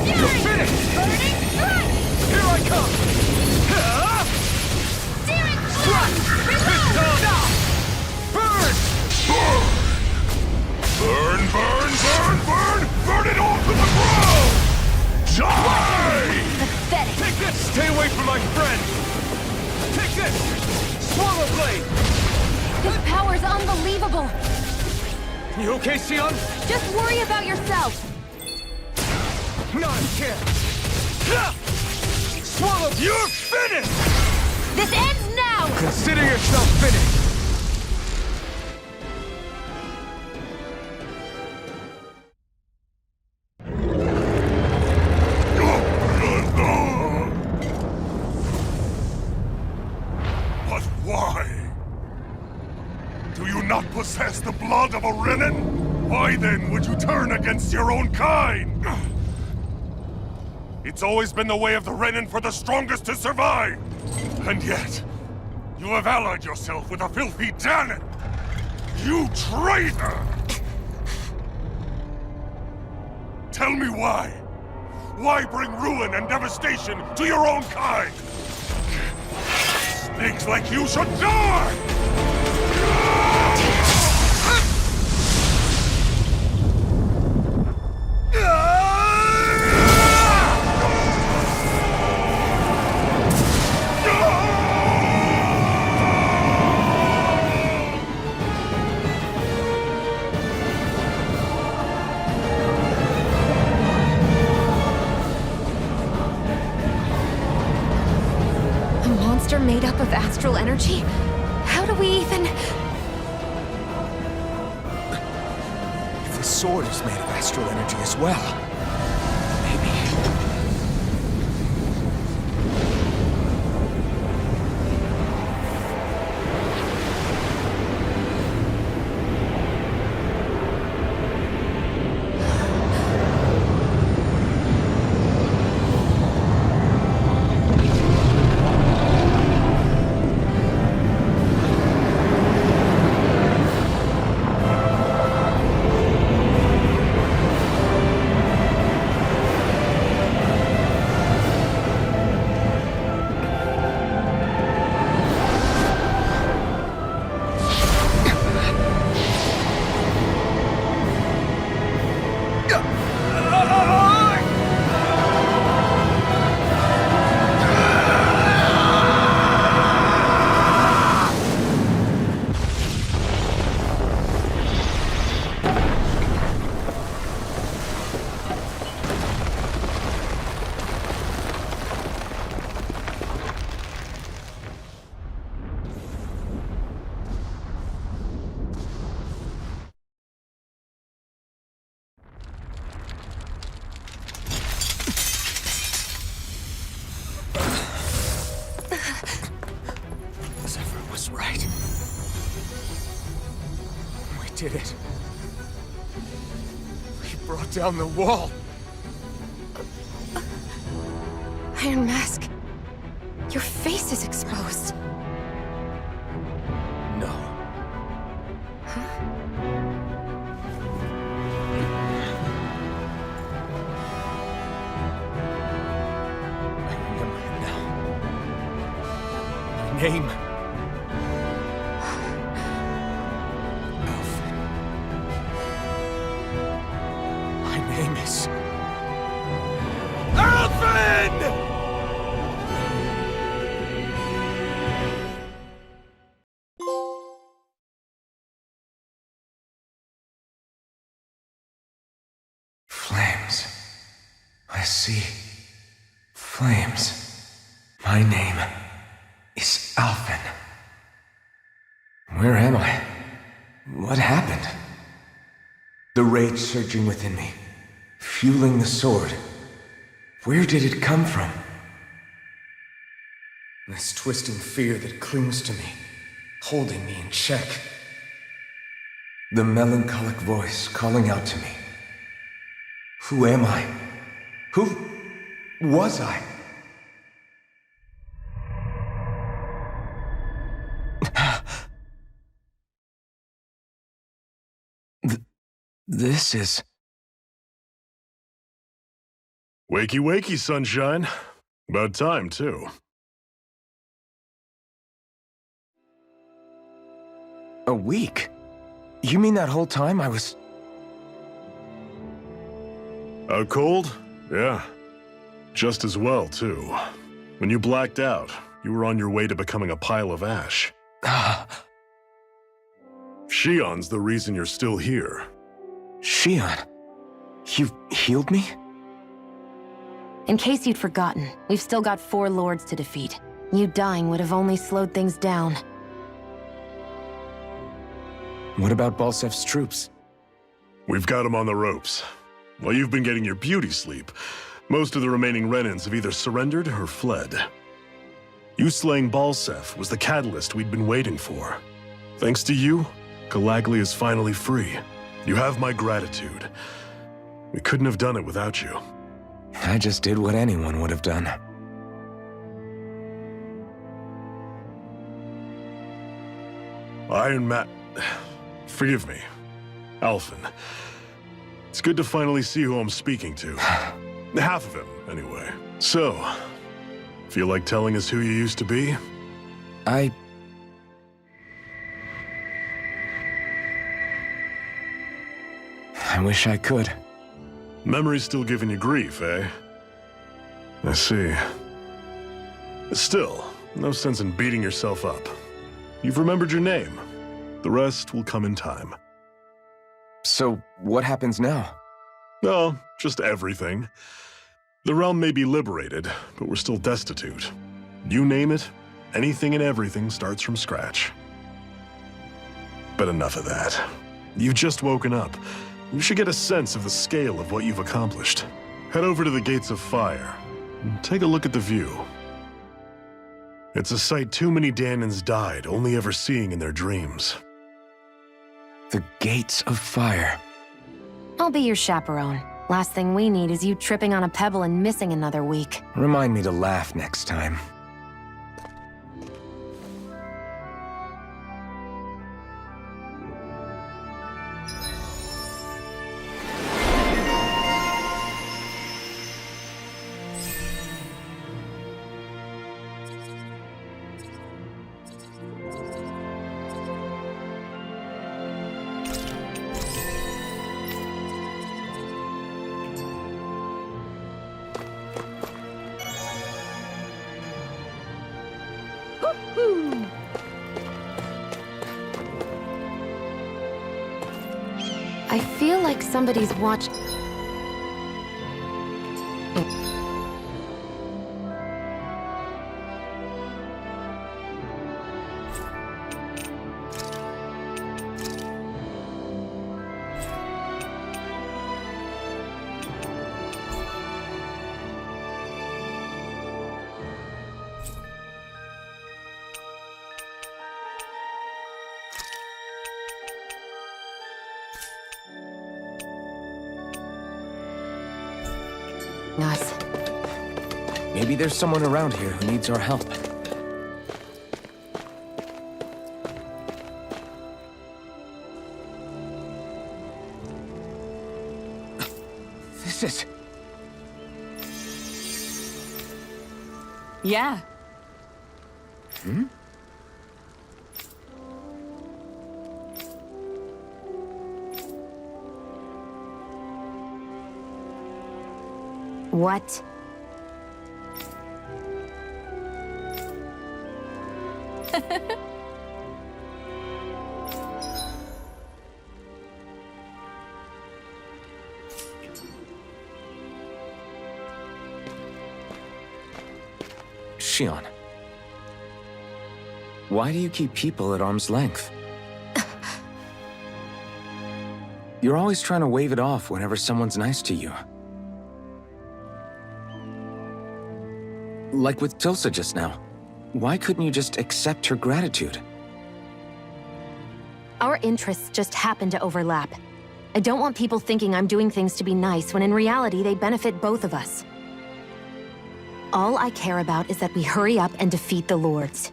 You're finished! Burning Strike! Here I come! Searing Flame! Reload! Burn! Burn, burn, burn, burn! Burn it all to the ground! Die! Pathetic! Take this! Stay away from my friend! Take this! Swallow Blade! His power's unbelievable! You okay, Sion? Just worry about yourself! Not a chance! Swallow! You're finished! This ends now! Consider yourself finished! But why? Do you not possess the blood of a Renin? Why then would you turn against your own kind? It's always been the way of the Renin for the strongest to survive! And yet, you have allied yourself with a filthy Danon! You traitor! Tell me why? Why bring ruin and devastation to your own kind? Snakes like you should die! A monster made up of astral energy? How do we even... If the sword is made of astral energy as well, maybe... was right. We did it. We brought down the wall. Iron Mask, your face is exposed. No. I remember it now. My name. Alfred. My name is... Alfred! Flames. I see. Flames. My name is Alfin. Where am I? What happened? The rage surging within me, fueling the sword. Where did it come from? This twisting fear that clings to me, holding me in check. The melancholic voice calling out to me. Who am I? Who was I? This is... Wakey wakey, sunshine. About time, too. A week? You mean that whole time I was... Out cold? Yeah. Just as well, too. When you blacked out, you were on your way to becoming a pile of ash. Shion's the reason you're still here. Shion? You healed me? In case you'd forgotten, we've still got 4 lords to defeat. You dying would have only slowed things down. What about Balsef's troops? We've got them on the ropes. While you've been getting your beauty sleep, most of the remaining Renans have either surrendered or fled. You slaying Balsef was the catalyst we'd been waiting for. Thanks to you, Calaglia is finally free. You have my gratitude. We couldn't have done it without you. I just did what anyone would have done. Forgive me. Alphen. It's good to finally see who I'm speaking to. Half of him, anyway. So, feel like telling us who you used to be? I wish I could. Memory's still giving you grief, eh? I see. Still, no sense in beating yourself up. You've remembered your name. The rest will come in time. So, what happens now? Oh, just everything. The realm may be liberated, but we're still destitute. You name it, anything and everything starts from scratch. But enough of that. You've just woken up. You should get a sense of the scale of what you've accomplished. Head over to the Gates of Fire, and take a look at the view. It's a sight too many Danans died only ever seeing in their dreams. The Gates of Fire. I'll be your chaperone. Last thing we need is you tripping on a pebble and missing another week. Remind me to laugh next time. I feel like somebody's watched... us. Maybe there's someone around here who needs our help. This is... Yeah. Hmm? What? Shion. Why do you keep people at arm's length? You're always trying to wave it off whenever someone's nice to you. Like with Tilsa just now. Why couldn't you just accept her gratitude? Our interests just happen to overlap. I don't want people thinking I'm doing things to be nice when in reality they benefit both of us. All I care about is that we hurry up and defeat the Lords.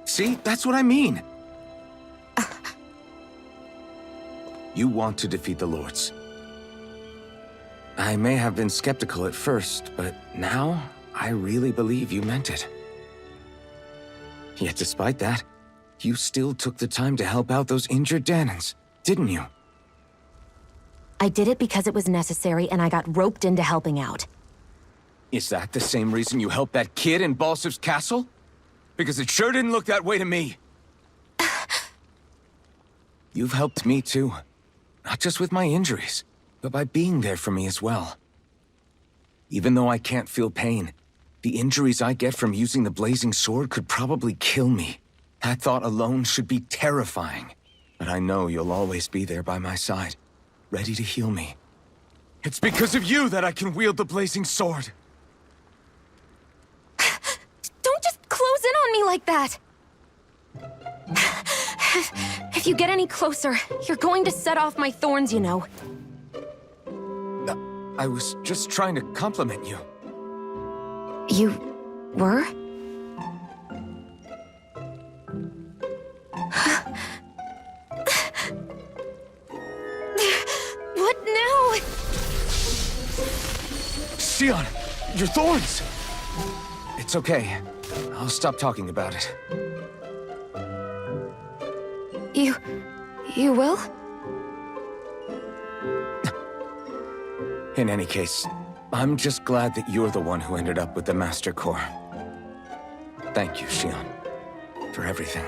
See? That's what I mean! You want to defeat the Lords. I may have been skeptical at first, but now I really believe you meant it. Yet despite that, you still took the time to help out those injured Danans, didn't you? I did it because it was necessary and I got roped into helping out. Is that the same reason you helped that kid in Balsif's castle? Because it sure didn't look that way to me. You've helped me too. Not just with my injuries, but by being there for me as well. Even though I can't feel pain, the injuries I get from using the blazing sword could probably kill me. That thought alone should be terrifying. But I know you'll always be there by my side, ready to heal me. It's because of you that I can wield the blazing sword. Don't just close in on me like that! If you get any closer, you're going to set off my thorns, you know. I was just trying to compliment you. You were? What now? Shion, your thorns! It's okay. I'll stop talking about it. You will? In any case, I'm just glad that you're the one who ended up with the Master Core. Thank you, Shion, for everything.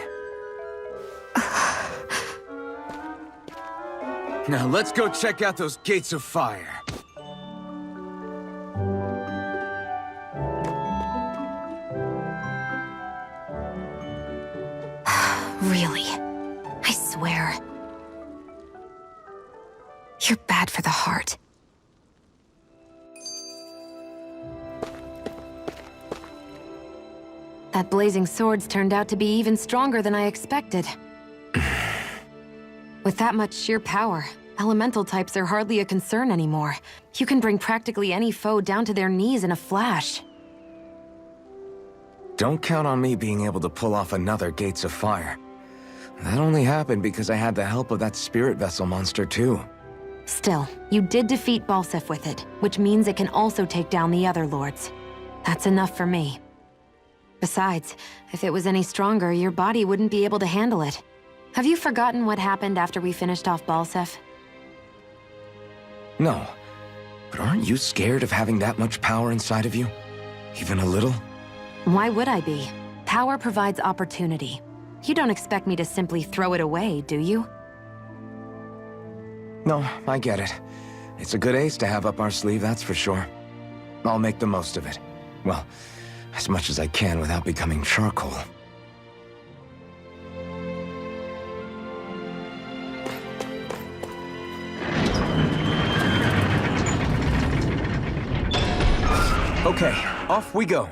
Now let's go check out those gates of fire. Really? I swear. You're bad for the heart. That blazing sword's turned out to be even stronger than I expected. With that much sheer power, elemental types are hardly a concern anymore. You can bring practically any foe down to their knees in a flash. Don't count on me being able to pull off another Gates of Fire. That only happened because I had the help of that spirit vessel monster too. Still, you did defeat Balsif with it, which means it can also take down the other lords. That's enough for me. Besides, if it was any stronger, your body wouldn't be able to handle it. Have you forgotten what happened after we finished off Balsif? No, but aren't you scared of having that much power inside of you? Even a little? Why would I be? Power provides opportunity. You don't expect me to simply throw it away, do you? No, I get it. It's a good ace to have up our sleeve, that's for sure. I'll make the most of it. Well, as much as I can without becoming charcoal. Okay, off we go.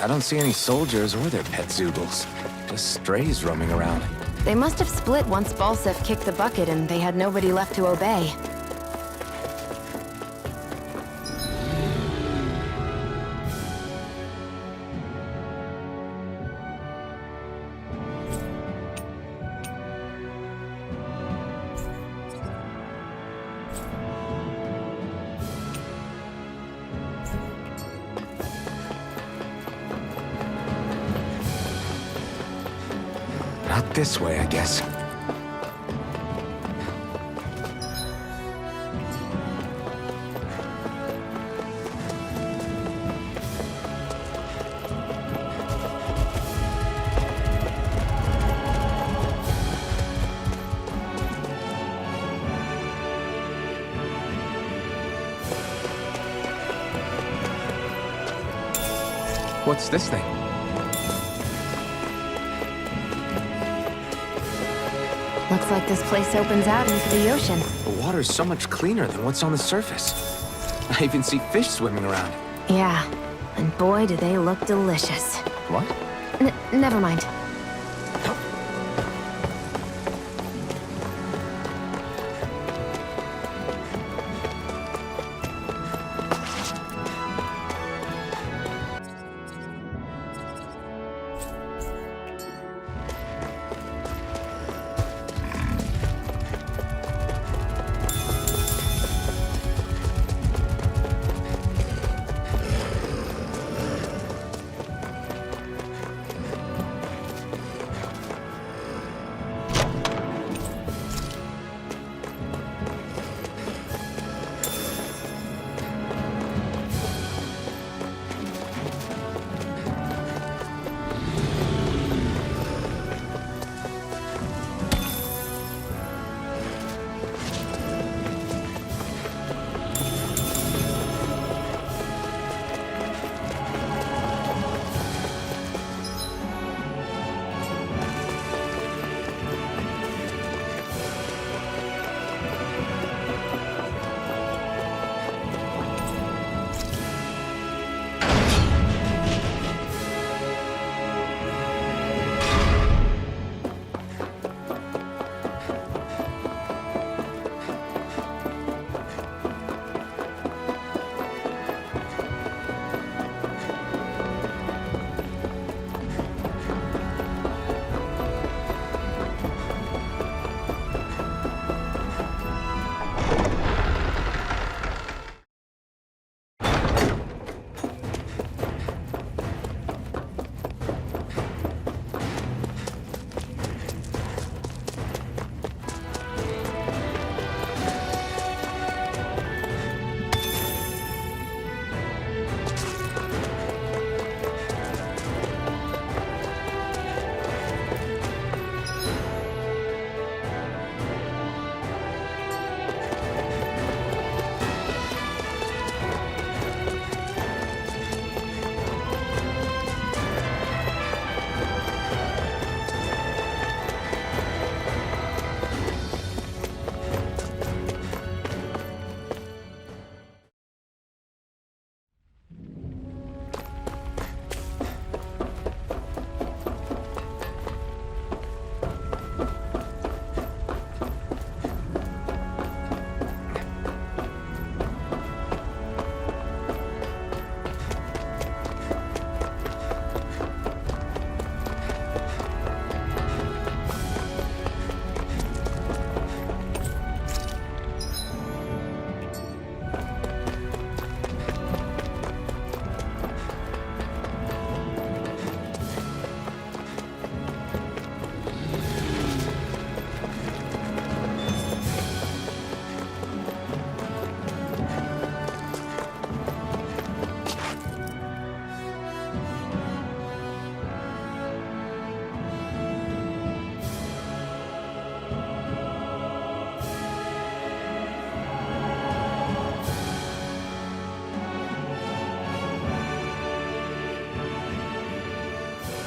I don't see any soldiers or their pet zoogles. Just strays roaming around. They must have split once Balsef kicked the bucket and they had nobody left to obey. Not this way, I guess. What's this thing? Looks like this place opens out into the ocean. The water's so much cleaner than what's on the surface. I even see fish swimming around. Yeah, and boy do they look delicious. What? Never mind.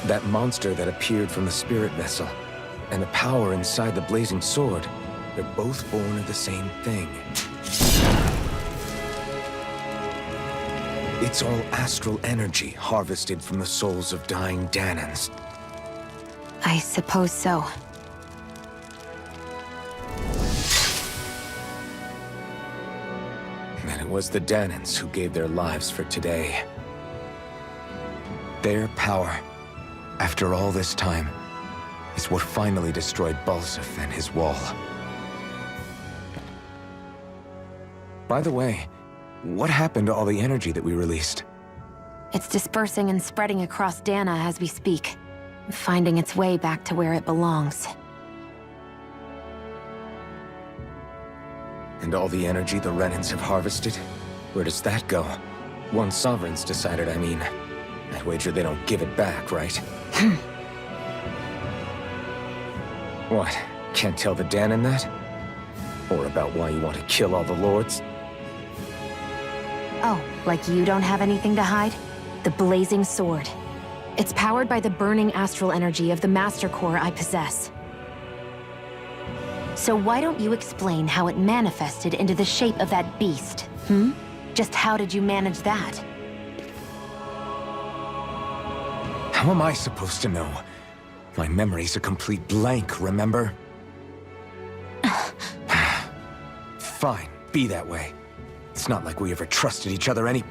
That monster that appeared from the spirit vessel, and the power inside the blazing sword, they're both born of the same thing. It's all astral energy harvested from the souls of dying Danans. I suppose so. was the Danans who gave their lives for today. Their power, after all this time, is what finally destroyed Balsif and his wall. By the way, what happened to all the energy that we released? It's dispersing and spreading across Dana as we speak, finding its way back to where it belongs. And all the energy the Renans have harvested? Where does that go? Once Sovereign's decided, I mean. I wager they don't give it back, right? What? Can't tell the Danan that? Or about why you want to kill all the lords? Oh, like you don't have anything to hide? The Blazing Sword. It's powered by the burning astral energy of the Master Core I possess. So why don't you explain how it manifested into the shape of that beast, hmm? Just how did you manage that? How am I supposed to know? My memory's a complete blank, remember? Fine, be that way. It's not like we ever trusted each other any...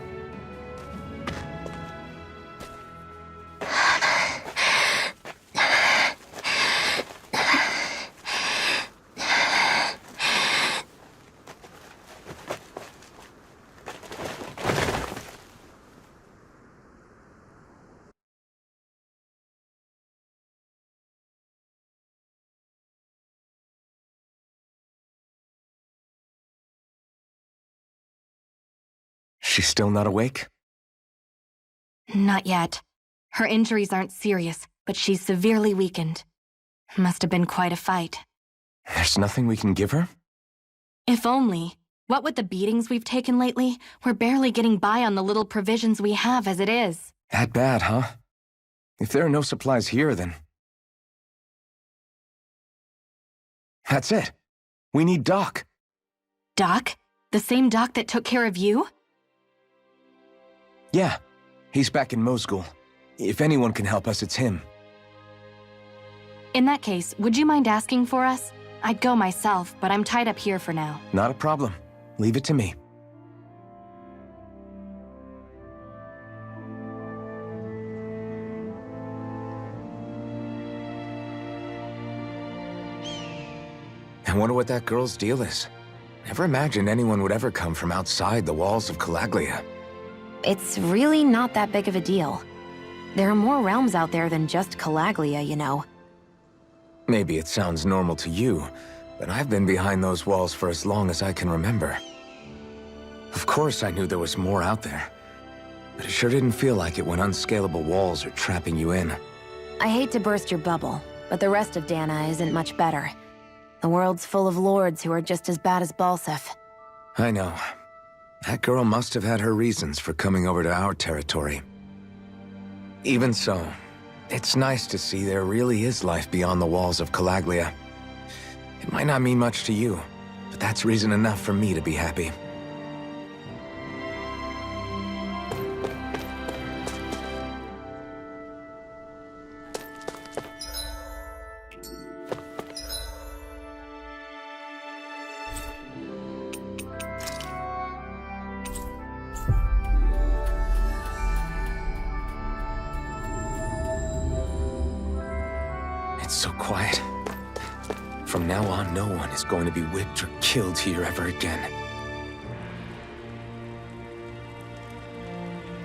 She's still not awake? Not yet. Her injuries aren't serious, but she's severely weakened. Must have been quite a fight. There's nothing we can give her? If only. What with the beatings we've taken lately, we're barely getting by on the little provisions we have as it is. That bad, huh? If there are no supplies here, then... That's it. We need Doc. Doc? The same Doc that took care of you? Yeah. He's back in Mosgul. If anyone can help us, it's him. In that case, would you mind asking for us? I'd go myself, but I'm tied up here for now. Not a problem. Leave it to me. I wonder what that girl's deal is. Never imagined anyone would ever come from outside the walls of Calaglia. It's really not that big of a deal. There are more realms out there than just Calaglia, you know. Maybe it sounds normal to you, but I've been behind those walls for as long as I can remember. Of course I knew there was more out there, but it sure didn't feel like it when unscalable walls are trapping you in. I hate to burst your bubble, but the rest of Dana isn't much better. The world's full of lords who are just as bad as Balsif. I know. That girl must have had her reasons for coming over to our territory. Even so, it's nice to see there really is life beyond the walls of Calaglia. It might not mean much to you, but that's reason enough for me to be happy. It's so quiet. From now on, no one is going to be whipped or killed here ever again.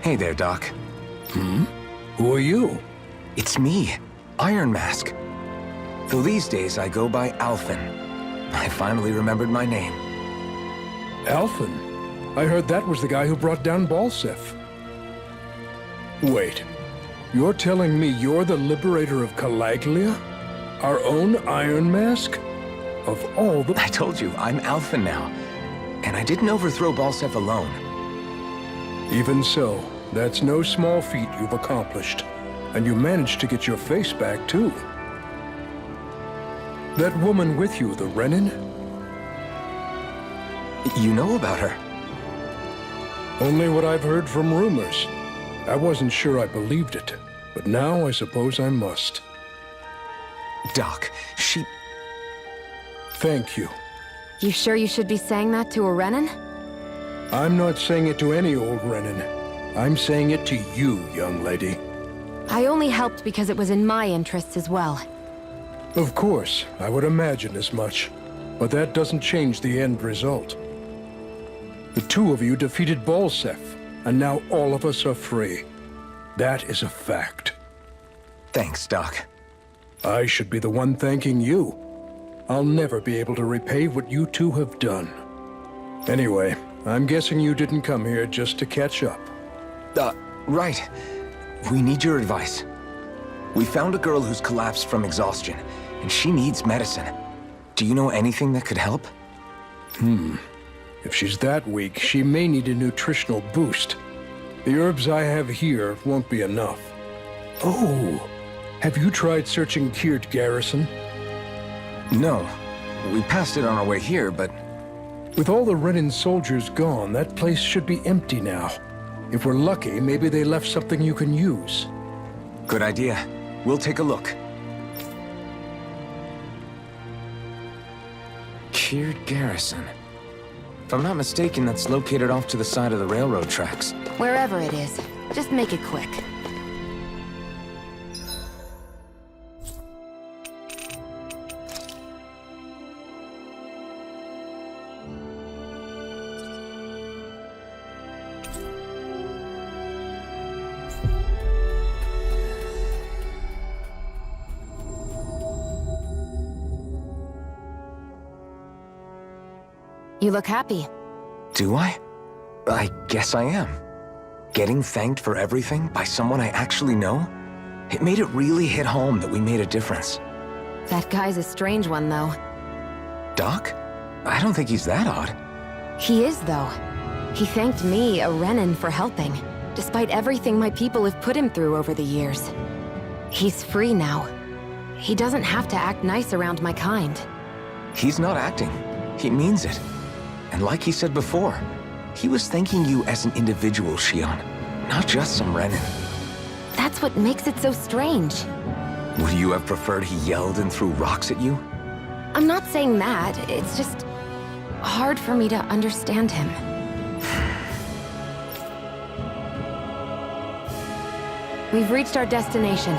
Hey there, Doc. Hmm? Who are you? It's me, Iron Mask. Though these days I go by Alphen. I finally remembered my name. Alphen? I heard that was the guy who brought down Balsif. Wait. You're telling me you're the liberator of Calaglia? Our own Iron Mask? Of all the... I told you, I'm Alphen now. And I didn't overthrow Balsif alone. Even so, that's no small feat you've accomplished. And you managed to get your face back, too. That woman with you, the Renin? You know about her? Only what I've heard from rumors. I wasn't sure I believed it, but now I suppose I must. Doc, she... Thank you. You sure you should be saying that to a Renin? I'm not saying it to any old Renan. I'm saying it to you, young lady. I only helped because it was in my interests as well. Of course, I would imagine as much. But that doesn't change the end result. The two of you defeated Balsef, and now all of us are free. That is a fact. Thanks, Doc. I should be the one thanking you. I'll never be able to repay what you two have done. Anyway, I'm guessing you didn't come here just to catch up. Right. We need your advice. We found a girl who's collapsed from exhaustion, and she needs medicine. Do you know anything that could help? If she's that weak, she may need a nutritional boost. The herbs I have here won't be enough. Oh, have you tried searching Kirt Garrison? No. We passed it on our way here, but... With all the Renan soldiers gone, that place should be empty now. If we're lucky, maybe they left something you can use. Good idea. We'll take a look. Kirt Garrison. If I'm not mistaken, that's located off to the side of the railroad tracks. Wherever it is, just make it quick. You look happy. Do I? I guess I am. Getting thanked for everything by someone I actually know? It made it really hit home that we made a difference. That guy's a strange one, though. Doc? I don't think he's that odd. He is, though. He thanked me, a Renan, for helping, despite everything my people have put him through over the years. He's free now. He doesn't have to act nice around my kind. He's not acting. He means it. And like he said before, he was thanking you as an individual, Shion, not just some Renan. That's what makes it so strange. Would you have preferred he yelled and threw rocks at you? I'm not saying that. It's just hard for me to understand him. We've reached our destination.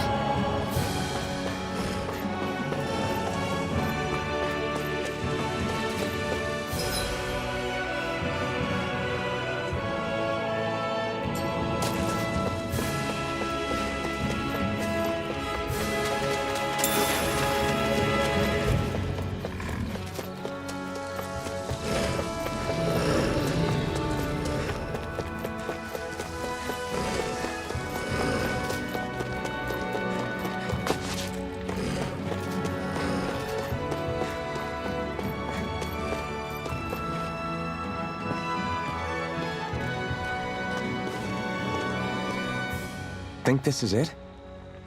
Think this is it?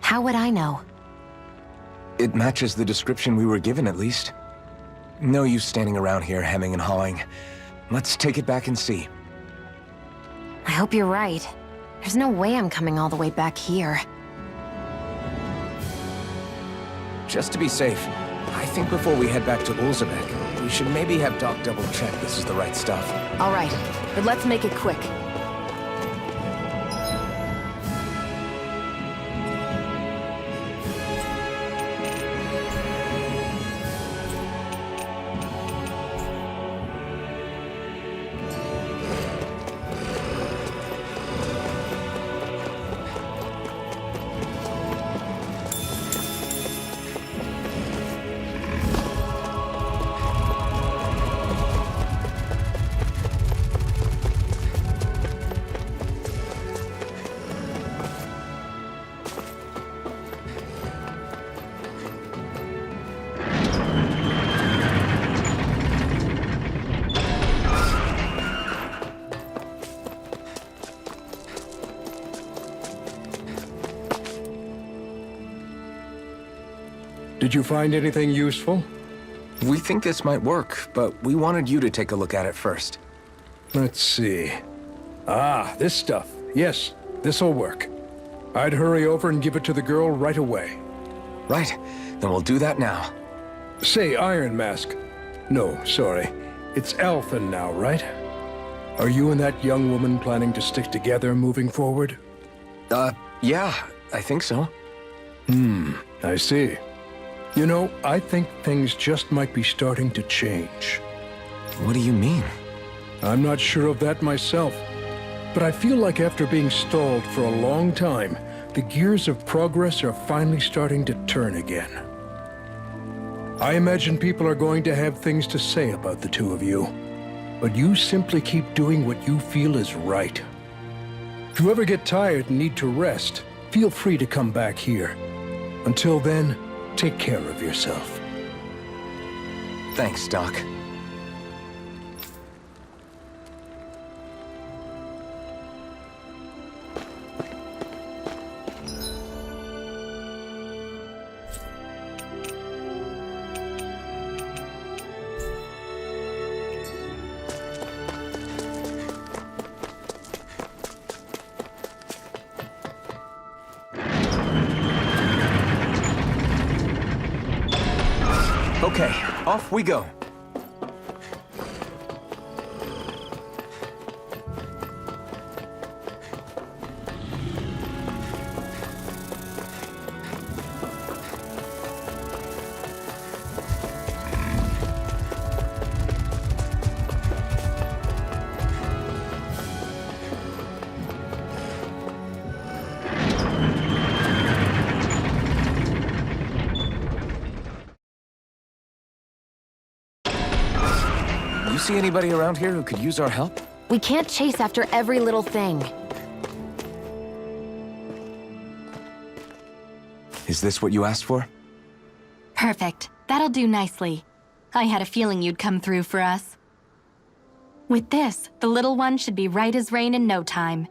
How would I know? It matches the description we were given, at least. No use standing around here hemming and hawing. Let's take it back and see. I hope you're right. There's no way I'm coming all the way back here. Just to be safe, I think before we head back to Ulzabek, we should maybe have Doc double-check this is the right stuff. All right, but let's make it quick. Did you find anything useful? We think this might work, but we wanted you to take a look at it first. Let's see. Ah, this stuff. Yes, this'll work. I'd hurry over and give it to the girl right away. Right, then we'll do that now. Say, Iron Mask. No, sorry. It's Elfin now, right? Are you and that young woman planning to stick together moving forward? Yeah, I think so. I see. You know, I think things just might be starting to change. What do you mean? I'm not sure of that myself, but I feel like after being stalled for a long time, the gears of progress are finally starting to turn again. I imagine people are going to have things to say about the two of you, but you simply keep doing what you feel is right. If you ever get tired and need to rest, feel free to come back here. Until then, take care of yourself. Thanks, Doc. Okay, off we go. You see anybody around here who could use our help? We can't chase after every little thing. Is this what you asked for? Perfect. That'll do nicely. I had a feeling you'd come through for us. With this, the little one should be right as rain in no time.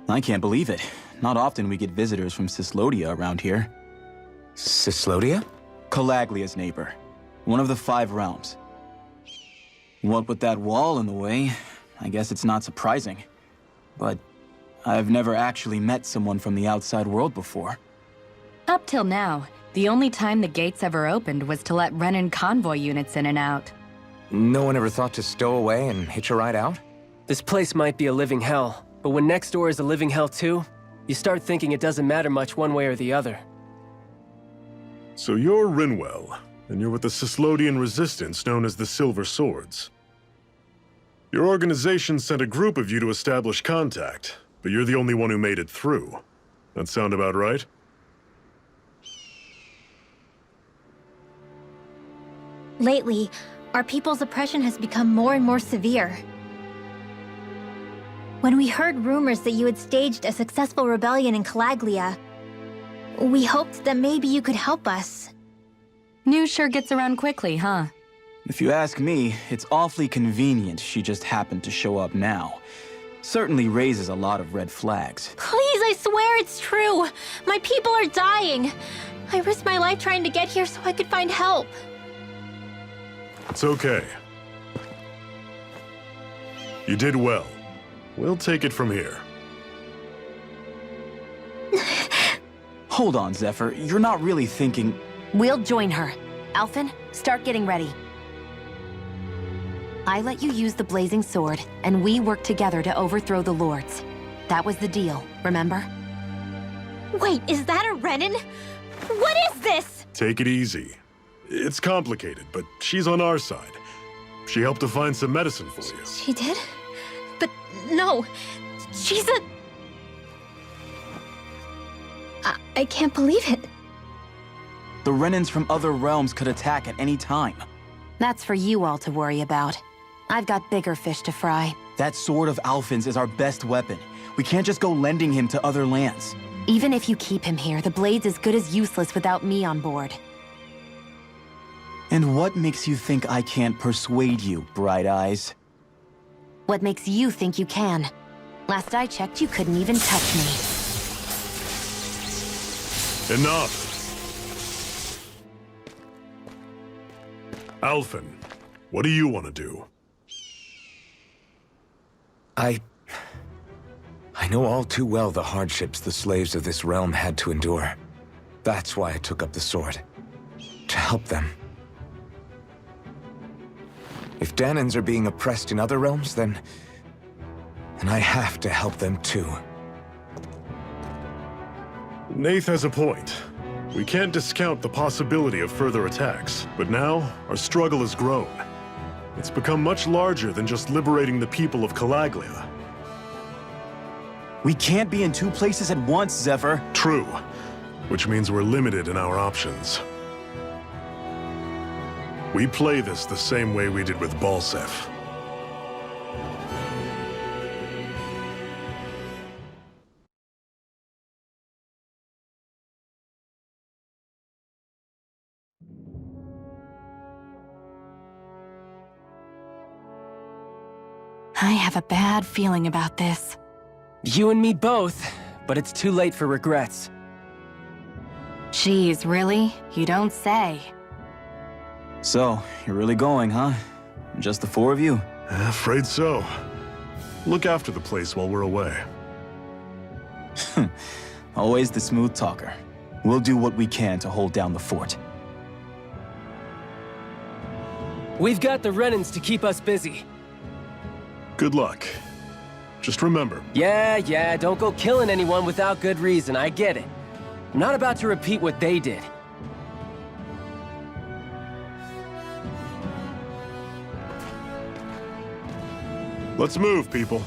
I can't believe it. Not often we get visitors from Cislodia around here. Cislodia? Calaglia's neighbor. One of the 5 realms. What with that wall in the way, I guess it's not surprising. But I've never actually met someone from the outside world before. Up till now, the only time the gates ever opened was to let Renan convoy units in and out. No one ever thought to stow away and hitch a ride out? This place might be a living hell, but when next door is a living hell too, you start thinking it doesn't matter much one way or the other. So you're Rinwell, and you're with the Cislodian resistance known as the Silver Swords. Your organization sent a group of you to establish contact, but you're the only one who made it through. That sound about right? Lately, our people's oppression has become more and more severe. When we heard rumors that you had staged a successful rebellion in Calaglia, we hoped that maybe you could help us. News sure gets around quickly, huh? If you ask me, it's awfully convenient she just happened to show up now. Certainly raises a lot of red flags. Please, I swear it's true! My people are dying! I risked my life trying to get here so I could find help. It's okay. You did well. We'll take it from here. Hold on, Zephyr. You're not really thinking... We'll join her. Alphen, start getting ready. I let you use the blazing sword, and we worked together to overthrow the lords. That was the deal, remember? Wait, is that a Renan? What is this? Take it easy. It's complicated, but she's on our side. She helped to find some medicine for you. She did? But no, she's a... I can't believe it. The Renans from other realms could attack at any time. That's for you all to worry about. I've got bigger fish to fry. That sword of Alphen's is our best weapon. We can't just go lending him to other lands. Even if you keep him here, the blade's as good as useless without me on board. And what makes you think I can't persuade you, Bright Eyes? What makes you think you can? Last I checked, you couldn't even touch me. Enough! Alphen, what do you want to do? I know all too well the hardships the slaves of this realm had to endure. That's why I took up the sword. To help them. If Danans are being oppressed in other realms, then I have to help them too. Nath has a point. We can't discount the possibility of further attacks, but now our struggle has grown. It's become much larger than just liberating the people of Calaglia. We can't be in two places at once, Zephyr. True, which means we're limited in our options. We play this the same way we did with Balsef. I have a bad feeling about this. You and me both, but it's too late for regrets. Jeez, really? You don't say. So, you're really going, huh? Just the four of you? Afraid so. Look after the place while we're away. Always the smooth talker. We'll do what we can to hold down the fort. We've got the Renans to keep us busy. Good luck. Just remember. Yeah, don't go killing anyone without good reason, I get it. I'm not about to repeat what they did. Let's move, people.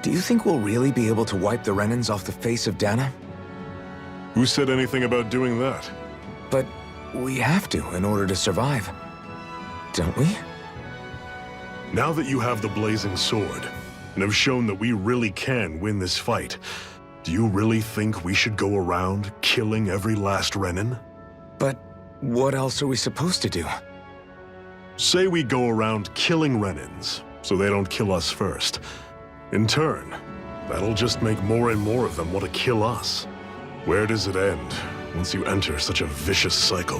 Do you think we'll really be able to wipe the Renans off the face of Dana? Who said anything about doing that? But we have to in order to survive. Don't we? Now that you have the blazing sword, and have shown that we really can win this fight, do you really think we should go around killing every last Renan? But what else are we supposed to do? Say we go around killing Renans, so they don't kill us first. In turn, that'll just make more and more of them want to kill us. Where does it end once you enter such a vicious cycle?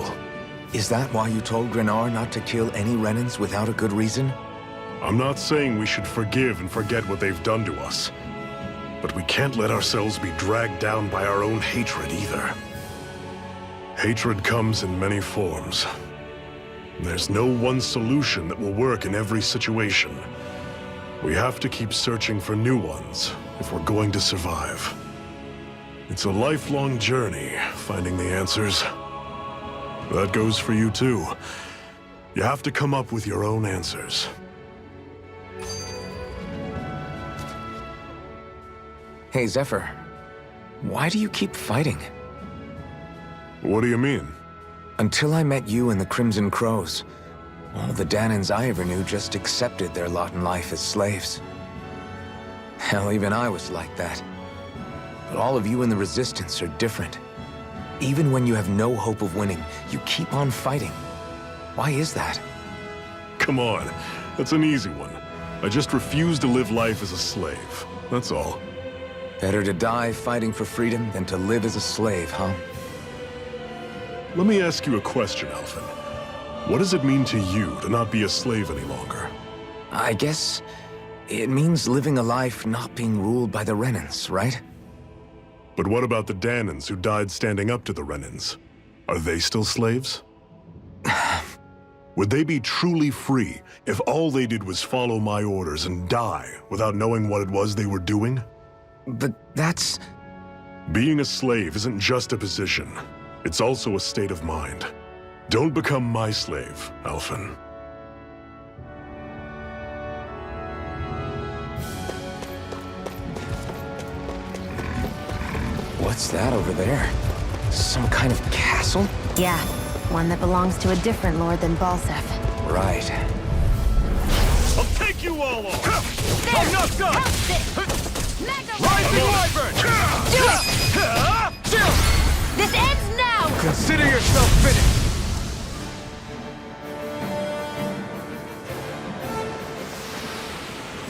Is that why you told Grenar not to kill any Renans without a good reason? I'm not saying we should forgive and forget what they've done to us. But we can't let ourselves be dragged down by our own hatred either. Hatred comes in many forms. There's no one solution that will work in every situation. We have to keep searching for new ones if we're going to survive. It's a lifelong journey, finding the answers. That goes for you too. You have to come up with your own answers. Hey, Zephyr. Why do you keep fighting? What do you mean? Until I met you and the Crimson Crows, all the Danans I ever knew just accepted their lot in life as slaves. Hell, even I was like that. But all of you in the Resistance are different. Even when you have no hope of winning, you keep on fighting. Why is that? Come on, that's an easy one. I just refuse to live life as a slave, that's all. Better to die fighting for freedom than to live as a slave, huh? Let me ask you a question, Alphen. What does it mean to you to not be a slave any longer? I guess it means living a life not being ruled by the Renans, right? But what about the Danans who died standing up to the Renans? Are they still slaves? Would they be truly free if all they did was follow my orders and die without knowing what it was they were doing? But that's... Being a slave isn't just a position. It's also a state of mind. Don't become my slave, Alphen. What's that over there? Some kind of castle? Yeah, one that belongs to a different lord than Balsef. Right. I'll take you all on! I'm not done! Rising Wyvern! Do it! This ends now! Consider yourself finished!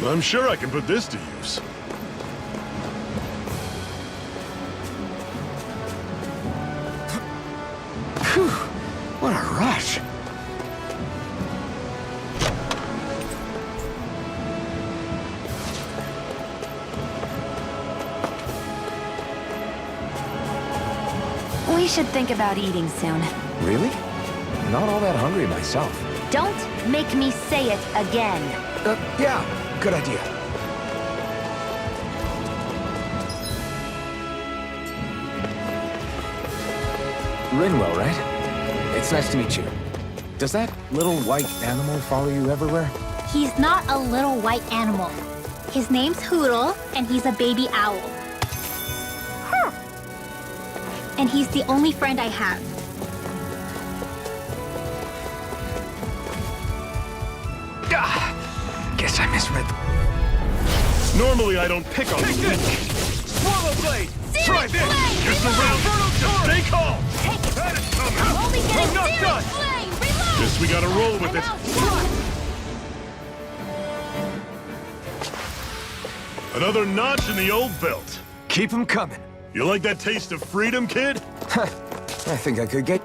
I'm sure I can put this to use. Phew, what a rush. We should think about eating soon. Really? Not all that hungry myself. Don't make me say it again. Yeah, good idea. Rinwell, right? It's nice to meet you. Does that little white animal follow you everywhere? He's not a little white animal. His name's Hoodle, and he's a baby owl. And he's the only friend I have. Guess I misread. Normally I don't pick on you. Swallow blade! Try this! You're surrounded! Just stay calm! That is coming! I'm not done! Guess we gotta roll with it. Another notch in the old belt. Keep 'em coming. You like that taste of freedom, kid? I think I could get...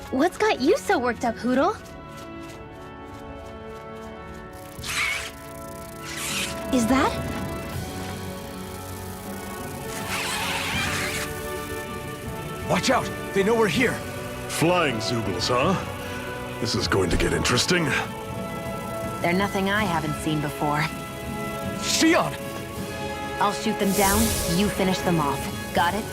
What's got you so worked up, Hoodle? Is that? Watch out! They know we're here! Flying Zoogles, huh? This is going to get interesting. They're nothing I haven't seen before. Shion! I'll shoot them down, you finish them off. Got it?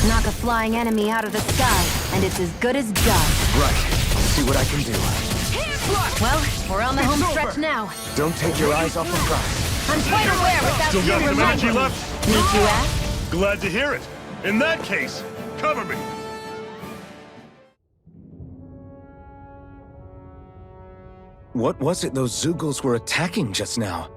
Knock a flying enemy out of the sky, and it's as good as done. Right. See what I can do. Well, we're on the home stretch now. Don't take your eyes off the prize. I'm quite aware without Still you got some reminding energy me. left? Need you ask? Glad to hear it. In that case, cover me. What was it those Zoogles were attacking just now?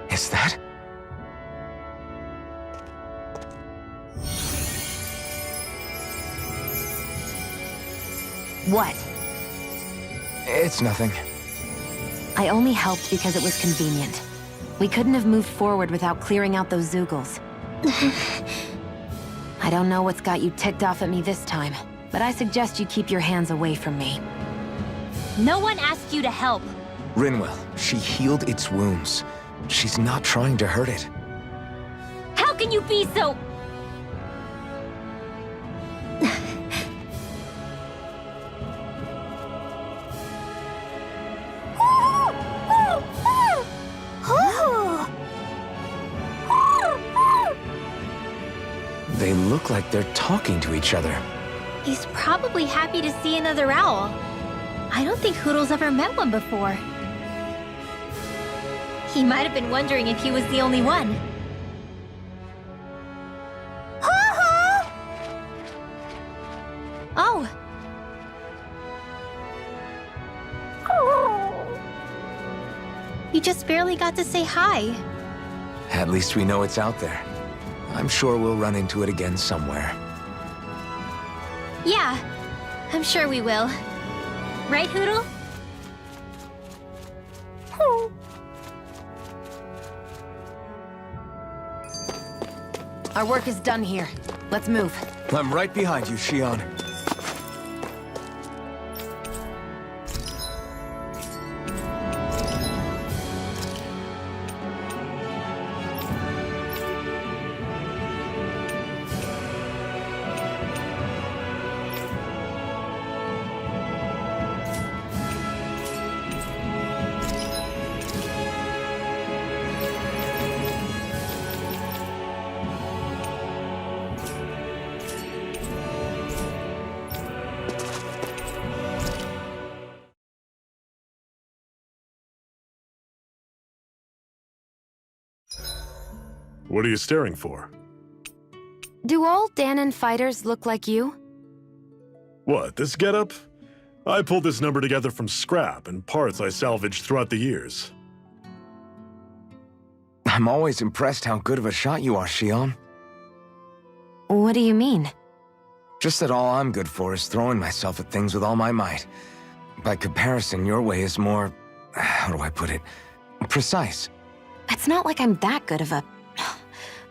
Is that? What? It's nothing. I only helped because it was convenient. We couldn't have moved forward without clearing out those Zoogles. I don't know what's got you ticked off at me this time, but I suggest you keep your hands away from me. No one asked you to help. Rinwell, she healed its wounds. She's not trying to hurt it. How can you be so... They look like they're talking to each other. He's probably happy to see another owl. I don't think Hoodle's ever met one before. He might have been wondering if he was the only one. Oh. You just barely got to say hi. At least we know it's out there. I'm sure we'll run into it again somewhere. Yeah, I'm sure we will. Right, Hoodle? Our work is done here. Let's move. I'm right behind you, Shion. What are you staring for? Do all Danon fighters look like you? What, this getup? I pulled this number together from scrap and parts I salvaged throughout the years. I'm always impressed how good of a shot you are, Shion. What do you mean? Just that all I'm good for is throwing myself at things with all my might. By comparison, your way is more... how do I put it? Precise. It's not like I'm that good of a...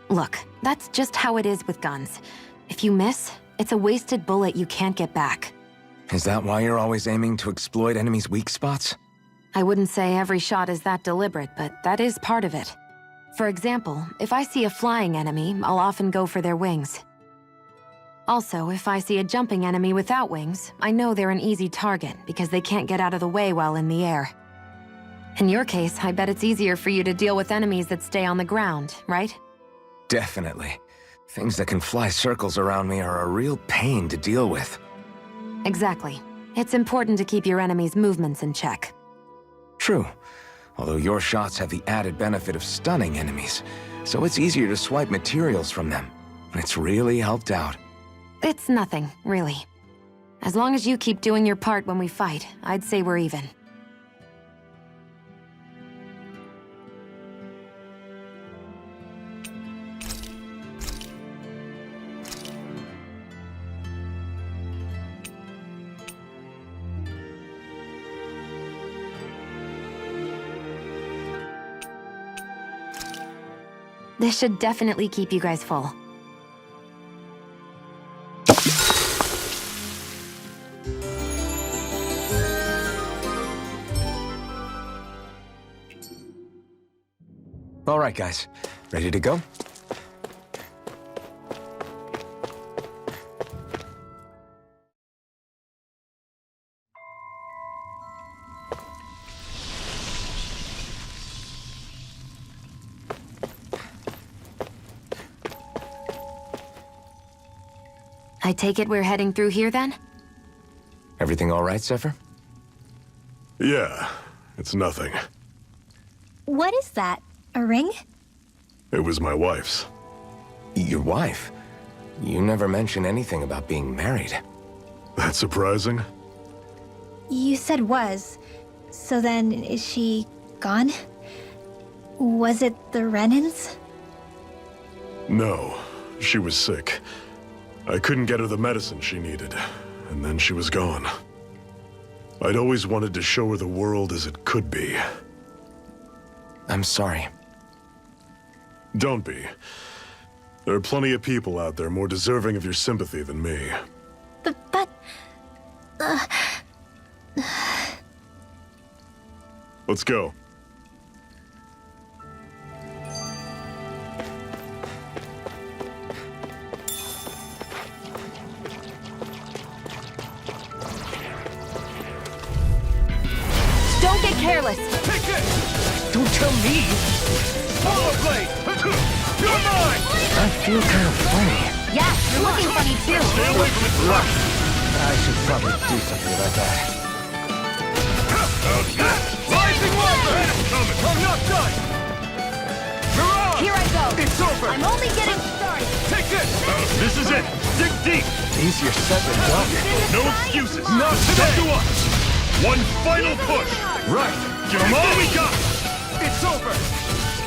Look, that's just how it is with guns. If you miss, it's a wasted bullet you can't get back. Is that why you're always aiming to exploit enemies' weak spots? I wouldn't say every shot is that deliberate, but that is part of it. For example, if I see a flying enemy, I'll often go for their wings. Also, if I see a jumping enemy without wings, I know they're an easy target because they can't get out of the way while in the air. In your case, I bet it's easier for you to deal with enemies that stay on the ground, right? Definitely. Things that can fly circles around me are a real pain to deal with. Exactly. It's important to keep your enemies' movements in check. True. Although your shots have the added benefit of stunning enemies, so it's easier to swipe materials from them. It's really helped out. It's nothing, really. As long as you keep doing your part when we fight, I'd say we're even. This should definitely keep you guys full. All right, guys. Ready to go? I take it we're heading through here, then? Everything all right, Zephyr? Yeah, it's nothing. What is that? A ring? It was my wife's. Your wife? You never mentioned anything about being married. That's surprising? You said was. So then, is she gone? Was it the Renans? No, she was sick. I couldn't get her the medicine she needed, and then she was gone. I'd always wanted to show her the world as it could be. I'm sorry. Don't be. There are plenty of people out there more deserving of your sympathy than me. But... Let's go. Don't get careless! Take it! Don't tell me! Follow blade! You're mine! I feel kind of funny. Yeah, you're looking funny too. Stay away from its luck. I should probably do something about that. Rising weapon! I'm not done! Mirage! Here I go! It's over! I'm only getting started! Take this! This is it! Dig deep! Easier said than done. No excuses! Not today! Up to us! One final push! Right! Give them all we got! It's over!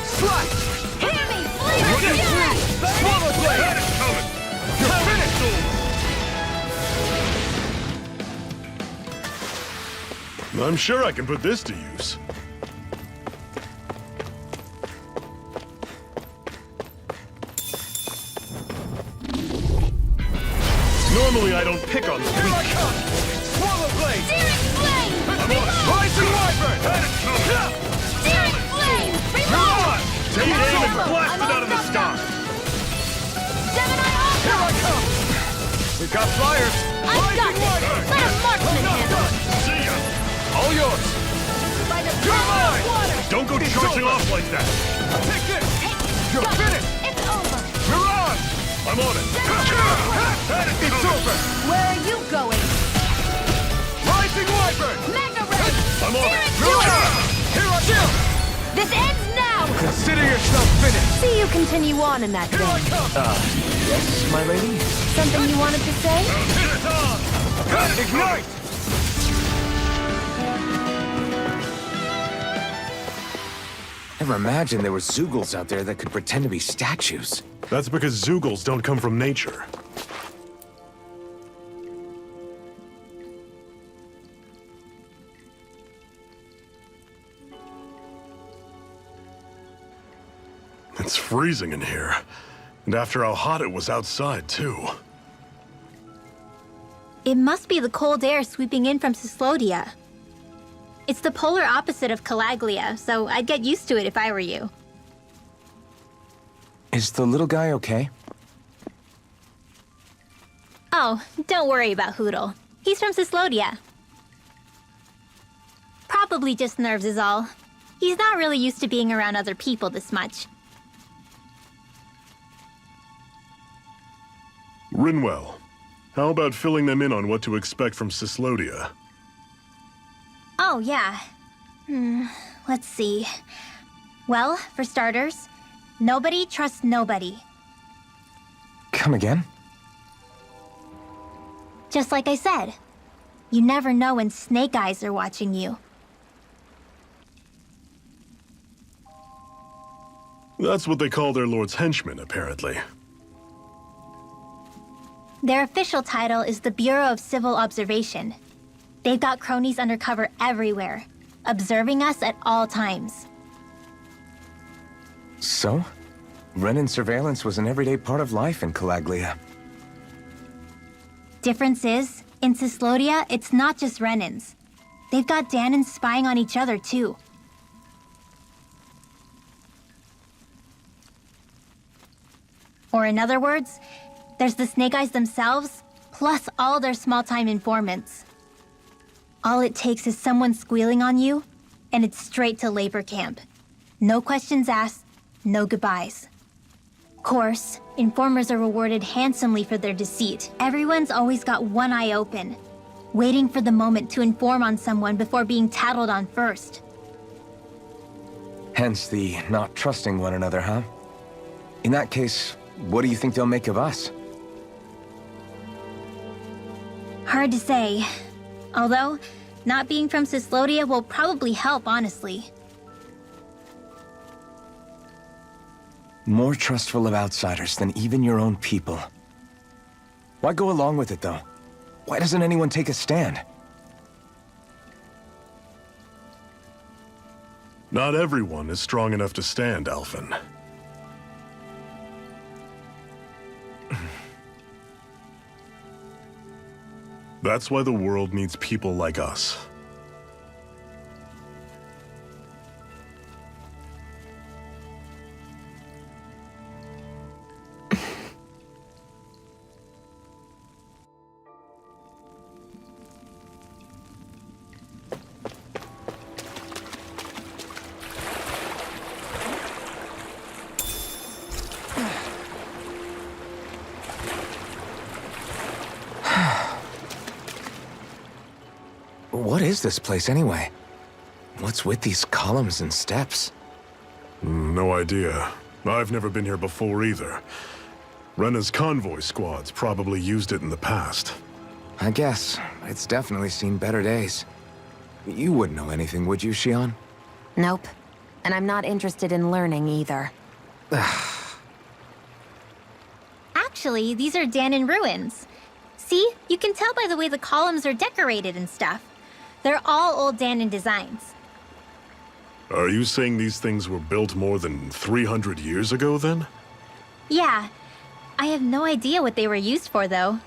Slice! Hear me! Flavor! Fury! Swallow blade! That is coming! You're finished! I'm sure I can put this to use. Normally I don't pick on the Here I weak. come! Swallow blade! Searing flame! I'm on it! Rising wyvern! That is coming! Searing flame! Mirage! Take aim and blast it out of the sky! Gemini Here I Ultra! come! We've got flyers! I've got this! Let a marksman handle it! See ya! All yours! By the You're power mine! of water! Don't go It's charging over. off like that! Take this! You're Got it. finished! It's over! Mirage! I'm on it! That is It's coming. over! Where are you going? Rising wyvern! Mega Ray! I'm on it! Here I come! This ends now! Consider yourself finished! See you continue on in that Here I vein. come! Yes, my lady? Something you wanted to say? Ignite! Never imagined there were Zeugles out there that could pretend to be statues. That's because Zeugles don't come from nature. It's freezing in here. And after how hot it was outside, too. It must be the cold air sweeping in from Cyslodia. It's the polar opposite of Calaglia, so I'd get used to it if I were you. Is the little guy okay? Oh, don't worry about Hootle. He's from Cyslodia. Probably just nerves is all. He's not really used to being around other people this much. Rinwell, how about filling them in on what to expect from Cyslodia? Oh, yeah. Let's see. Well, for starters, nobody trusts nobody. Come again? Just like I said. You never know when Snake Eyes are watching you. That's what they call their lord's henchmen, apparently. Their official title is the Bureau of Civil Observation. They've got cronies undercover everywhere, observing us at all times. So? Renin surveillance was an everyday part of life in Calaglia. Difference is, in Cyslodia, it's not just Renins. They've got Danans spying on each other, too. Or in other words, there's the Snake Eyes themselves, plus all their small-time informants. All it takes is someone squealing on you, and it's straight to labor camp. No questions asked, no goodbyes. Of course, informers are rewarded handsomely for their deceit. Everyone's always got one eye open, waiting for the moment to inform on someone before being tattled on first. Hence the not trusting one another, huh? In that case, what do you think they'll make of us? Hard to say. Although, not being from Cyslodia will probably help, honestly. More trustful of outsiders than even your own people. Why go along with it, though? Why doesn't anyone take a stand? Not everyone is strong enough to stand, Alphen. That's why the world needs people like us. What is this place, anyway? What's with these columns and steps? No idea. I've never been here before either. Rena's convoy squads probably used it in the past. I guess. It's definitely seen better days. You wouldn't know anything, would you, Xion? Nope. And I'm not interested in learning either. Actually, these are Danan ruins. See? You can tell by the way the columns are decorated and stuff. They're all old Danan designs. Are you saying these things were built more than 300 years ago, then? Yeah. I have no idea what they were used for, though.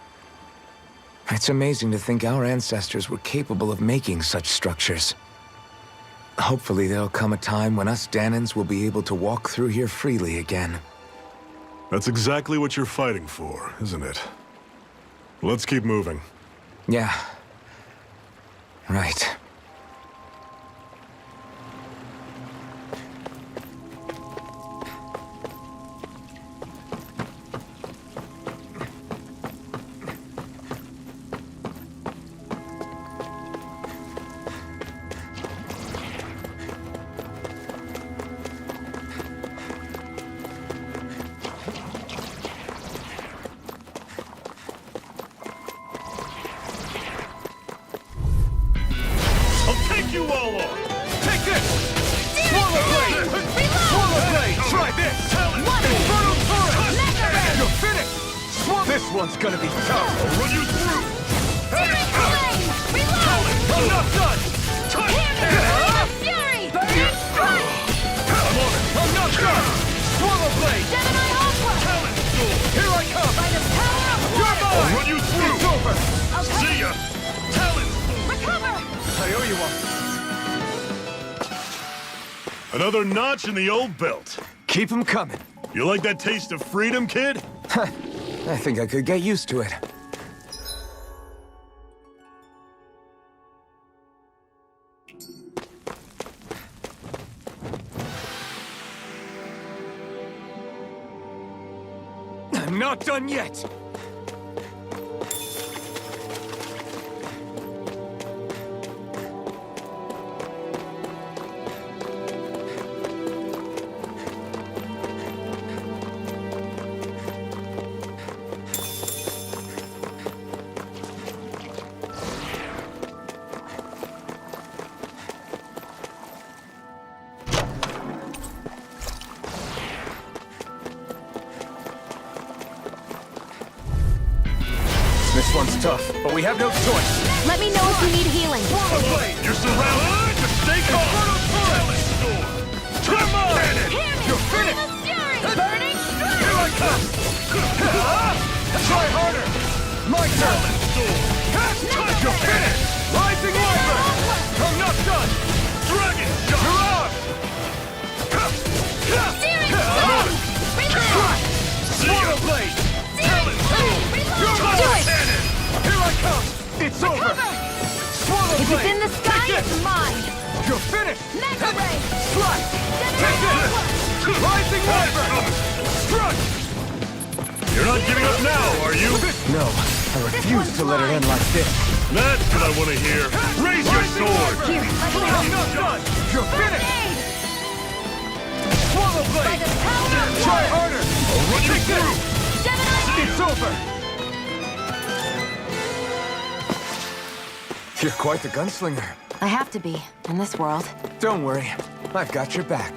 It's amazing to think our ancestors were capable of making such structures. Hopefully there'll come a time when us Danans will be able to walk through here freely again. That's exactly what you're fighting for, isn't it? Let's keep moving. Yeah. Right. You all on! Take this! Swallow blade! This one's gonna be tough. I'll run you through! Searing flame! Reload! I'm not done! Fury! Burning strike! I'm on it! I'm not done! Swallow blade! Gemini Aqua! Here I come! By the power of You're water! mine! I'll run you through! It's over! Okay. See ya! Talon! Recover! I owe you one. Another notch in the old belt. Keep them coming. You like that taste of freedom, kid? I think I could get used to it. I'm not done yet! This one's tough, but we have no choice. Let me know if you need healing. You're surrounded! Just stay calm! Talon Storm! Come on! Hear me! You're finished! Flame of Fury! Burning strike! Here I come! Try harder! My turn! You're finished! Rising Wyvern! I'm not done! Dragon Shot! You're on! Searing flame! Reload! Swallow blade! Searing flame! You're Reload! mine! Here I come! It's over! Swallow If blade! it's in the sky, Take it's mine! You're finished! Mega Ray! Slice! Gemini Take this! Aqua! Rising Wyvern! Struck! You're not giving up now, are you? No, I refuse to let it end like this. That's what I want to hear. Raise your sword! Here, I'm not done! You're finished! Swallow By blade! the power of Try water! harder! I'll run you Take this! through! Gemini It's over! You're quite the gunslinger. I have to be, in this world. Don't worry, I've got your back.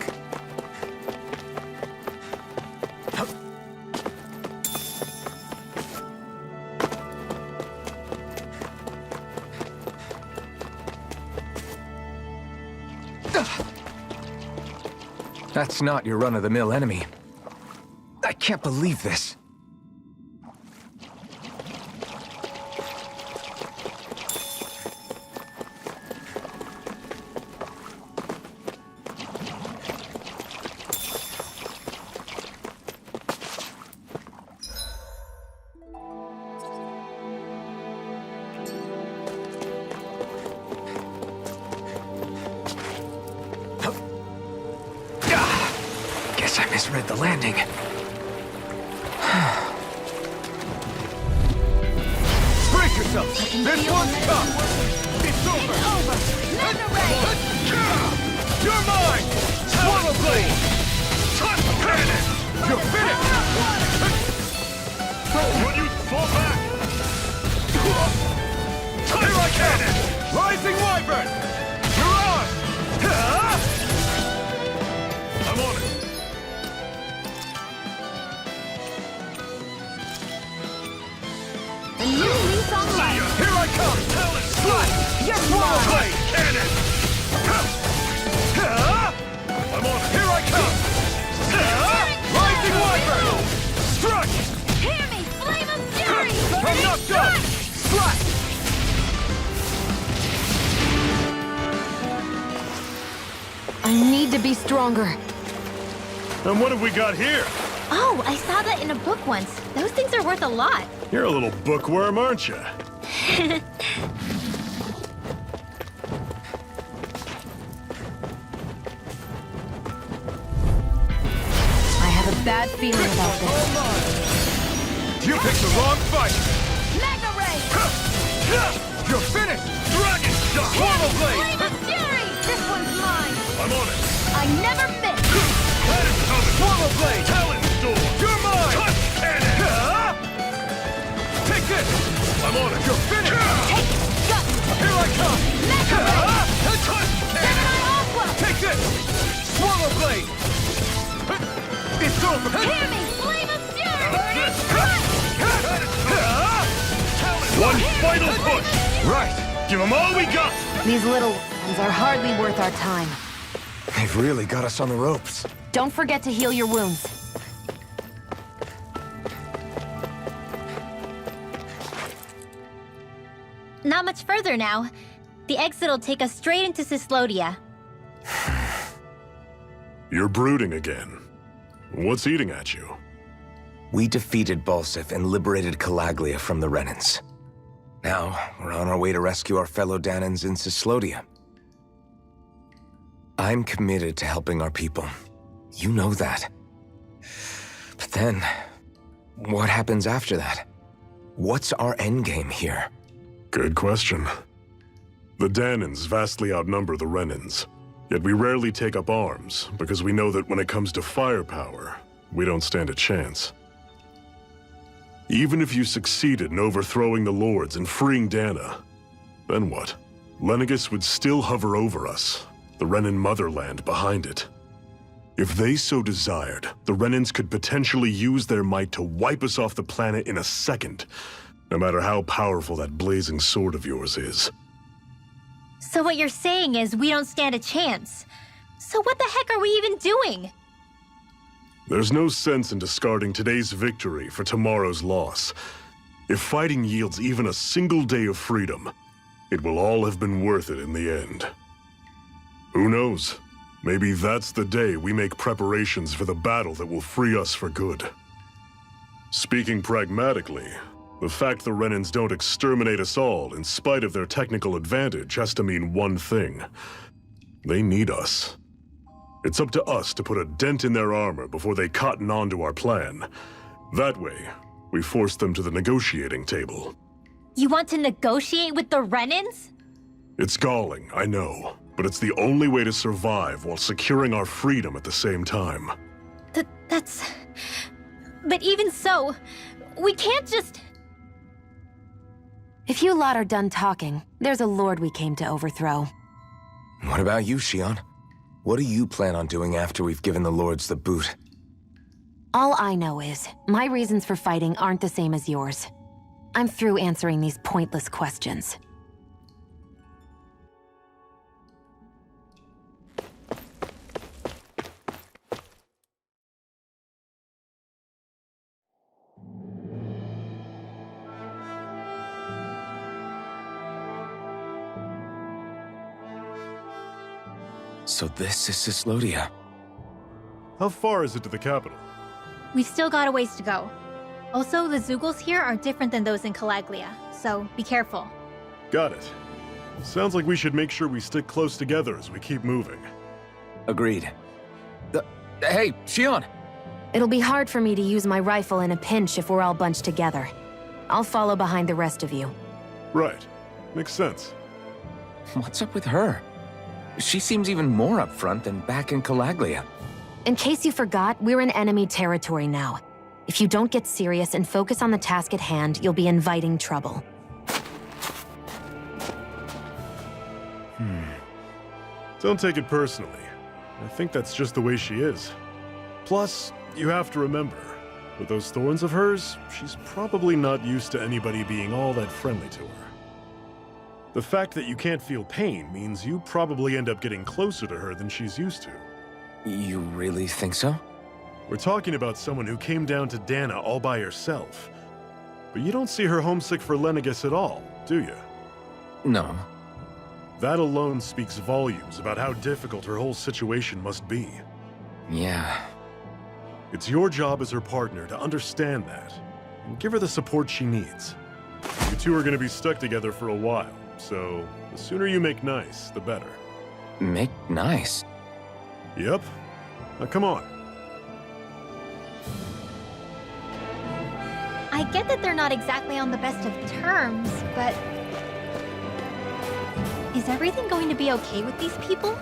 That's not your run-of-the-mill enemy. I can't believe this. Guess I misread the landing. Brace yourself! This one's tough! It's over! It's over! Mega Ray! You're mine! Swallow blade! Touch cannon! You're finished! When you fall back! Here I cannon! Rising Wyvern! You're on! I'm on it! A new lease on life! Here I come! Slice! You're Swallow mine! blade! Cannon! I'm on it! Here I come! Rising Wyvern! Struck! Hear me! Flame of Fury! I'm Burning not done! strike! Slice! I need to be stronger. And what have we got here? Oh, I saw that in a book once. Those things are worth a lot. You're a little bookworm, aren't you? I have a bad feeling about this. You picked the wrong fight! Mega Ray! You're finished! Dragon Shot! Swallow blade! Flame of Fury! This one's mine! I'm on it! I never miss! That is coming! Swallow blade! Talon Storm! You're mine! Touch cannon! Take this! I'm on it! You're finished! Take guts! Here I come! Mega Ray! Touch Gemini Aqua! Take this! Swallow blade! It's over! Hear me! Flame of Fury! Burning strike! Give them all we got! These little ones are hardly worth our time. They've really got us on the ropes. Don't forget to heal your wounds. Not much further now. The exit'll take us straight into Cyslodia. You're brooding again. What's eating at you? We defeated Balsif and liberated Calaglia from the Renans. Now, we're on our way to rescue our fellow Danans in Cyslodia. I'm committed to helping our people. You know that. But then, what happens after that? What's our endgame here? Good question. The Danans vastly outnumber the Renans. Yet we rarely take up arms, because we know that when it comes to firepower, we don't stand a chance. Even if you succeeded in overthrowing the Lords and freeing Dana, then what? Lenegis would still hover over us, the Renan motherland behind it. If they so desired, the Renans could potentially use their might to wipe us off the planet in a second, no matter how powerful that blazing sword of yours is. So what you're saying is we don't stand a chance. So what the heck are we even doing? There's no sense in discarding today's victory for tomorrow's loss. If fighting yields even a single day of freedom, it will all have been worth it in the end. Who knows? Maybe that's the day we make preparations for the battle that will free us for good. Speaking pragmatically, the fact the Renans don't exterminate us all in spite of their technical advantage has to mean one thing. They need us. It's up to us to put a dent in their armor before they cotton on to our plan. That way, we force them to the negotiating table. You want to negotiate with the Renans? It's galling, I know, but it's the only way to survive while securing our freedom at the same time. That's... But even so, we can't just... If you lot are done talking, there's a lord we came to overthrow. What about you, Shion? What do you plan on doing after we've given the Lords the boot? All I know is, my reasons for fighting aren't the same as yours. I'm through answering these pointless questions. So this is Cyslodia. How far is it to the capital? We've still got a ways to go. Also, the Zeugles here are different than those in Calaglia, so be careful. Got it. Sounds like we should make sure we stick close together as we keep moving. Agreed. Hey, Shion! It'll be hard for me to use my rifle in a pinch if we're all bunched together. I'll follow behind the rest of you. Right. Makes sense. What's up with her? She seems even more upfront than back in Calaglia. In case you forgot, we're in enemy territory now. If you don't get serious and focus on the task at hand, you'll be inviting trouble. Don't take it personally. I think that's just the way she is. Plus, you have to remember, with those thorns of hers, she's probably not used to anybody being all that friendly to her. The fact that you can't feel pain means you probably end up getting closer to her than she's used to. You really think so? We're talking about someone who came down to Dana all by herself. But you don't see her homesick for Lenegis at all, do you? No. That alone speaks volumes about how difficult her whole situation must be. Yeah. It's your job as her partner to understand that, and give her the support she needs. You two are going to be stuck together for a while, so the sooner you make nice, the better. Make nice? Yep. Now come on. I get that they're not exactly on the best of terms, but... Is everything going to be okay with these people?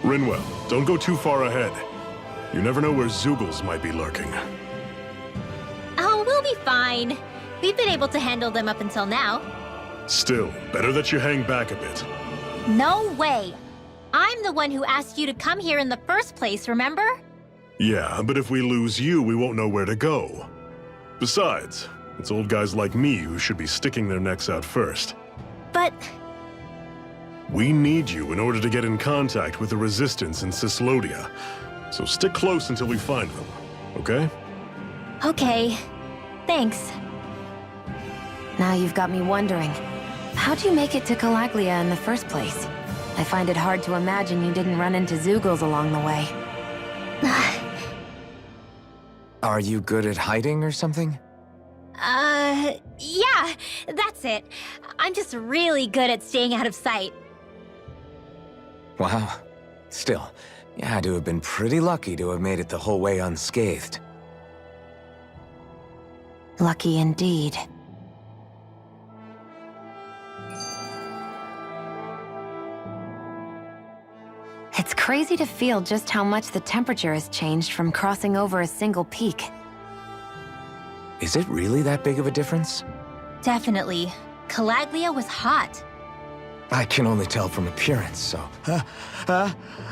Rinwell, don't go too far ahead. You never know where Zeugles might be lurking. Oh, we'll be fine. We've been able to handle them up until now. Still, better that you hang back a bit. No way! I'm the one who asked you to come here in the first place, remember? Yeah, but if we lose you, we won't know where to go. Besides, It's old guys like me who should be sticking their necks out first. But We need you in order to get in contact with the Resistance in Cislodia. So stick close until we find them, okay? okay. Thanks. Now you've got me wondering. How'd you make it to Calaglia in the first place? I find it hard to imagine you didn't run into Zeugles along the way. Are you good at hiding or something? Yeah, that's it. I'm just really good at staying out of sight. Wow. Still, you had to have been pretty lucky to have made it the whole way unscathed. Lucky indeed. It's crazy to feel just how much the temperature has changed from crossing over a single peak. Is it really that big of a difference? Definitely. Calaglia was hot. I can only tell from appearance, so...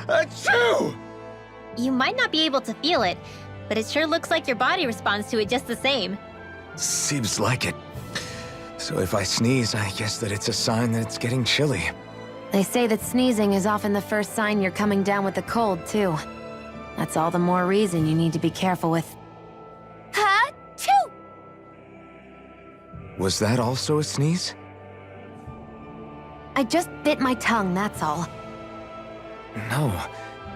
Achoo! You might not be able to feel it, but it sure looks like your body responds to it just the same. Seems like it. So if I sneeze, I guess that it's a sign that it's getting chilly. They say that sneezing is often the first sign you're coming down with the cold, too. That's all the more reason you need to be careful with. Ha-choo! Was that also a sneeze? I just bit my tongue, that's all. No.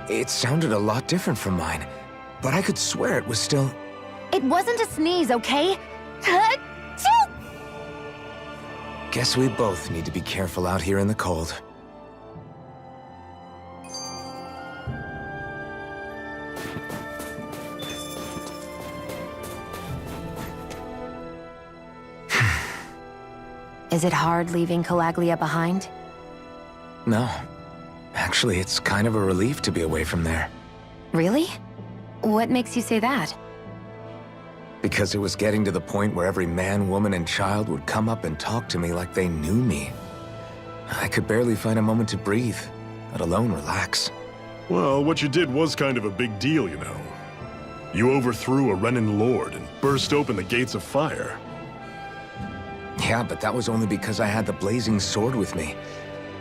It sounded a lot different from mine. But I could swear it was still... It wasn't a sneeze, okay? Ha-choo! Guess we both need to be careful out here in the cold. Is it hard leaving Calaglia behind? No. Actually, it's kind of a relief to be away from there. Really? What makes you say that? Because it was getting to the point where every man, woman, and child would come up and talk to me like they knew me. I could barely find a moment to breathe, let alone relax. Well, what you did was kind of a big deal, you know. You overthrew a Renan lord and burst open the gates of fire. Yeah, but that was only because I had the blazing sword with me.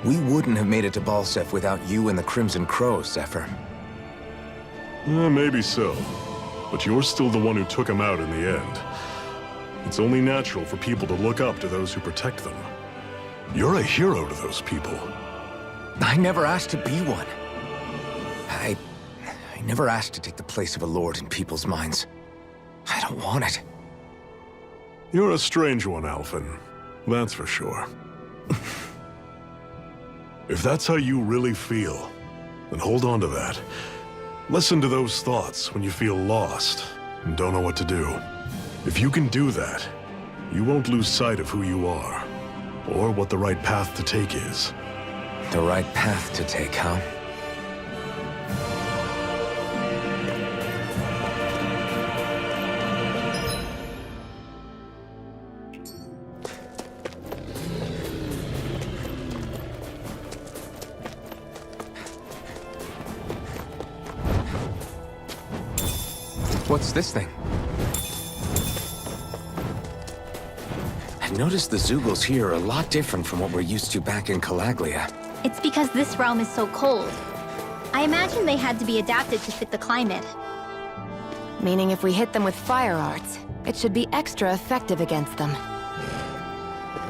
We wouldn't have made it to Balsef without you and the Crimson Crows, Zephyr. Maybe so. But you're still the one who took him out in the end. It's only natural for people to look up to those who protect them. You're a hero to those people. I never asked to be one. I never asked to take the place of a lord in people's minds. I don't want it. You're a strange one, Alphen. That's for sure. If that's how you really feel, then hold on to that. Listen to those thoughts when you feel lost and don't know what to do. If you can do that, you won't lose sight of who you are, or what the right path to take is. The right path to take, huh? What's this thing? I noticed the Zeugles here are a lot different from what we're used to back in Calaglia. It's because this realm is so cold. I imagine they had to be adapted to fit the climate. Meaning if we hit them with fire arts, it should be extra effective against them.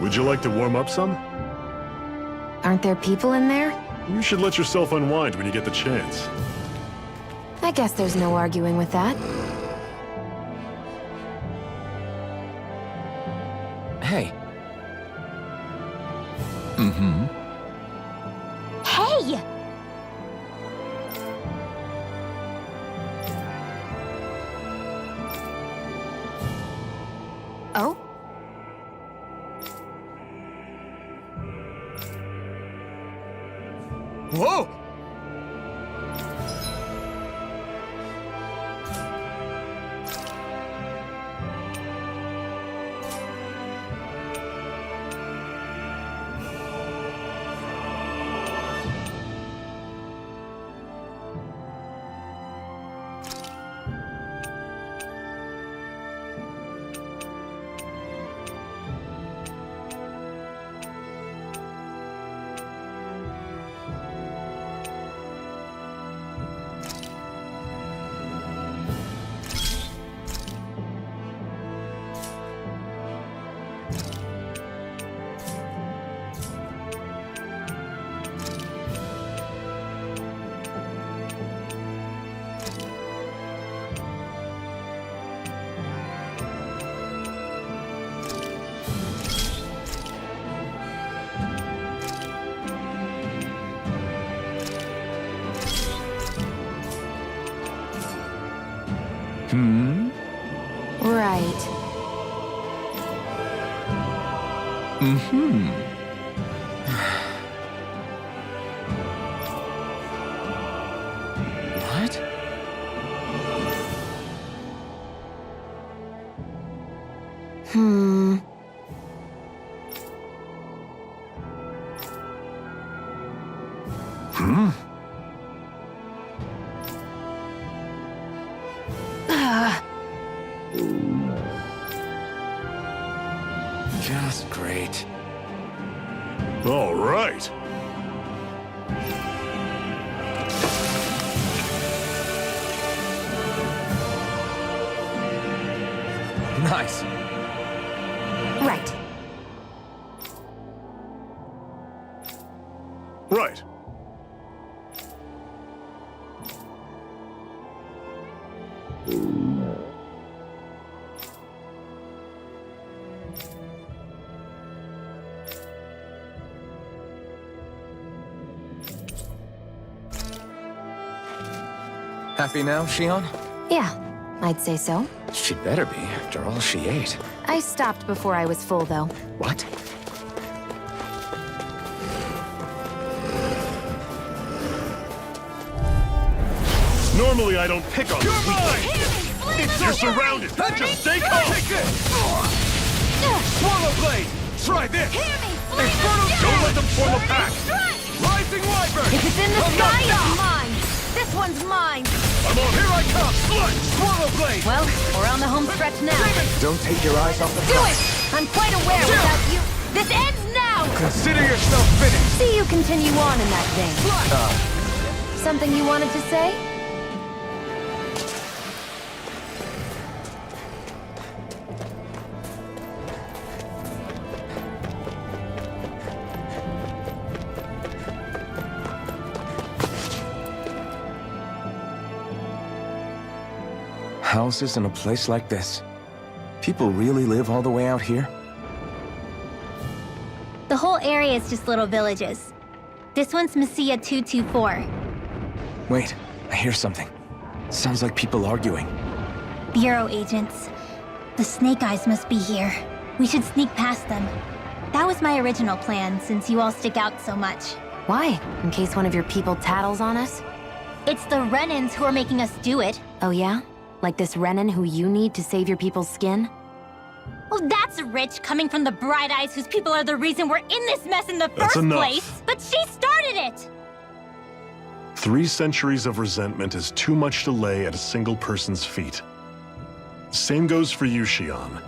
Would you like to warm up some? Aren't there people in there? You should let yourself unwind when you get the chance. I guess there's no arguing with that. Hey. Hey! Oh? Whoa! Right. What? Just great. All right. Nice. Right. Right. Happy now, Shion? Yeah, I'd say so. She better be, after all she ate. I stopped before I was full, though. What? Normally I don't pick on the weak. You're surrounded. Just stay calm. Swallow Blade! Try this! Don't let them form a pack. Rising Wyvern! If it's in the sky, it's mine! This one's mine! Here I come! Swallow Blade! Well, we're on the home stretch now. Don't take your eyes off the Do prize. it! I'm quite aware without you. This ends now! Consider yourself finished. See you continue on in that vein. Something you wanted to say? Houses in a place like this. People really live all the way out here? The whole area is just little villages. This one's Messiah 224. Wait, I hear something. Sounds like people arguing. Bureau agents. The Snake Eyes must be here. We should sneak past them. That was my original plan, since you all stick out so much. Why? In case one of your people tattles on us? It's the Renans who are making us do it. Oh yeah? Like this Renan who you need to save your people's skin? Well, that's rich, coming from the Bright Eyes whose people are the reason we're in this mess in the That's first enough. place. But she started it! 3 centuries of resentment is too much to lay at a single person's feet. Same goes for you, Shion.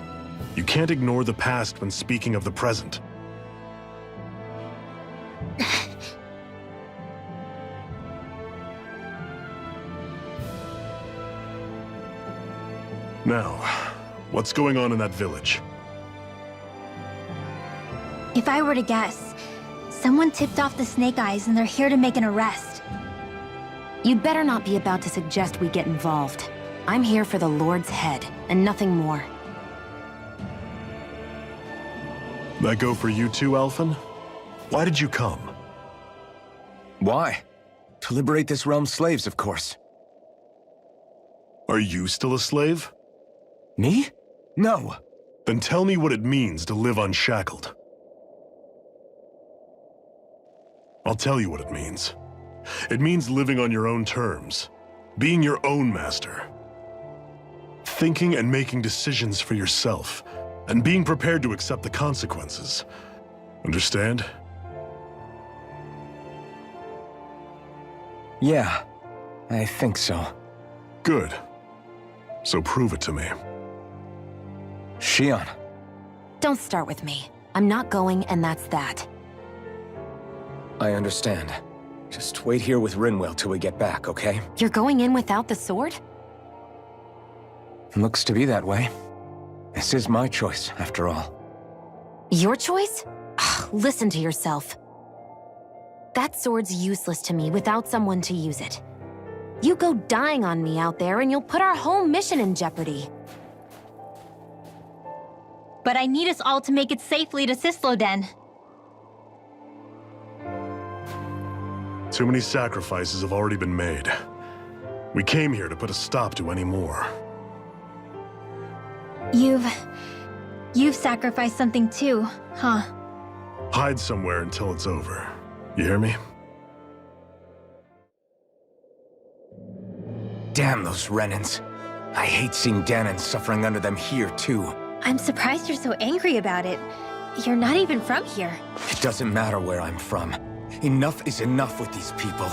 You can't ignore the past when speaking of the present. Now, what's going on in that village? If I were to guess, someone tipped off the Snake Eyes and they're here to make an arrest. You'd better not be about to suggest we get involved. I'm here for the Lord's head, and nothing more. That go for you too, Alphen? Why did you come? Why? To liberate this realm's slaves, of course. Are you still a slave? Me? No. Then tell me what it means to live unshackled. I'll tell you what it means. It means living on your own terms, being your own master. Thinking and making decisions for yourself, and being prepared to accept the consequences. Understand? Yeah, I think so. Good. So prove it to me. Shion. Don't start with me. I'm not going, and that's that. I understand. Just wait here with Rinwell till we get back, okay? You're going in without the sword? Looks to be that way. This is my choice, after all. Your choice? Listen to yourself. That sword's useless to me without someone to use it. You go dying on me out there and you'll put our whole mission in jeopardy. But I need us all to make it safely to Sisloden. Too many sacrifices have already been made. We came here to put a stop to any more. You've sacrificed something too, huh? Hide somewhere until it's over. You hear me? Damn those Renans. I hate seeing Danon suffering under them here, too. I'm surprised you're so angry about it. You're not even from here. It doesn't matter where I'm from. Enough is enough with these people.